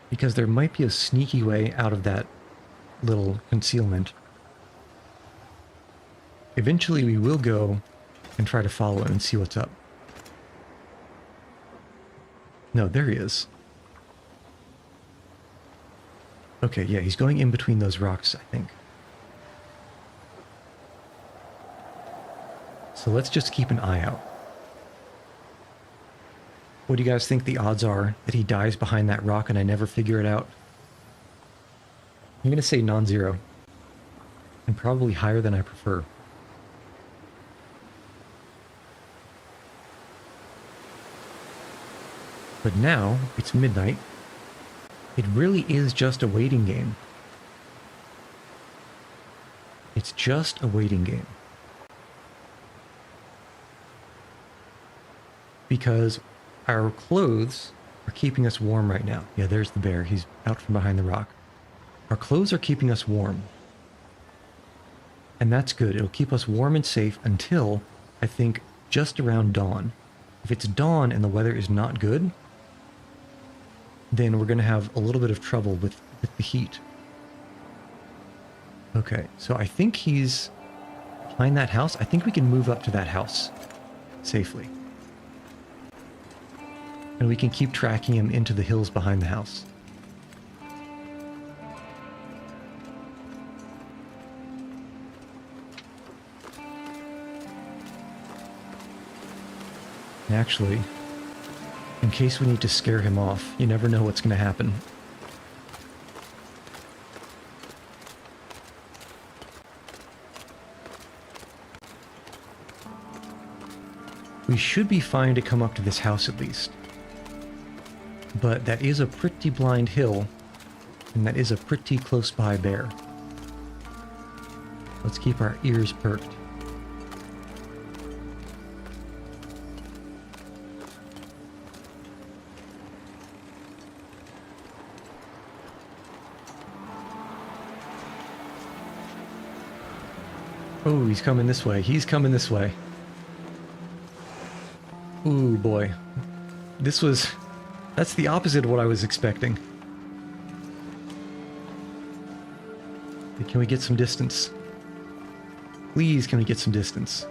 because there might be a sneaky way out of that little concealment, eventually we will go and try to follow him and see what's up. No, there he is. Okay, yeah, he's going in between those rocks, I think. So let's just keep an eye out. What do you guys think the odds are that he dies behind that rock and I never figure it out? I'm going to say non-zero. And probably higher than I prefer. But now, it's midnight. It really is just a waiting game. It's just a waiting game. Because our clothes are keeping us warm right now. Yeah, there's the bear. He's out from behind the rock. Our clothes are keeping us warm. And that's good. It'll keep us warm and safe until, I think, just around dawn. If it's dawn and the weather is not good, then we're going to have a little bit of trouble with the heat. Okay, so I think he's behind that house. I think we can move up to that house safely. And we can keep tracking him into the hills behind the house. And actually, in case we need to scare him off, you never know what's going to happen. We should be fine to come up to this house at least. But that is a pretty blind hill, and that is a pretty close by bear. Let's keep our ears perked. Oh, he's coming this way. He's coming this way. Ooh, boy. That's the opposite of what I was expecting. Can we get some distance? Please, can we get some distance?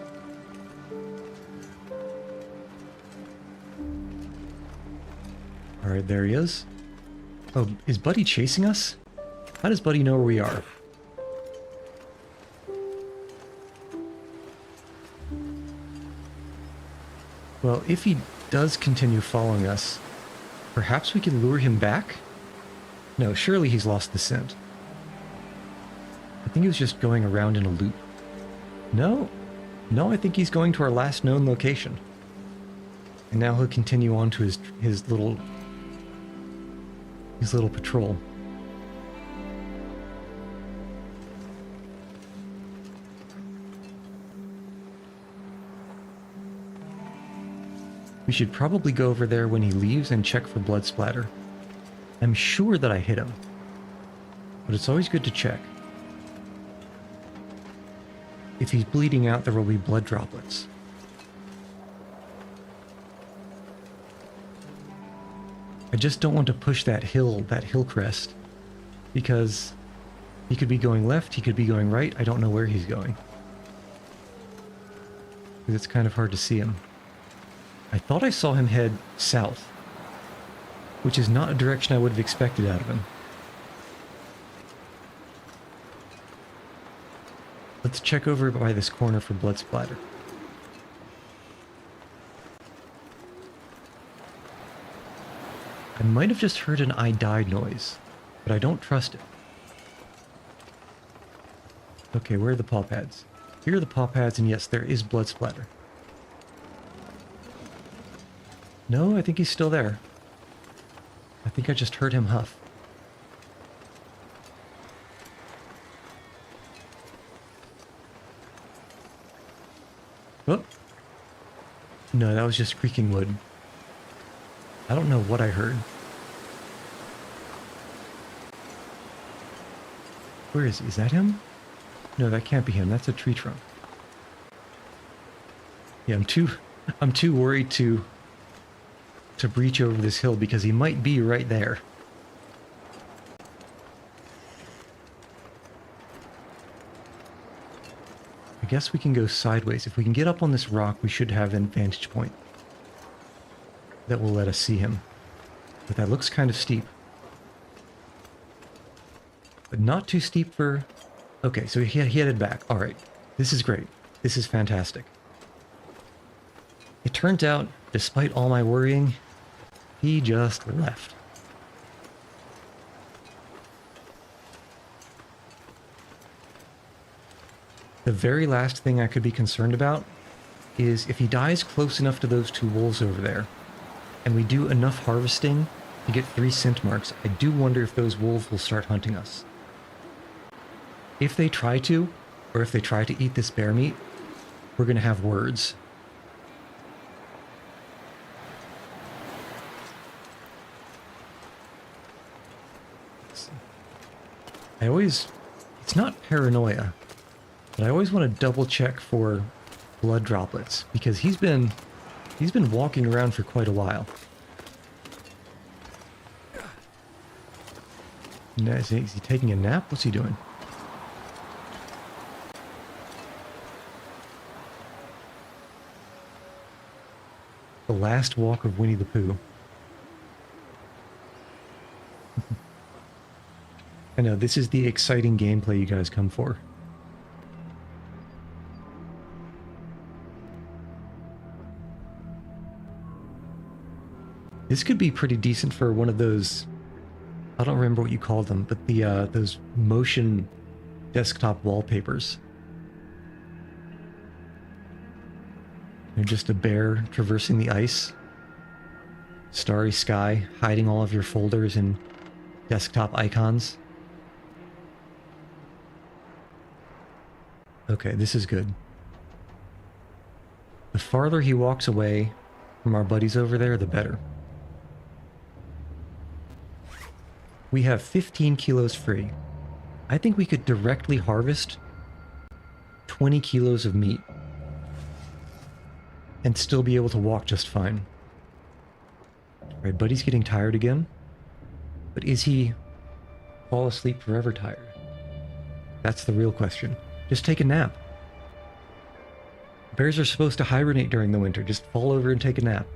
Alright, there he is. Oh, is Buddy chasing us? How does Buddy know where we are? Well, if he does continue following us, perhaps we can lure him back? No, surely he's lost the scent. I think he was just going around in a loop. No. No, I think he's going to our last known location. And now he'll continue on to his little patrol. We should probably go over there when he leaves and check for blood splatter. I'm sure that I hit him, but it's always good to check. If he's bleeding out, there will be blood droplets. I just don't want to push that hill crest, because he could be going left, he could be going right, I don't know where he's going. Because it's kind of hard to see him. I thought I saw him head south, which is not a direction I would have expected out of him. Let's check over by this corner for blood splatter. I might have just heard an "I died" noise, but I don't trust it. Okay, where are the paw pads? Here are the paw pads, and yes, there is blood splatter. No, I think he's still there. I think I just heard him huff. Oh. No, that was just creaking wood. I don't know what I heard. Where is he? Is that him? No, that can't be him. That's a tree trunk. Yeah, I'm too worried to breach over this hill because he might be right there. I guess we can go sideways. If we can get up on this rock, we should have an vantage point that will let us see him. But that looks kind of steep. But not too steep for... Okay, so he headed back. Alright, this is great. This is fantastic. It turns out, despite all my worrying, he just left. The very last thing I could be concerned about is if he dies close enough to those two wolves over there, and we do enough harvesting to get 3 scent marks, I do wonder if those wolves will start hunting us. If they try to, or if they try to eat this bear meat, we're going to have words. It's not paranoia, but I always want to double check for blood droplets, because he's been walking around for quite a while. Is he taking a nap? What's he doing? The last walk of Winnie the Pooh. I know, this is the exciting gameplay you guys come for. This could be pretty decent for one of those... I don't remember what you called them, but those motion desktop wallpapers. They're just a bear traversing the ice. Starry sky, hiding all of your folders and desktop icons. Okay, this is good. The farther he walks away from our buddies over there, the better. We have 15 kilos free. I think we could directly harvest 20 kilos of meat and still be able to walk just fine. Alright, Buddy's getting tired again. But is he fall asleep forever tired? That's the real question. Just take a nap. Bears are supposed to hibernate during the winter. Just fall over and take a nap.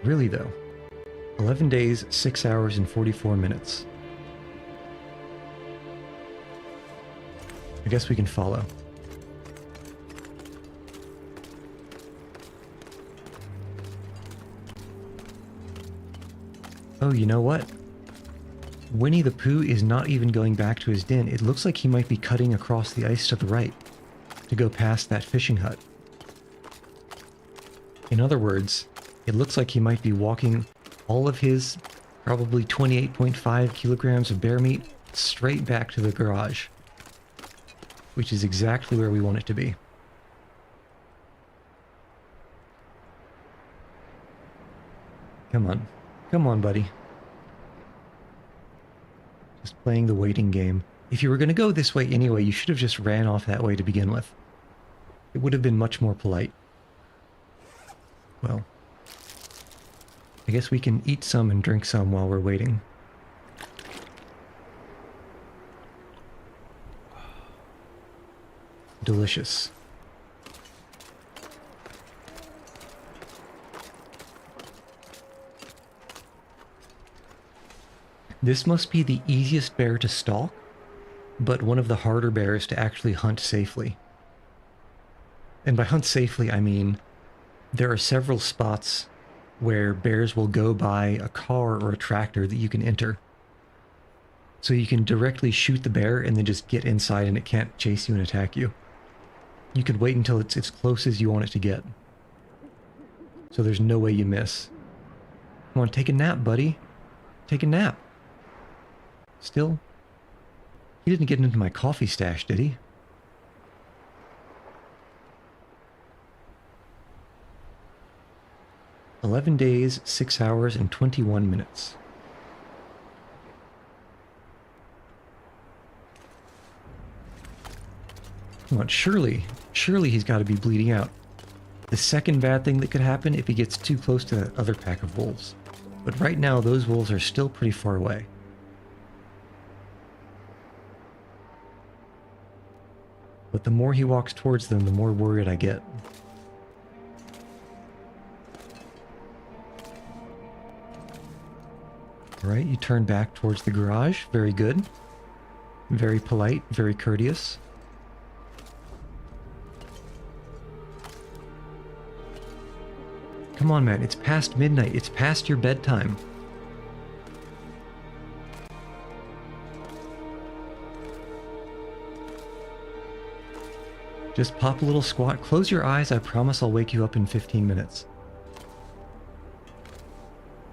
Really though, 11 days, 6 hours, and 44 minutes. I guess we can follow. Oh, you know what? Winnie the Pooh is not even going back to his den. It looks like he might be cutting across the ice to the right to go past that fishing hut. In other words, it looks like he might be walking all of his probably 28.5 kilograms of bear meat straight back to the garage, which is exactly where we want it to be. Come on. Come on, buddy. Just playing the waiting game. If you were going to go this way anyway, you should have just ran off that way to begin with. It would have been much more polite. Well, I guess we can eat some and drink some while we're waiting. Delicious. This must be the easiest bear to stalk, but one of the harder bears to actually hunt safely. And by hunt safely, I mean there are several spots where bears will go by a car or a tractor that you can enter. So you can directly shoot the bear and then just get inside and it can't chase you and attack you. You could wait until it's as close as you want it to get. So there's no way you miss. Come on, take a nap, buddy. Take a nap. Still? He didn't get into my coffee stash, did he? "11 days, 6 hours, and 21 minutes. Come on, surely he's got to be bleeding out. The second bad thing that could happen if he gets too close to that other pack of wolves. But right now, those wolves are still pretty far away. But the more he walks towards them, the more worried I get. Alright, you turn back towards the garage. Very good. Very polite, very courteous. Come on, man. It's past midnight. It's past your bedtime. Just pop a little squat. Close your eyes. I promise I'll wake you up in 15 minutes.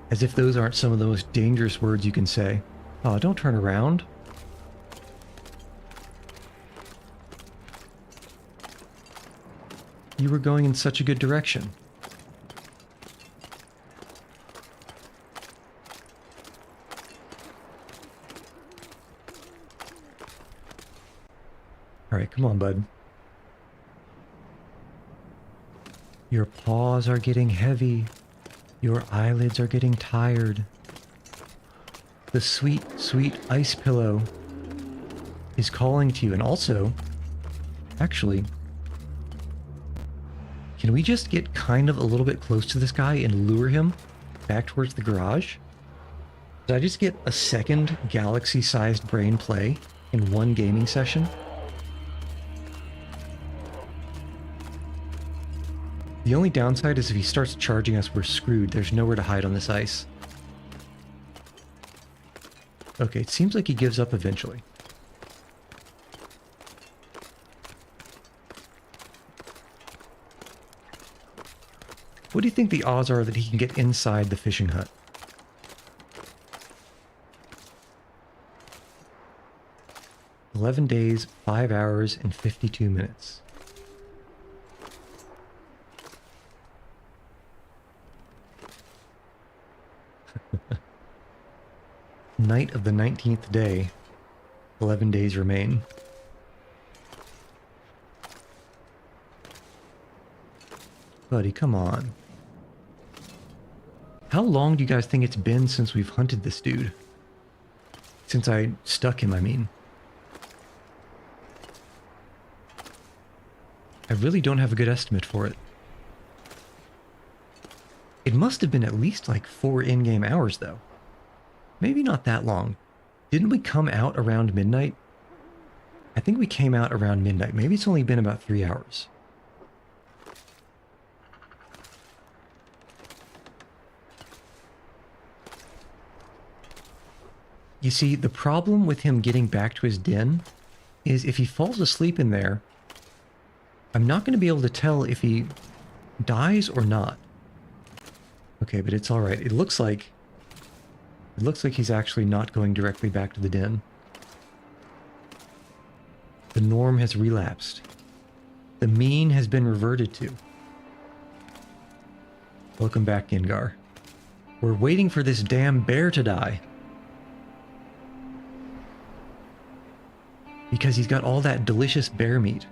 As if those aren't some of the most dangerous words you can say. Oh, don't turn around. You were going in such a good direction. Alright, come on, bud. Your paws are getting heavy. Your eyelids are getting tired. The sweet, sweet ice pillow is calling to you. And also, actually, can we just get kind of a little bit close to this guy and lure him back towards the garage? Did I just get a second galaxy-sized brain play in one gaming session? The only downside is if he starts charging us, we're screwed. There's nowhere to hide on this ice. Okay, it seems like he gives up eventually. What do you think the odds are that he can get inside the fishing hut? "11 days, 5 hours, and 52 minutes. night of the 19th day. 11 days remain. Buddy, come on. How long do you guys think it's been since we've hunted this dude? Since I stuck him, I mean. I really don't have a good estimate for it. It must have been at least like 4 in-game hours, though. Maybe not that long. Didn't we come out around midnight? I think we came out around midnight. Maybe it's only been about 3 hours. You see, the problem with him getting back to his den is if he falls asleep in there, I'm not going to be able to tell if he dies or not. Okay, but it's all right. It looks like he's actually not going directly back to the den. The norm has relapsed. The mean has been reverted to. Welcome back, Gengar. We're waiting for this damn bear to die. Because he's got all that delicious bear meat.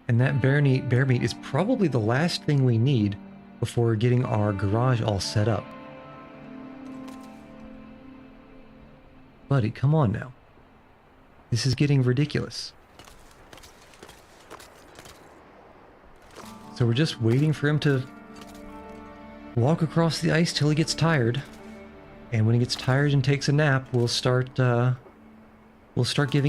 And that bear meat is probably the last thing we need before getting our garage all set up. Buddy, come on now. This is getting ridiculous. So we're just waiting for him to walk across the ice till he gets tired. And when he gets tired and takes a nap, we'll start giving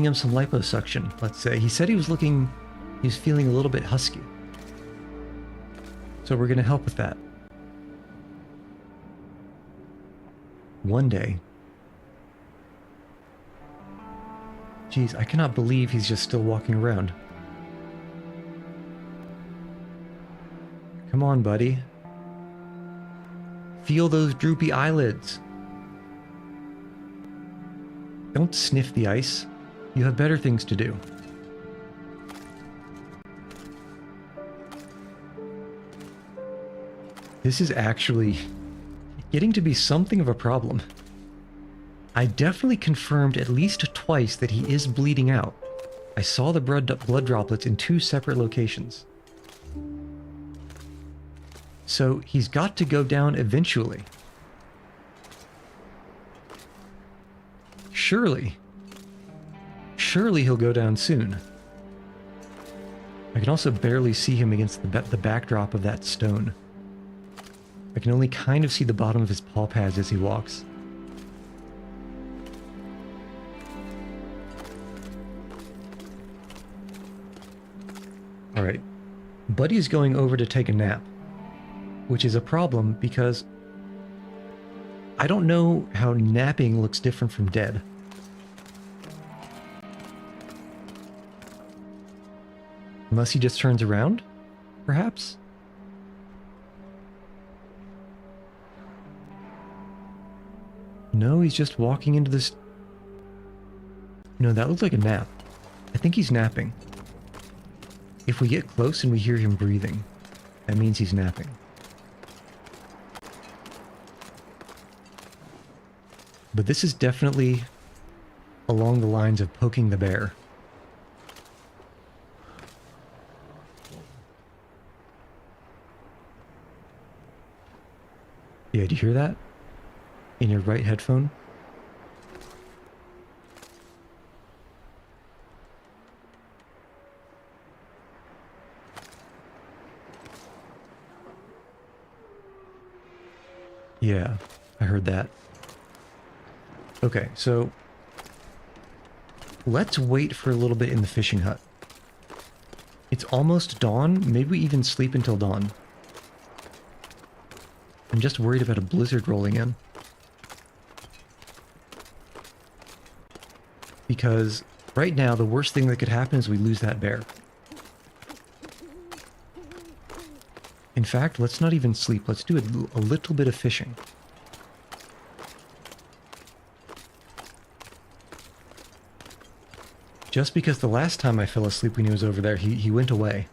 him some liposuction, let's say. He said he was feeling a little bit husky. So we're going to help with that. One day. Jeez, I cannot believe he's just still walking around. Come on, buddy. Feel those droopy eyelids. Don't sniff the ice. You have better things to do. This is actually getting to be something of a problem. I definitely confirmed at least twice that he is bleeding out. I saw the blood droplets in 2 separate locations. So he's got to go down eventually. Surely he'll go down soon. I can also barely see him against the backdrop of that stone. I can only kind of see the bottom of his paw pads as he walks. Alright. Buddy's going over to take a nap. Which is a problem because I don't know how napping looks different from dead. Unless he just turns around, perhaps? No, he's just walking into this... No, that looks like a nap. I think he's napping. If we get close and we hear him breathing, that means he's napping. But this is definitely along the lines of poking the bear. Yeah, do you hear that? In your right headphone? Yeah, I heard that. Okay, so let's wait for a little bit in the fishing hut. It's almost dawn. Maybe we even sleep until dawn. I'm just worried about a blizzard rolling in. Because right now, the worst thing that could happen is we lose that bear. In fact, let's not even sleep. Let's do a little bit of fishing. Just because the last time I fell asleep when he was over there, he went away.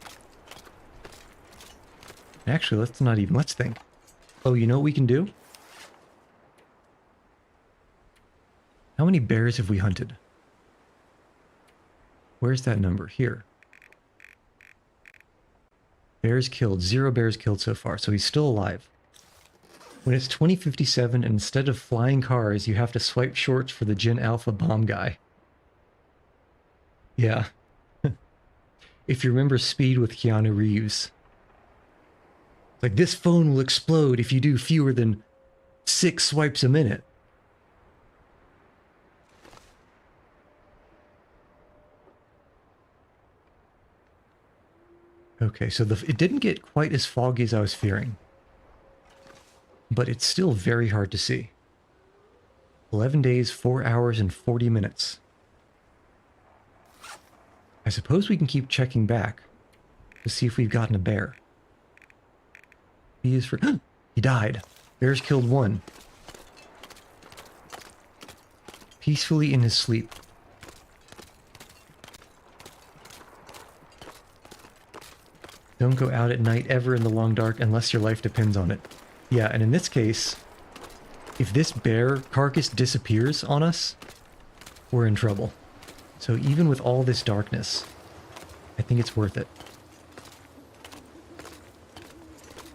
Actually, let's think. Oh, you know what we can do? How many bears have we hunted? Where's that number? Here. Bears killed. 0 bears killed so far, so he's still alive. When it's 2057 and instead of flying cars, you have to swipe shorts for the Gen Alpha bomb guy. Yeah. If you remember Speed with Keanu Reeves. Like, this phone will explode if you do fewer than 6 swipes a minute. Okay, so it didn't get quite as foggy as I was fearing. But it's still very hard to see. 11 days, 4 hours, and 40 minutes. I suppose we can keep checking back to see if we've gotten a bear. He is for... He died. Bears killed 1. Peacefully in his sleep. Don't go out at night ever in the long dark unless your life depends on it. Yeah, and in this case, if this bear carcass disappears on us, we're in trouble. So even with all this darkness, I think it's worth it.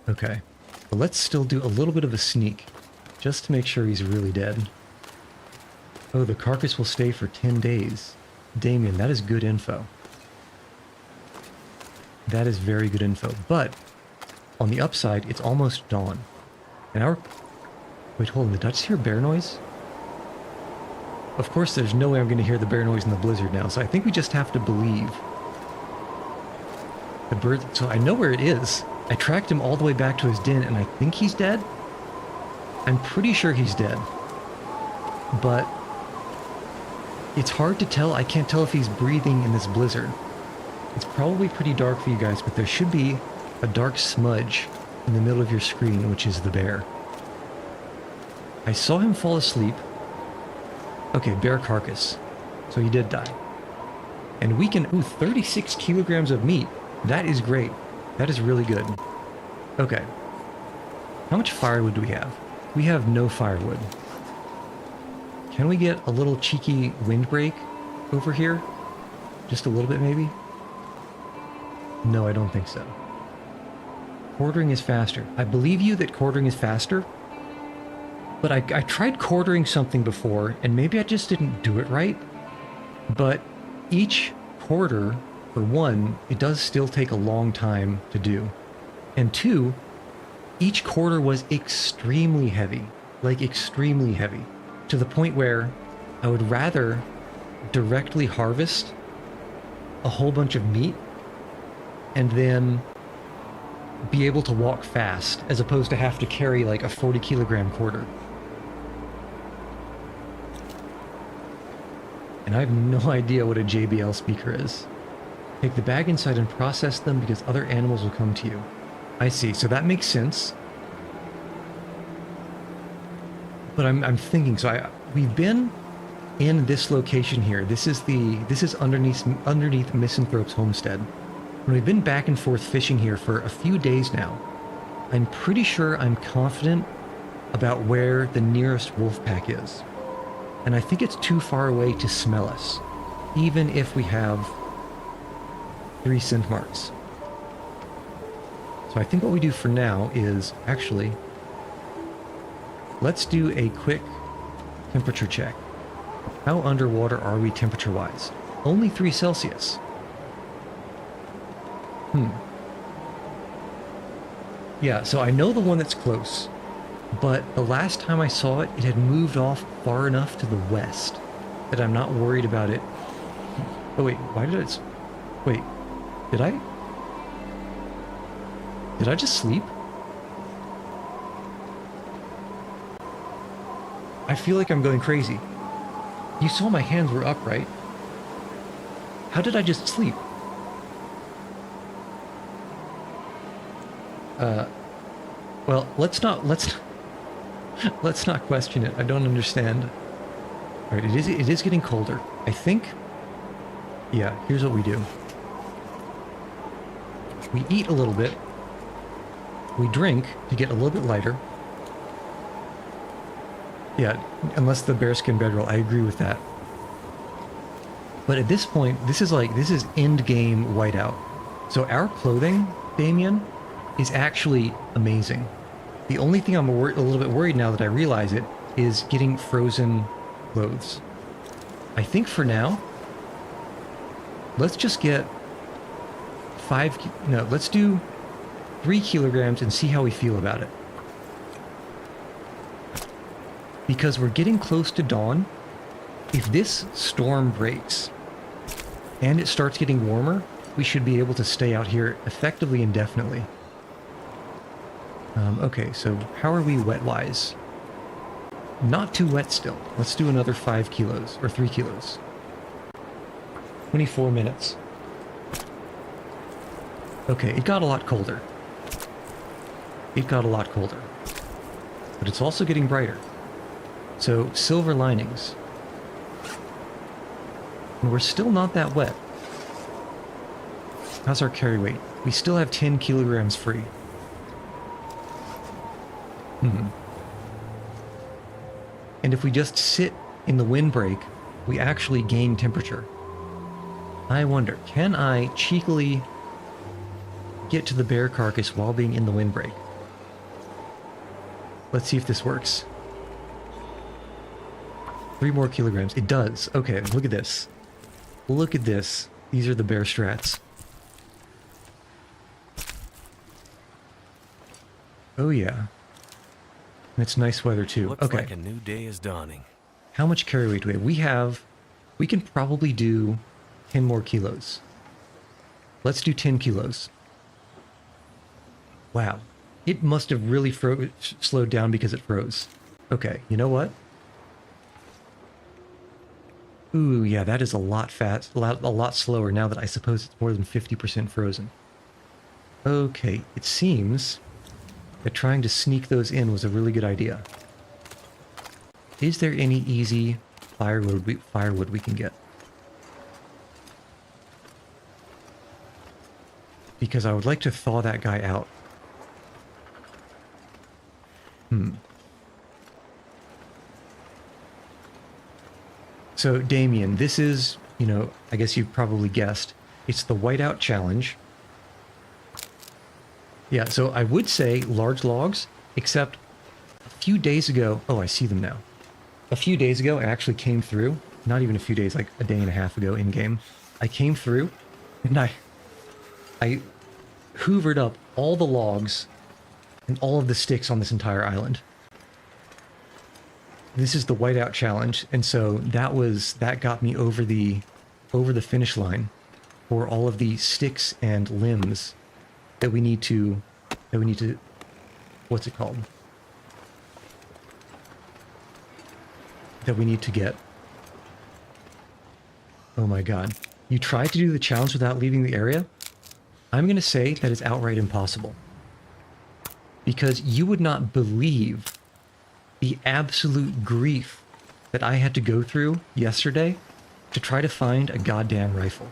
Okay, but let's still do a little bit of a sneak, just to make sure he's really dead. Oh, the carcass will stay for 10 days. Damien, that is good info. That is very good info, but on the upside, it's almost dawn. And our... Wait, hold on, did I just hear bear noise? Of course, there's no way I'm going to hear the bear noise in the blizzard now, so I think we just have to believe. The bird... So I know where it is. I tracked him all the way back to his den, and I think he's dead? I'm pretty sure he's dead. But... it's hard to tell. I can't tell if he's breathing in this blizzard. It's probably pretty dark for you guys, but there should be a dark smudge in the middle of your screen, which is the bear. I saw him fall asleep. Okay, bear carcass. So he did die. And we can... Ooh, 36 kilograms of meat. That is great. That is really good. Okay. How much firewood do we have? We have no firewood. Can we get a little cheeky windbreak over here? Just a little bit, maybe? No, I don't think so. Quartering is faster. I believe you that quartering is faster, but I tried quartering something before, and maybe I just didn't do it right. But each quarter, for one, it does still take a long time to do. And two, each quarter was extremely heavy. Like, extremely heavy. To the point where I would rather directly harvest a whole bunch of meat and then be able to walk fast, as opposed to have to carry like a 40 kilogram quarter. And I have no idea what a JBL speaker is. Take the bag inside and process them because other animals will come to you. I see, so that makes sense. But I'm thinking, so we've been in this location here. This is underneath Misanthrope's homestead. And we've been back and forth fishing here for a few days now. I'm pretty sure I'm confident about where the nearest wolf pack is. And I think it's too far away to smell us, even if we have 3 scent marks. So I think what we do for now is, actually, let's do a quick temperature check. How underwater are we temperature-wise? Only 3 Celsius. Yeah, so I know the one that's close, but the last time I saw it, it had moved off far enough to the west that I'm not worried about it. Oh wait, why did it... Wait, did I just sleep? I feel like I'm going crazy. You saw my hands were up, right? How did I just sleep? Well, let's not question it. I don't understand. All right, it is getting colder. I think, yeah, here's what we do. We eat a little bit, We drink to get a little bit lighter. Yeah, unless the bearskin bedroll, I agree with that. But at this point, this is end game Whiteout. So our clothing, Damien, is actually amazing. The only thing I'm a little bit worried now that I realize it is getting frozen clothes. I think for now, let's just get let's do 3 kilograms and see how we feel about it. Because we're getting close to dawn. If this storm breaks and it starts getting warmer, we should be able to stay out here effectively indefinitely. Okay, so how are we wet-wise? Not too wet still. Let's do another 5 kilos, or 3 kilos. 24 minutes. Okay, it got a lot colder. It got a lot colder. But it's also getting brighter. So, silver linings. And we're still not that wet. How's our carry weight? We still have 10 kilograms free. And if we just sit in the windbreak, we actually gain temperature. I wonder, can I cheekily get to the bear carcass while being in the windbreak? Let's see if this works. 3 more kilograms. It does. Okay, look at this. Look at this. These are the bear strats. Oh yeah. And it's nice weather too. Looks okay. like a new day is dawning. How much carry weight do we have? We can probably do 10 more kilos. Let's do 10 kilos. Wow. It must have really slowed down because it froze. Okay, you know what? Ooh, yeah, that is a lot fast, a lot slower now that I suppose it's more than 50% frozen. Okay, it seems that trying to sneak those in was a really good idea. Is there any easy firewood we can get? Because I would like to thaw that guy out. So, Damien, this is, I guess you've probably guessed, it's the Whiteout challenge. Yeah, so I would say large logs, except a few days ago, oh, I see them now. A few days ago, I actually came through, not even a few days, like a day and a half ago in-game, I came through, and I hoovered up all the logs and all of the sticks on this entire island. This is the Whiteout challenge, and so that got me over the finish line for all of the sticks and limbs that we need to what's it called? That we need to get. Oh my god. You tried to do the challenge without leaving the area? I'm going to say that it's outright impossible. Because you would not believe the absolute grief that I had to go through yesterday to try to find a goddamn rifle.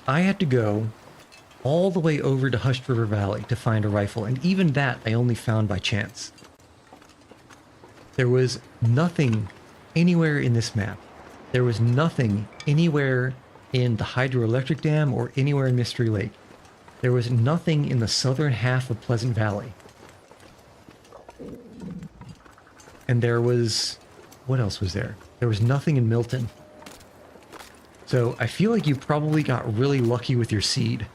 I had to go all the way over to Hushed River Valley to find a rifle, and even that I only found by chance. There was nothing anywhere in this map. There was nothing anywhere in the hydroelectric dam or anywhere in Mystery Lake. There was nothing in the southern half of Pleasant Valley. And there was... what else was there? There was nothing in Milton. So I feel like you probably got really lucky with your seed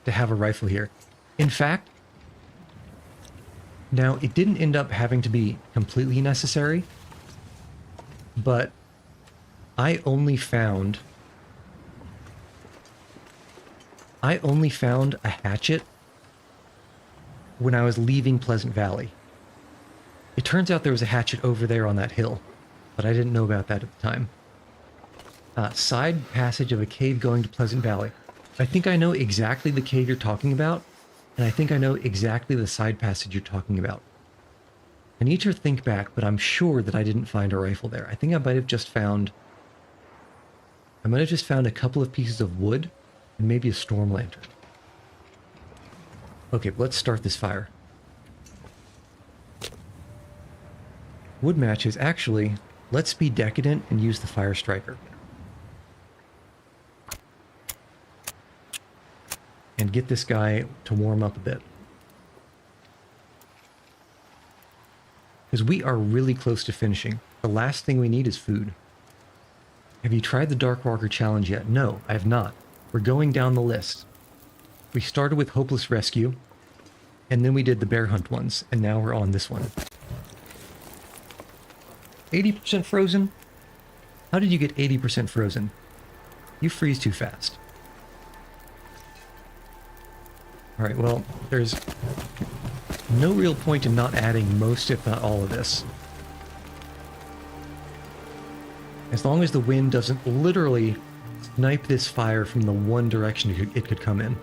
to have a rifle here. In fact, now it didn't end up having to be completely necessary, but I only found a hatchet when I was leaving Pleasant Valley. It turns out there was a hatchet over there on that hill, but I didn't know about that at the time. Side passage of a cave going to Pleasant Valley. I think I know exactly the cave you're talking about, and I think I know exactly the side passage you're talking about. I need to think back, but I'm sure that I didn't find a rifle there. I think I might have just found a couple of pieces of wood and maybe a storm lantern. Okay, let's start this fire. Wood matches, actually, let's be decadent and use the fire striker. And get this guy to warm up a bit. Because we are really close to finishing. The last thing we need is food. Have you tried the Darkwalker challenge yet? No, I have not. We're going down the list. We started with Hopeless Rescue, and then we did the bear hunt ones, and now we're on this one. 80% frozen? How did you get 80% frozen? You freeze too fast. Alright, well, there's no real point in not adding most, if not all of this. As long as the wind doesn't literally snipe this fire from the one direction it could come in.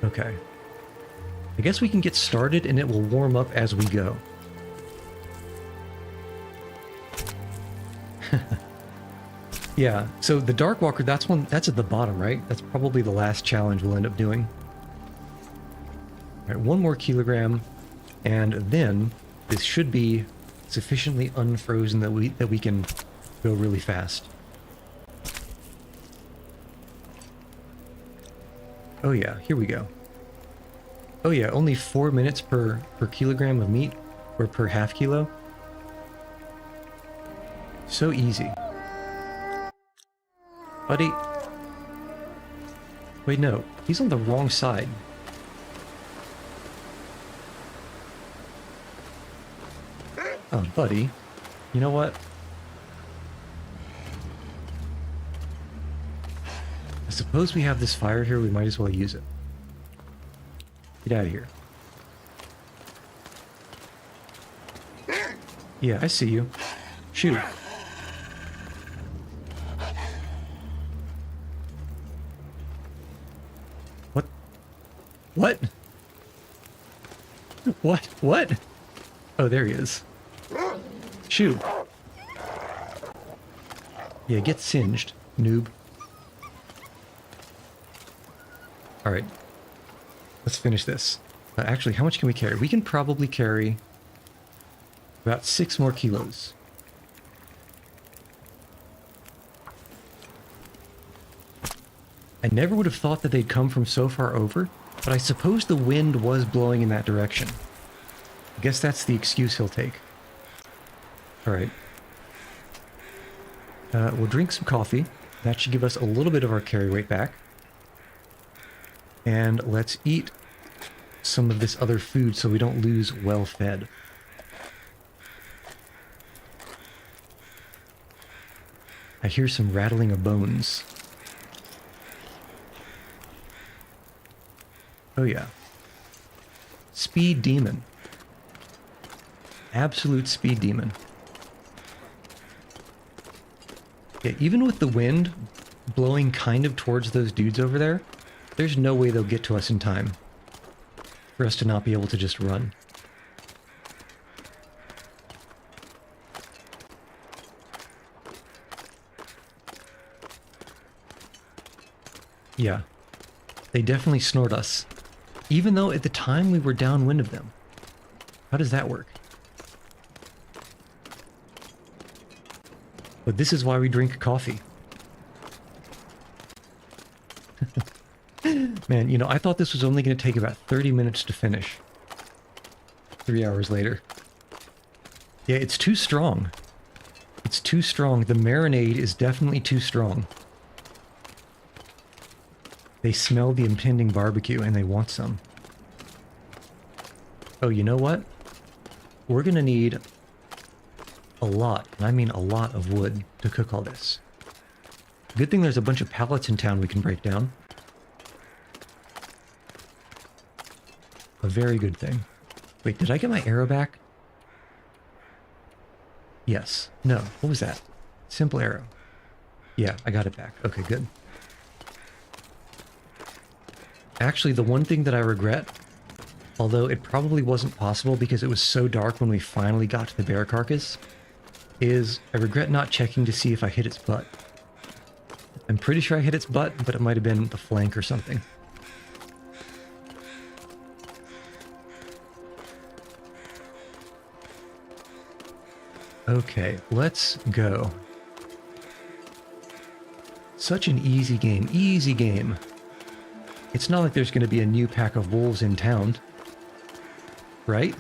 Okay. I guess we can get started and it will warm up as we go. Yeah, so the Darkwalker, that's at the bottom, right? That's probably the last challenge we'll end up doing. All right, 1 more kilogram, and then this should be sufficiently unfrozen that we can go really fast. Oh yeah, here we go. Oh yeah, only 4 minutes per kilogram of meat, or per half kilo. So easy. Buddy. Wait, no. He's on the wrong side. Oh, buddy. You know what? I suppose we have this fire here, we might as well use it. Get out of here. Yeah, I see you. Shoot. What? What? What? Oh, there he is. Shoot. Yeah, get singed, noob. Alright. Let's finish this. Actually, how much can we carry? We can probably carry about 6 more kilos. I never would have thought that they'd come from so far over, but I suppose the wind was blowing in that direction. I guess that's the excuse he'll take. Alright. We'll drink some coffee. That should give us a little bit of our carry weight back. And let's eat some of this other food so we don't lose well fed. I hear some rattling of bones. Oh yeah. Speed demon. Absolute speed demon. Yeah, even with the wind blowing kind of towards those dudes over there, there's no way they'll get to us in time for us to not be able to just run. Yeah, they definitely snort us. Even though at the time we were downwind of them. How does that work? But this is why we drink coffee. Man, you know, I thought this was only going to take about 30 minutes to finish. 3 hours later. Yeah, it's too strong. It's too strong. The marinade is definitely too strong. They smell the impending barbecue and they want some. Oh, you know what? We're gonna need a lot, and I mean a lot of wood to cook all this. Good thing there's a bunch of pallets in town we can break down. A very good thing. Wait, did I get my arrow back? Yes. No. What was that? Simple arrow. Yeah, I got it back. Okay, good. Actually, the one thing that I regret, although it probably wasn't possible because it was so dark when we finally got to the bear carcass, is I regret not checking to see if I hit its butt. I'm pretty sure I hit its butt, but it might have been the flank or something. Okay, let's go. Such an easy game, easy game. It's not like there's going to be a new pack of wolves in town, right?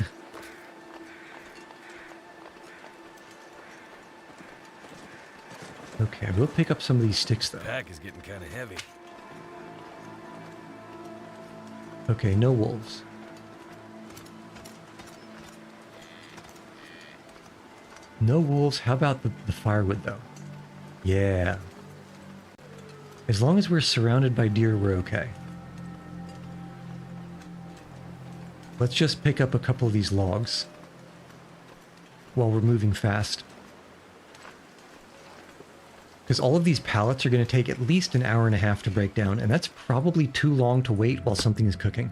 Okay, we'll pick up some of these sticks though. Pack is getting kind of heavy. Okay, no wolves. No wolves. How about the firewood though? Yeah. As long as we're surrounded by deer, we're okay. Let's just pick up a couple of these logs while we're moving fast. Because all of these pallets are going to take at least an hour and a half to break down, and that's probably too long to wait while something is cooking.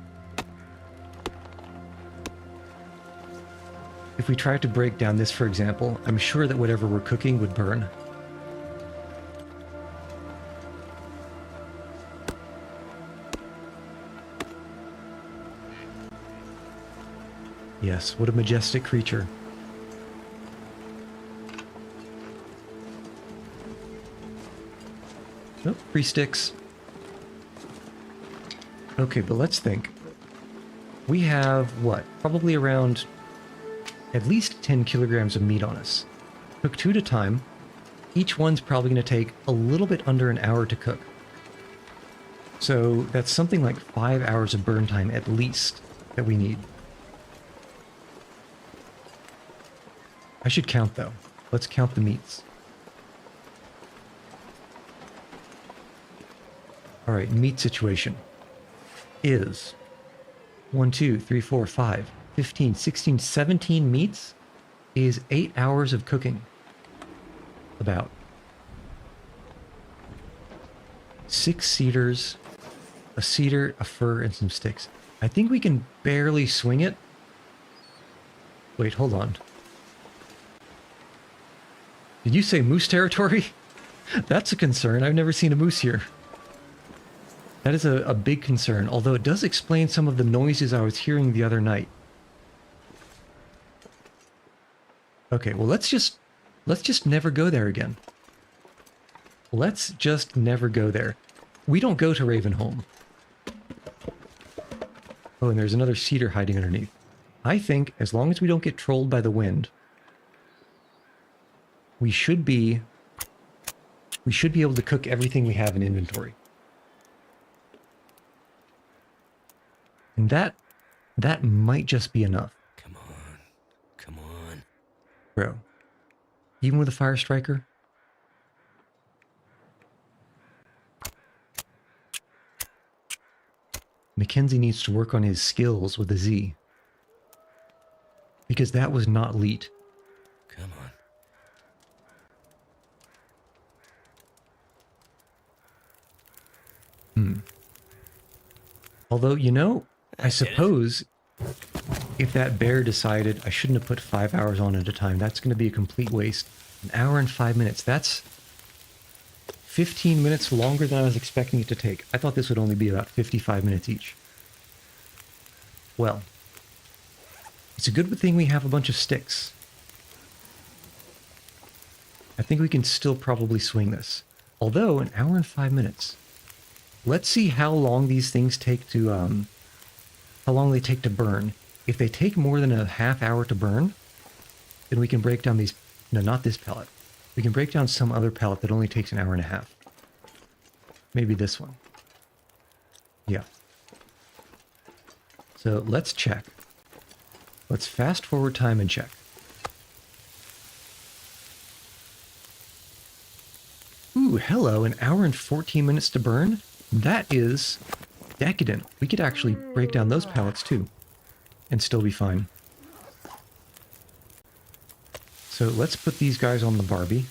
If we tried to break down this, for example, I'm sure that whatever we're cooking would burn. Yes, what a majestic creature. Nope, 3 sticks. Okay, but let's think. We have, what, probably around at least 10 kilograms of meat on us. Cook 2 at a time. Each one's probably going to take a little bit under an hour to cook. So that's something like 5 hours of burn time at least that we need. I should count though. Let's count the meats. Alright, meat situation is 1, 2, 3, 4, 5, 15, 16, 17 meats is 8 hours of cooking. About 6 cedars, a cedar, a fir, and some sticks. I think we can barely swing it. Wait, hold on. Did you say moose territory? That's a concern. I've never seen a moose here. That is a big concern, although it does explain some of the noises I was hearing the other night. Okay, well let's just never go there again. Let's just never go there. We don't go to Ravenholm. Oh, and there's another cedar hiding underneath. I think as long as we don't get trolled by the wind, we should be able to cook everything we have in inventory. And that might just be enough. Come on. Come on. Bro. Even with a fire striker? Mackenzie needs to work on his skills with a Z. Because that was not elite. Come on. Although, you know, I suppose if that bear decided I shouldn't have put 5 hours on at a time, that's going to be a complete waste. An hour and 5 minutes. That's 15 minutes longer than I was expecting it to take. I thought this would only be about 55 minutes each. Well, it's a good thing we have a bunch of sticks. I think we can still probably swing this. Although, an hour and 5 minutes. Let's see how long these things take to, how long they take to burn. If they take more than a half hour to burn, then we can break down these, no, not this pellet. We can break down some other pellet that only takes an hour and a half. Maybe this one. Yeah. So let's check. Let's fast forward time and check. Ooh, hello, an hour and 14 minutes to burn? That is decadent. We could actually break down those pallets too and still be fine. So let's put these guys on the Barbie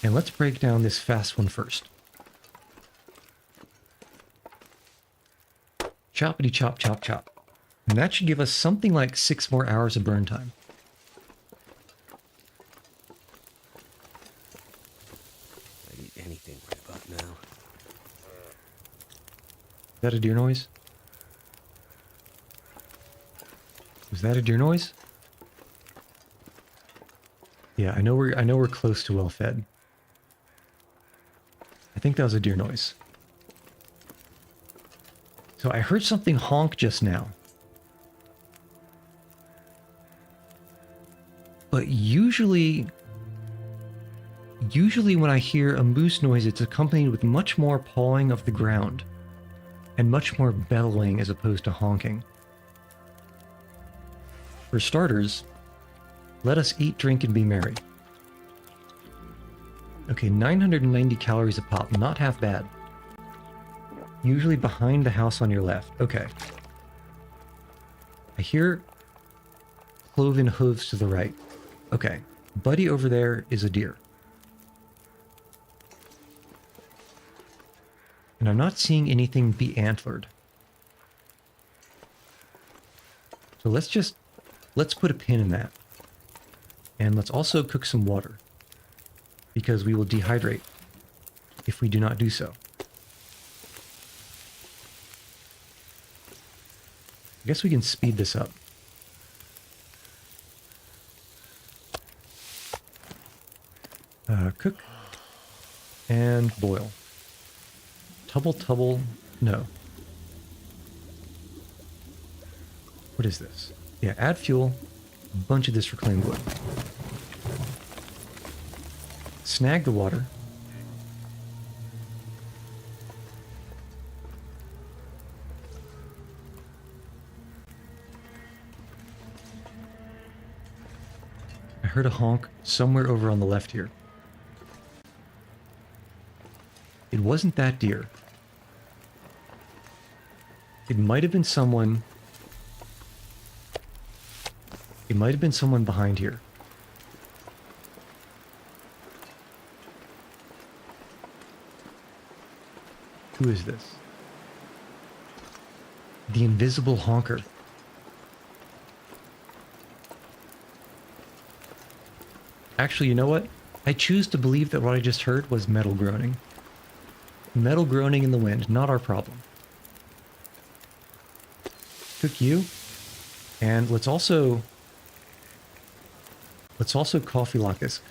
and let's break down this fast one first. Choppity chop chop chop. And that should give us something like 6 more hours of burn time. I'd eat anything right about now. Is that a deer noise? Was that a deer noise? Yeah, I know we're close to well fed. I think that was a deer noise. So I heard something honk just now. But usually when I hear a moose noise, it's accompanied with much more pawing of the ground and much more bellowing as opposed to honking. For starters, let us eat, drink, and be merry. Okay, 990 calories a pop, not half bad. Usually behind the house on your left. Okay. I hear cloven hooves to the right. Okay. Buddy over there is a deer. And I'm not seeing anything be antlered. So let's put a pin in that. And let's also cook some water, because we will dehydrate if we do not do so. I guess we can speed this up. Cook and boil. Tubble, no. What is this? Yeah, add fuel, a bunch of this reclaimed wood. Snag the water. I heard a honk somewhere over on the left here. It wasn't that deer. It might have been someone... It might have been someone behind here. Who is this? The invisible honker. Actually, you know what? I choose to believe that what I just heard was metal groaning. Metal groaning in the wind, not our problem. Cook you. And let's also coffee lock this.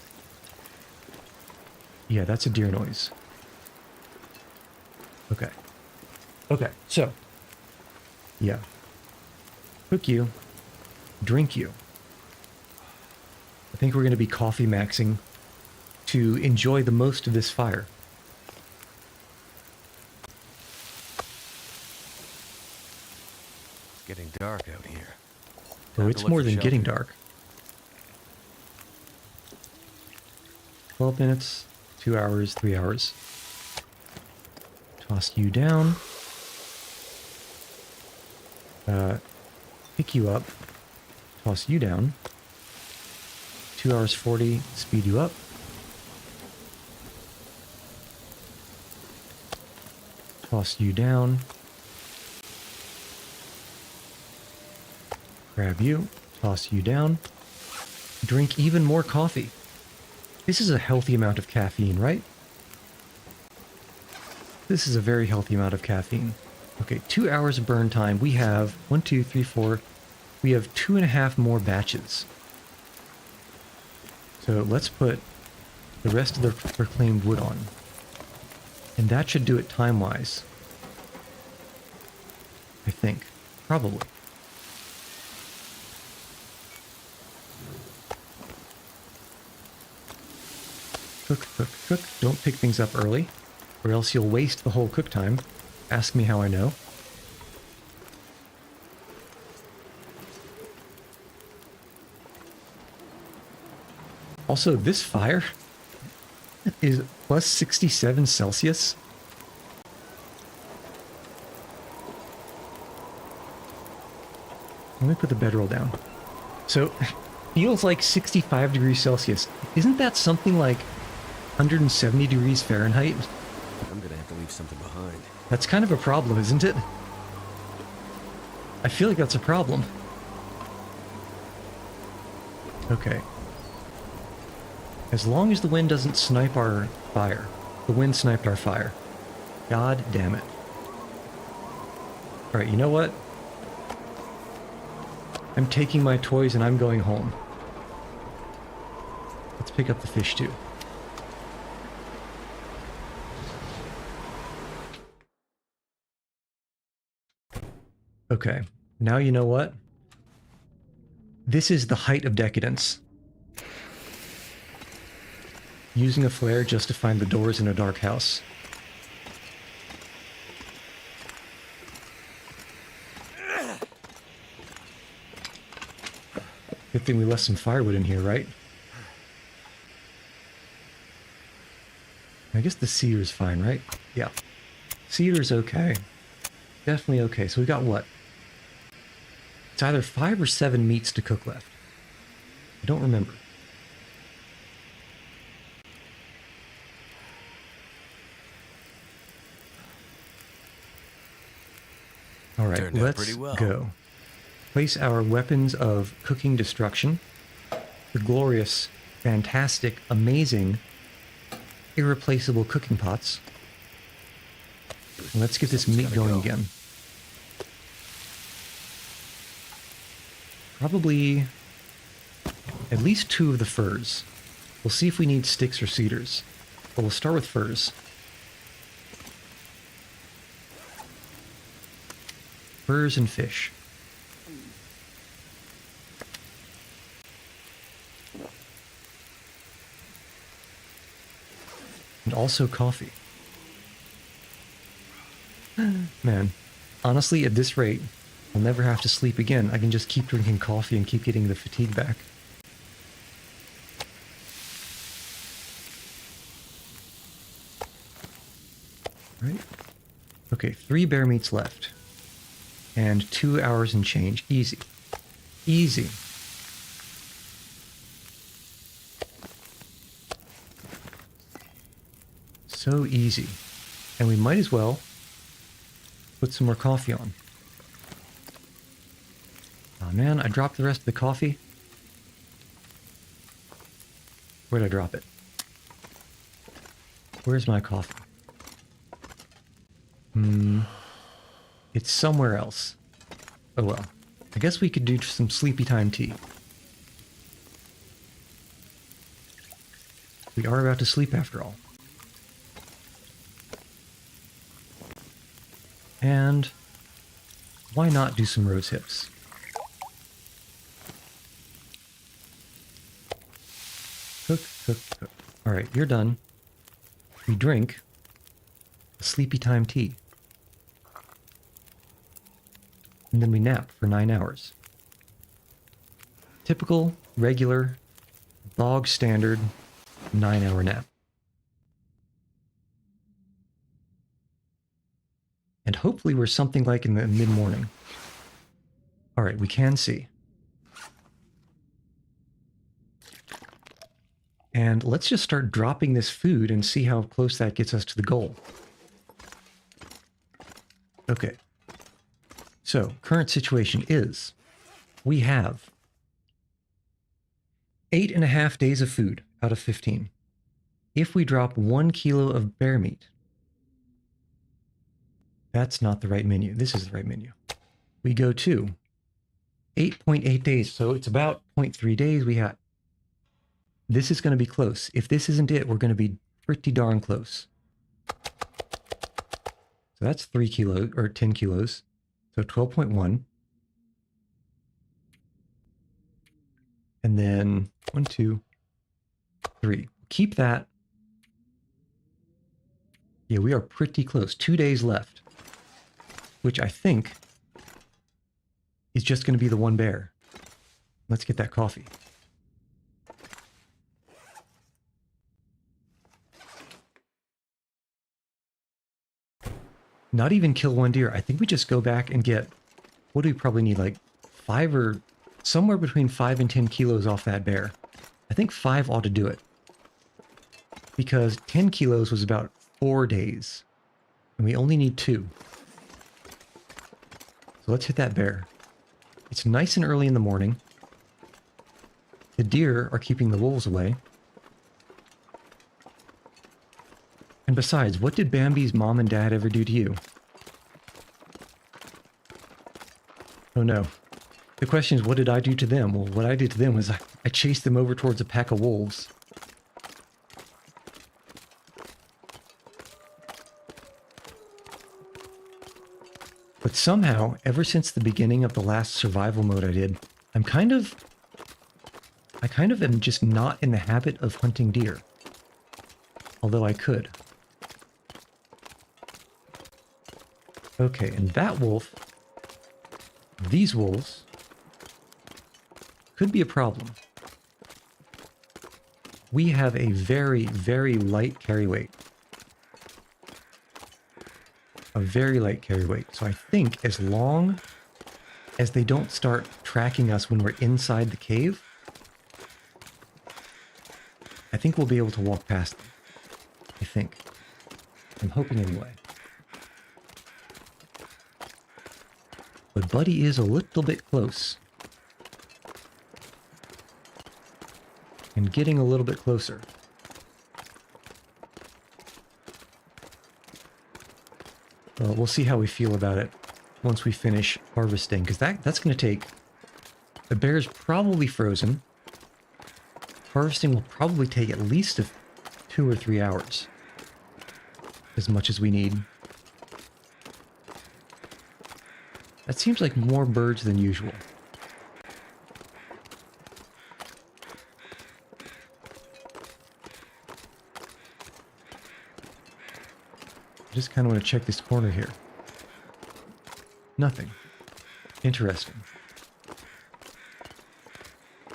Yeah, that's a deer noise. Okay. Okay, so. Yeah. Cook you. Drink you. I think we're going to be coffee maxing to enjoy the most of this fire. It's getting dark out here. Oh, it's more than getting dark. 12 minutes, 2 hours, 3 hours. Toss you down. Pick you up. Toss you down. 2 hours 40, speed you up. Toss you down. Grab you, toss you down. Drink even more coffee. This is a healthy amount of caffeine, right? This is a very healthy amount of caffeine. Okay, 2 hours of burn time. We have 1, 2, 3, 4. We have 2.5 more batches. So let's put the rest of the reclaimed wood on. And that should do it time-wise. I think. Probably. Cook, cook, cook. Don't pick things up early, or else you'll waste the whole cook time. Ask me how I know. Also, this fire is plus 67 Celsius. Let me put the bedroll down. So, feels like 65 degrees Celsius. Isn't that something like 170 degrees Fahrenheit? I'm gonna have to leave something behind. That's kind of a problem, isn't it? I feel like that's a problem. Okay. As long as the wind doesn't snipe our fire. The wind sniped our fire. God damn it. Alright, you know what? I'm taking my toys and I'm going home. Let's pick up the fish too. Okay, now you know what? This is the height of decadence. Using a flare just to find the doors in a dark house. Good thing we left some firewood in here, right? I guess the cedar's fine, right? Yeah. Cedar's okay. Definitely okay. So we got what? It's either 5 or 7 meats to cook left. I don't remember. All right, let's go. Place our weapons of cooking destruction. The glorious, fantastic, amazing, irreplaceable cooking pots. And let's get this meat going again. Probably at least 2 of the furs. We'll see if we need sticks or cedars. But we'll start with furs. Furs and fish. And also coffee. Man, honestly, at this rate, I'll never have to sleep again. I can just keep drinking coffee and keep getting the fatigue back. Right? Okay, 3 bear meats left. And 2 hours and change. Easy. Easy. So easy. And we might as well put some more coffee on. Oh man, I dropped the rest of the coffee. Where'd I drop it? Where's my coffee? It's somewhere else. Oh well. I guess we could do some sleepy time tea. We are about to sleep after all. And why not do some rose hips? Cook, cook, cook. All right, you're done. We drink a sleepy time tea. And then we nap for 9 hours. Typical, regular, bog standard 9-hour nap. And hopefully we're something like in the mid-morning. All right, we can see. And let's just start dropping this food and see how close that gets us to the goal. Okay. So, current situation is we have 8.5 days of food out of 15. If we drop 1 kilo of bear meat, that's not the right menu. This is the right menu. We go to 8.8 days. So it's about 0.3 days we have. This is going to be close. If this isn't it, we're going to be pretty darn close. So that's 3 kilos or 10 kilos. So 12.1. And then 1, 2, 3. Keep that. Yeah, we are pretty close. 2 days left. Which I think is just going to be the 1 bear. Let's get that coffee. Not even kill 1 deer. I think we just go back and get, what do we probably need, like 5 or somewhere between 5 and 10 kilos off that bear. I think 5 ought to do it. Because 10 kilos was about 4 days. And we only need 2. So let's hit that bear. It's nice and early in the morning. The deer are keeping the wolves away. And besides, what did Bambi's mom and dad ever do to you? Oh no. The question is, what did I do to them? Well, what I did to them was I chased them over towards a pack of wolves. somehow, ever since the beginning of the last survival mode I did, I kind of am just not in the habit of hunting deer. Although I could. Okay, and that wolf, these wolves, could be a problem. We have a very, very light carry weight. A very light carry weight. So I think as long as they don't start tracking us when we're inside the cave, I think we'll be able to walk past them. I think. I'm hoping anyway. But Buddy is a little bit close. And getting a little bit closer. We'll see how we feel about it once we finish harvesting, because that's going to take... The bear's probably frozen. Harvesting will probably take at least 2 or 3 hours. As much as we need. That seems like more birds than usual. I just kind of want to check this corner here. Nothing. Interesting.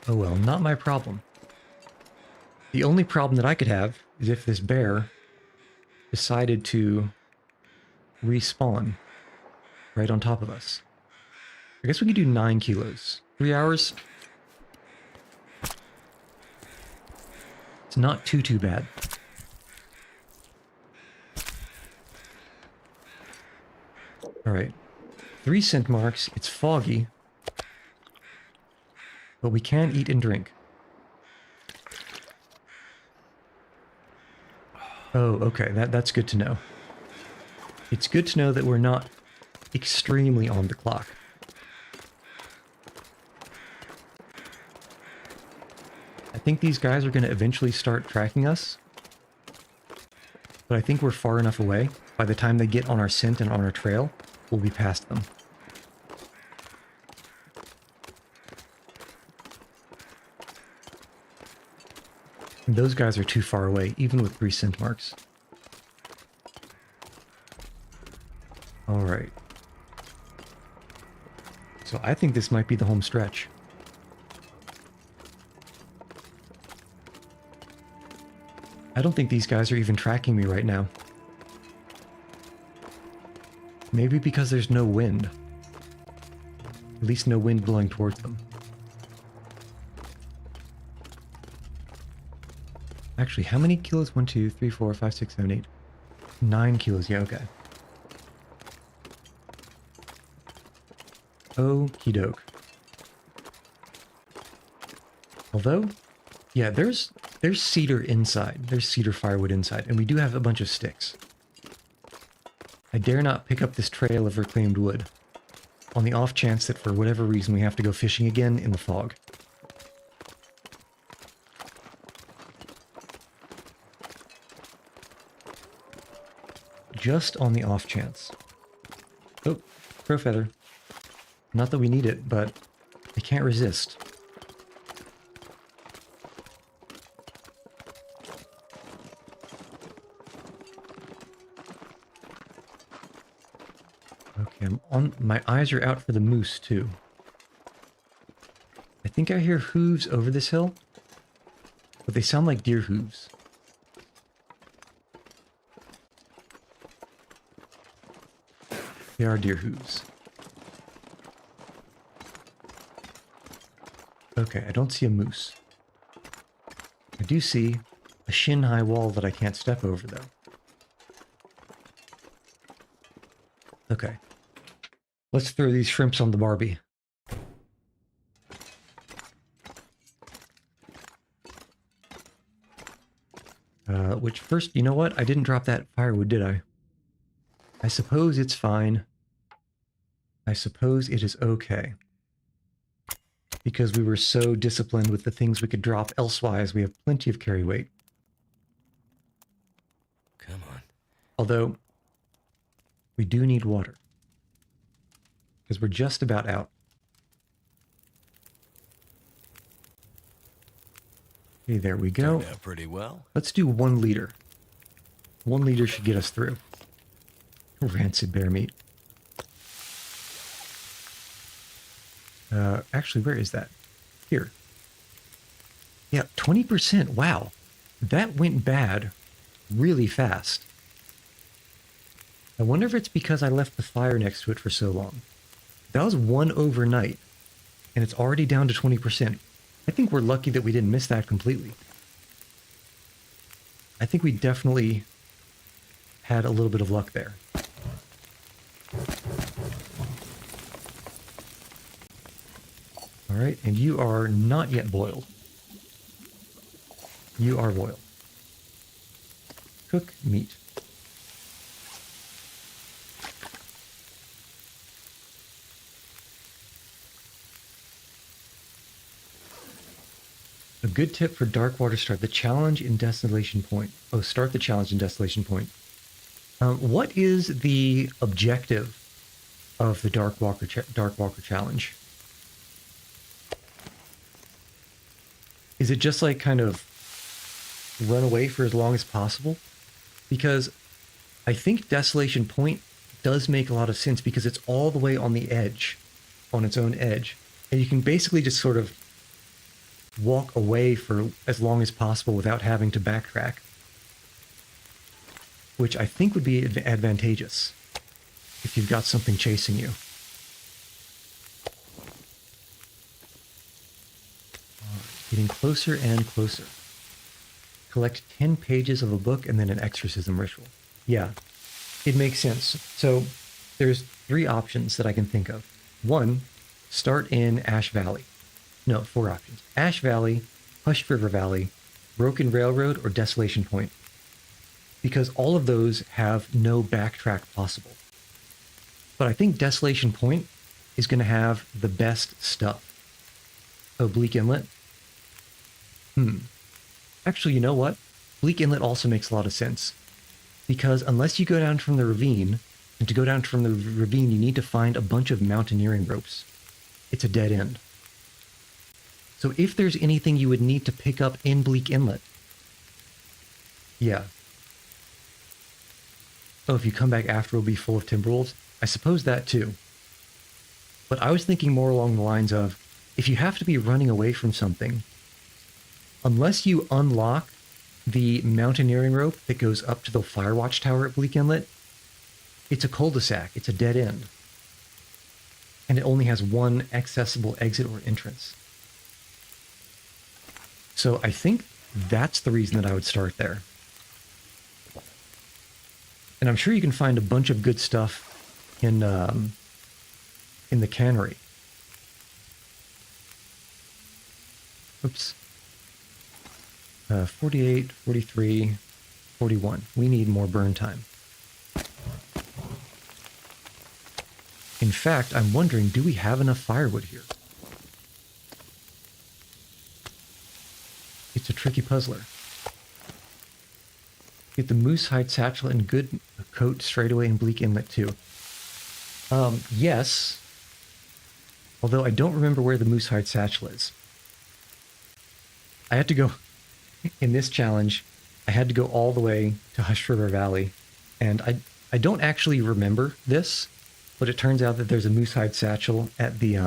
Oh well, not my problem. The only problem that I could have is if this bear decided to respawn right on top of us. I guess we could do 9 kilos. 3 hours? It's not too bad. Alright. 3 scent marks. It's foggy. But we can eat and drink. Oh, okay. That's good to know. It's good to know that we're not extremely on the clock. I think these guys are going to eventually start tracking us. But I think we're far enough away. By the time they get on our scent and on our trail, we'll be past them. And those guys are too far away, even with 3 scent marks. Alright. So I think this might be the home stretch. I don't think these guys are even tracking me right now. Maybe because there's no wind. At least no wind blowing towards them. Actually, how many kilos? 1, 2, 3, 4, 5, 6, 7, 8. 9 kilos, yeah, okay. Okie doke. Although, yeah, there's cedar inside. There's cedar firewood inside, and we do have a bunch of sticks. I dare not pick up this trail of reclaimed wood, on the off chance that for whatever reason we have to go fishing again in the fog. Just on the off chance. Oh, crow feather. Not that we need it, but I can't resist. Okay, my eyes are out for the moose too. I think I hear hooves over this hill, but they sound like deer hooves. They are deer hooves. Okay, I don't see a moose. I do see a shin-high wall that I can't step over, though. Okay. Let's throw these shrimps on the Barbie. Which first, you know what? I didn't drop that firewood, did I? I suppose it's fine. I suppose it is okay. Because we were so disciplined with the things we could drop elsewise, we have plenty of carry weight. Come on. Although, we do need water. because we're just about out. Okay, there we go. Turned out pretty well. Let's do 1 liter. 1 liter should get us through. Rancid bear meat. Actually, where is that? Here. Yeah, 20%. Wow. That went bad really fast. I wonder if it's because I left the fire next to it for so long. That was 1 overnight, and it's already down to 20%. I think we're lucky that we didn't miss that completely. I think we definitely had a little bit of luck there. All right, and you are not yet boiled. You are boiled. Cook meat. A good tip for dark water: start the challenge in Desolation Point. Oh, start the challenge in Desolation Point. What is the objective of the Dark Walker challenge? Is it just like kind of run away for as long as possible? Because I think Desolation Point does make a lot of sense because it's all the way on the edge, on its own edge. And you can basically just sort of walk away for as long as possible without having to backtrack, which I think would be advantageous if you've got something chasing you. Getting closer and closer. Collect 10 pages of a book and then an exorcism ritual. Yeah, it makes sense. So there's 3 options that I can think of. 1, start in Ash Valley. No, 4 options. Ash Valley, Hushed River Valley, Broken Railroad, or Desolation Point. Because all of those have no backtrack possible. But I think Desolation Point is going to have the best stuff. Oh, Bleak Inlet? Actually, you know what? Bleak Inlet also makes a lot of sense. Because unless you go down from the ravine, and to go down from the ravine you need to find a bunch of mountaineering ropes. It's a dead end. So if there's anything you would need to pick up in Bleak Inlet, yeah. Oh, if you come back after, it'll be full of timberwolves? I suppose that too. But I was thinking more along the lines of, if you have to be running away from something, unless you unlock the mountaineering rope that goes up to the Firewatch Tower at Bleak Inlet, it's a cul-de-sac, it's a dead end. And it only has one accessible exit or entrance. So I think that's the reason that I would start there. And I'm sure you can find a bunch of good stuff in the cannery. Oops. 48, 43, 41. We need more burn time. In fact, I'm wondering, do we have enough firewood here? It's a tricky puzzler. Get the moose hide satchel and good coat straight away in Bleak Inlet too. Yes. Although I don't remember where the moose hide satchel is. I had to go, in this challenge, I had to go all the way to Hushed River Valley. And I don't actually remember this, but it turns out that there's a moose hide satchel at the,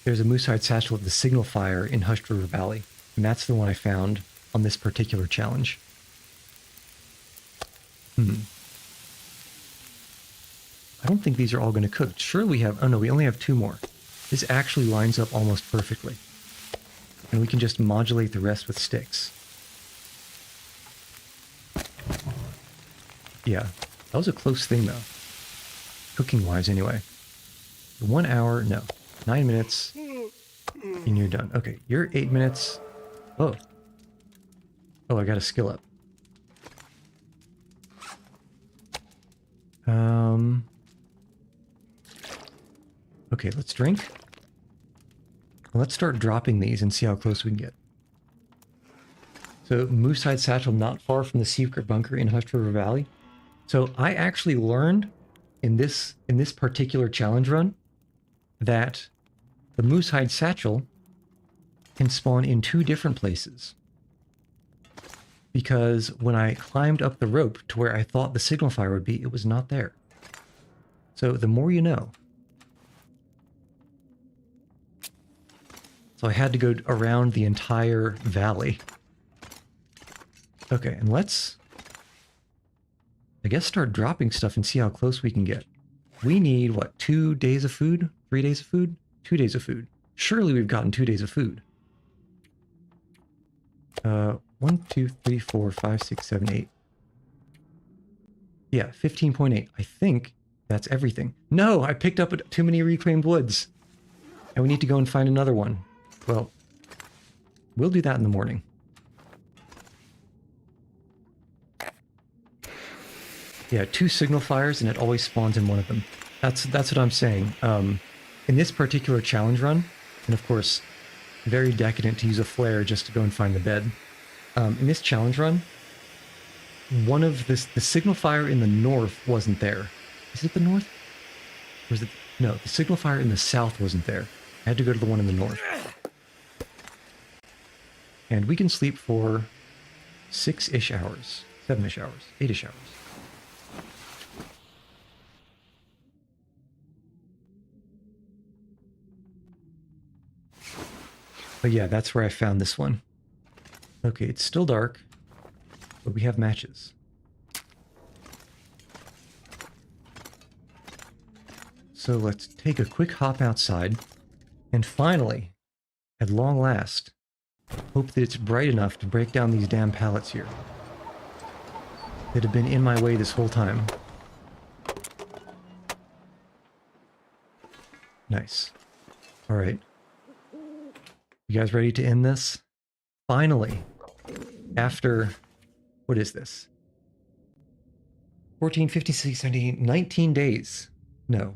there's a moose hide satchel at the signal fire in Hushed River Valley. And that's the one I found on this particular challenge. I don't think these are all going to cook. Surely we have... Oh no, we only have 2 more. This actually lines up almost perfectly. And we can just modulate the rest with sticks. Yeah, that was a close thing though. Cooking-wise anyway. 1 hour, no. 9 minutes, and you're done. Okay, you're 8 minutes. Oh. Oh, I got a skill up. Okay, let's drink. Let's start dropping these and see how close we can get. So, moose hide satchel not far from the secret bunker in Hushed River Valley. So, I actually learned in this particular challenge run that the moosehide satchel can spawn in 2 different places. Because when I climbed up the rope to where I thought the signal fire would be, it was not there. So the more you know. So I had to go around the entire valley. Okay, and let's, I guess, start dropping stuff and see how close we can get. We need, what, 2 days of food? 3 days of food? 2 days of food. Surely we've gotten 2 days of food. 1, 2, 3, 4, 5, 6, 7, 8. Yeah, 15.8. I think that's everything. No, I picked up too many reclaimed woods. And we need to go and find another one. Well, we'll do that in the morning. Yeah, 2 signal fires and it always spawns in one of them. That's what I'm saying. In this particular challenge run, and of course, very decadent to use a flare just to go and find the bed. In this challenge run, one of the signal fire in the north wasn't there. Is it the north? Or is it? No, the signal fire in the south wasn't there. I had to go to the one in the north. And we can sleep for 6-ish hours, 7-ish hours, 8-ish hours. But yeah, that's where I found this one. Okay, it's still dark, but we have matches. So let's take a quick hop outside, and finally, at long last, hope that it's bright enough to break down these damn pallets here that have been in my way this whole time. Nice. All right. You guys ready to end this? Finally, after, what is this? 14, 15, 16, 17, 19 days. No.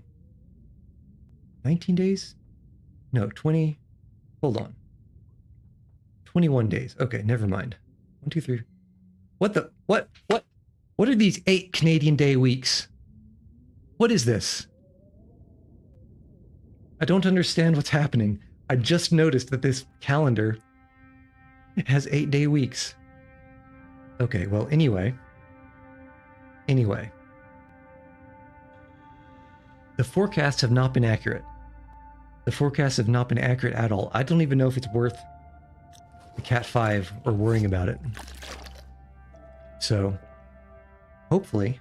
19 days? No, 20. Hold on. 21 days. Okay, never mind. 1, 2, 3. What the? What? What are these 8 Canadian day weeks? What is this? I don't understand what's happening. I just noticed that this calendar has 8-day weeks. Okay, well, anyway. The forecasts have not been accurate. The forecasts have not been accurate at all. I don't even know if it's worth the Cat 5 or worrying about it. So, hopefully,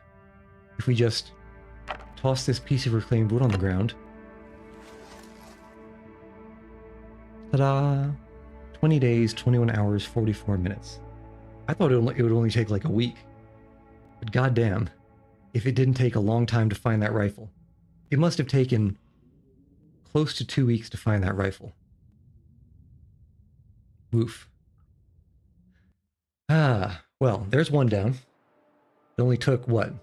if we just toss this piece of reclaimed wood on the ground. Ta-da! 20 days, 21 hours, 44 minutes. I thought it would only take like a week. But goddamn, if it didn't take a long time to find that rifle. It must have taken close to 2 weeks to find that rifle. Woof. Ah, well, there's one down. It only took, what?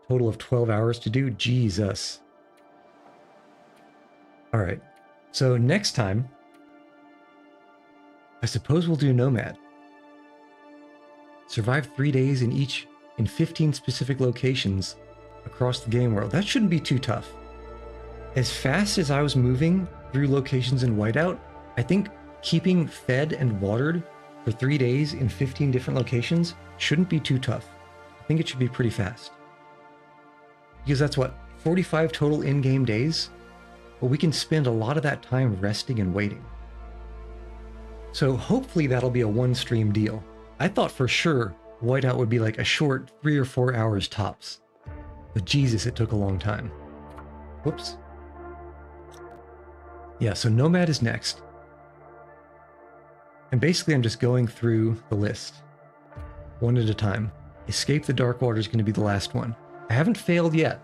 Total of 12 hours to do? Jesus. Alright, so next time, I suppose we'll do Nomad. Survive 3 days in 15 specific locations across the game world. That shouldn't be too tough. As fast as I was moving through locations in Whiteout, I think keeping fed and watered for 3 days in 15 different locations shouldn't be too tough. I think it should be pretty fast. Because that's what, 45 total in-game days? Well, we can spend a lot of that time resting and waiting. So hopefully that'll be a one-stream deal. I thought for sure Whiteout would be like a short 3 or 4 hours tops. But Jesus, it took a long time. Whoops. Yeah, so Nomad is next. And basically I'm just going through the list, one at a time. Escape the Dark Water is going to be the last one. I haven't failed yet.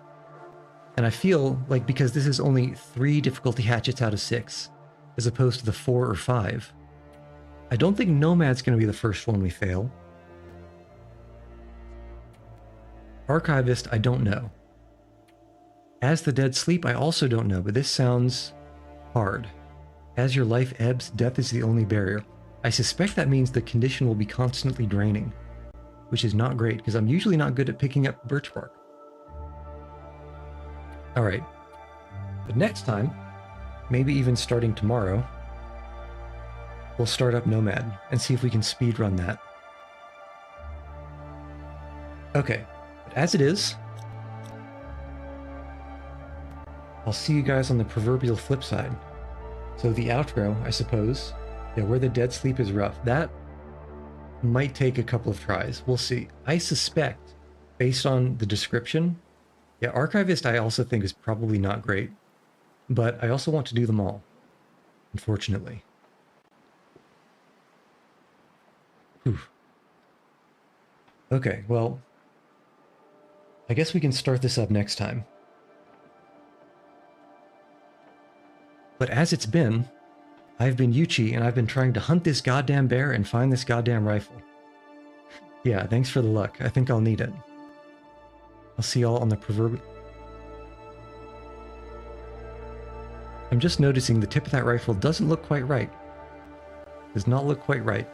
And I feel like because this is only 3 difficulty hatchets out of 6, as opposed to the 4 or 5, I don't think Nomad's going to be the first one we fail. Archivist, I don't know. As the Dead Sleep, I also don't know, but this sounds hard. As your life ebbs, death is the only barrier. I suspect that means the condition will be constantly draining, which is not great, because I'm usually not good at picking up birch bark. All right. But next time, maybe even starting tomorrow, we'll start up Nomad and see if we can speedrun that. Okay, but as it is, I'll see you guys on the proverbial flip side. So the outro, I suppose, yeah, where the dead sleep is rough. That might take a couple of tries. We'll see. I suspect, based on the description, yeah, Archivist I also think is probably not great. But I also want to do them all, unfortunately. Whew. Okay, well, I guess we can start this up next time. But as it's been, I've been Yuchi, and I've been trying to hunt this goddamn bear and find this goddamn rifle. Yeah, thanks for the luck. I think I'll need it. I'll see y'all on the proverbial... I'm just noticing the tip of that rifle doesn't look quite right. Does not look quite right.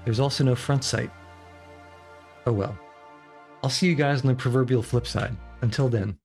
There's also no front sight. Oh well. I'll see you guys on the proverbial flip side. Until then.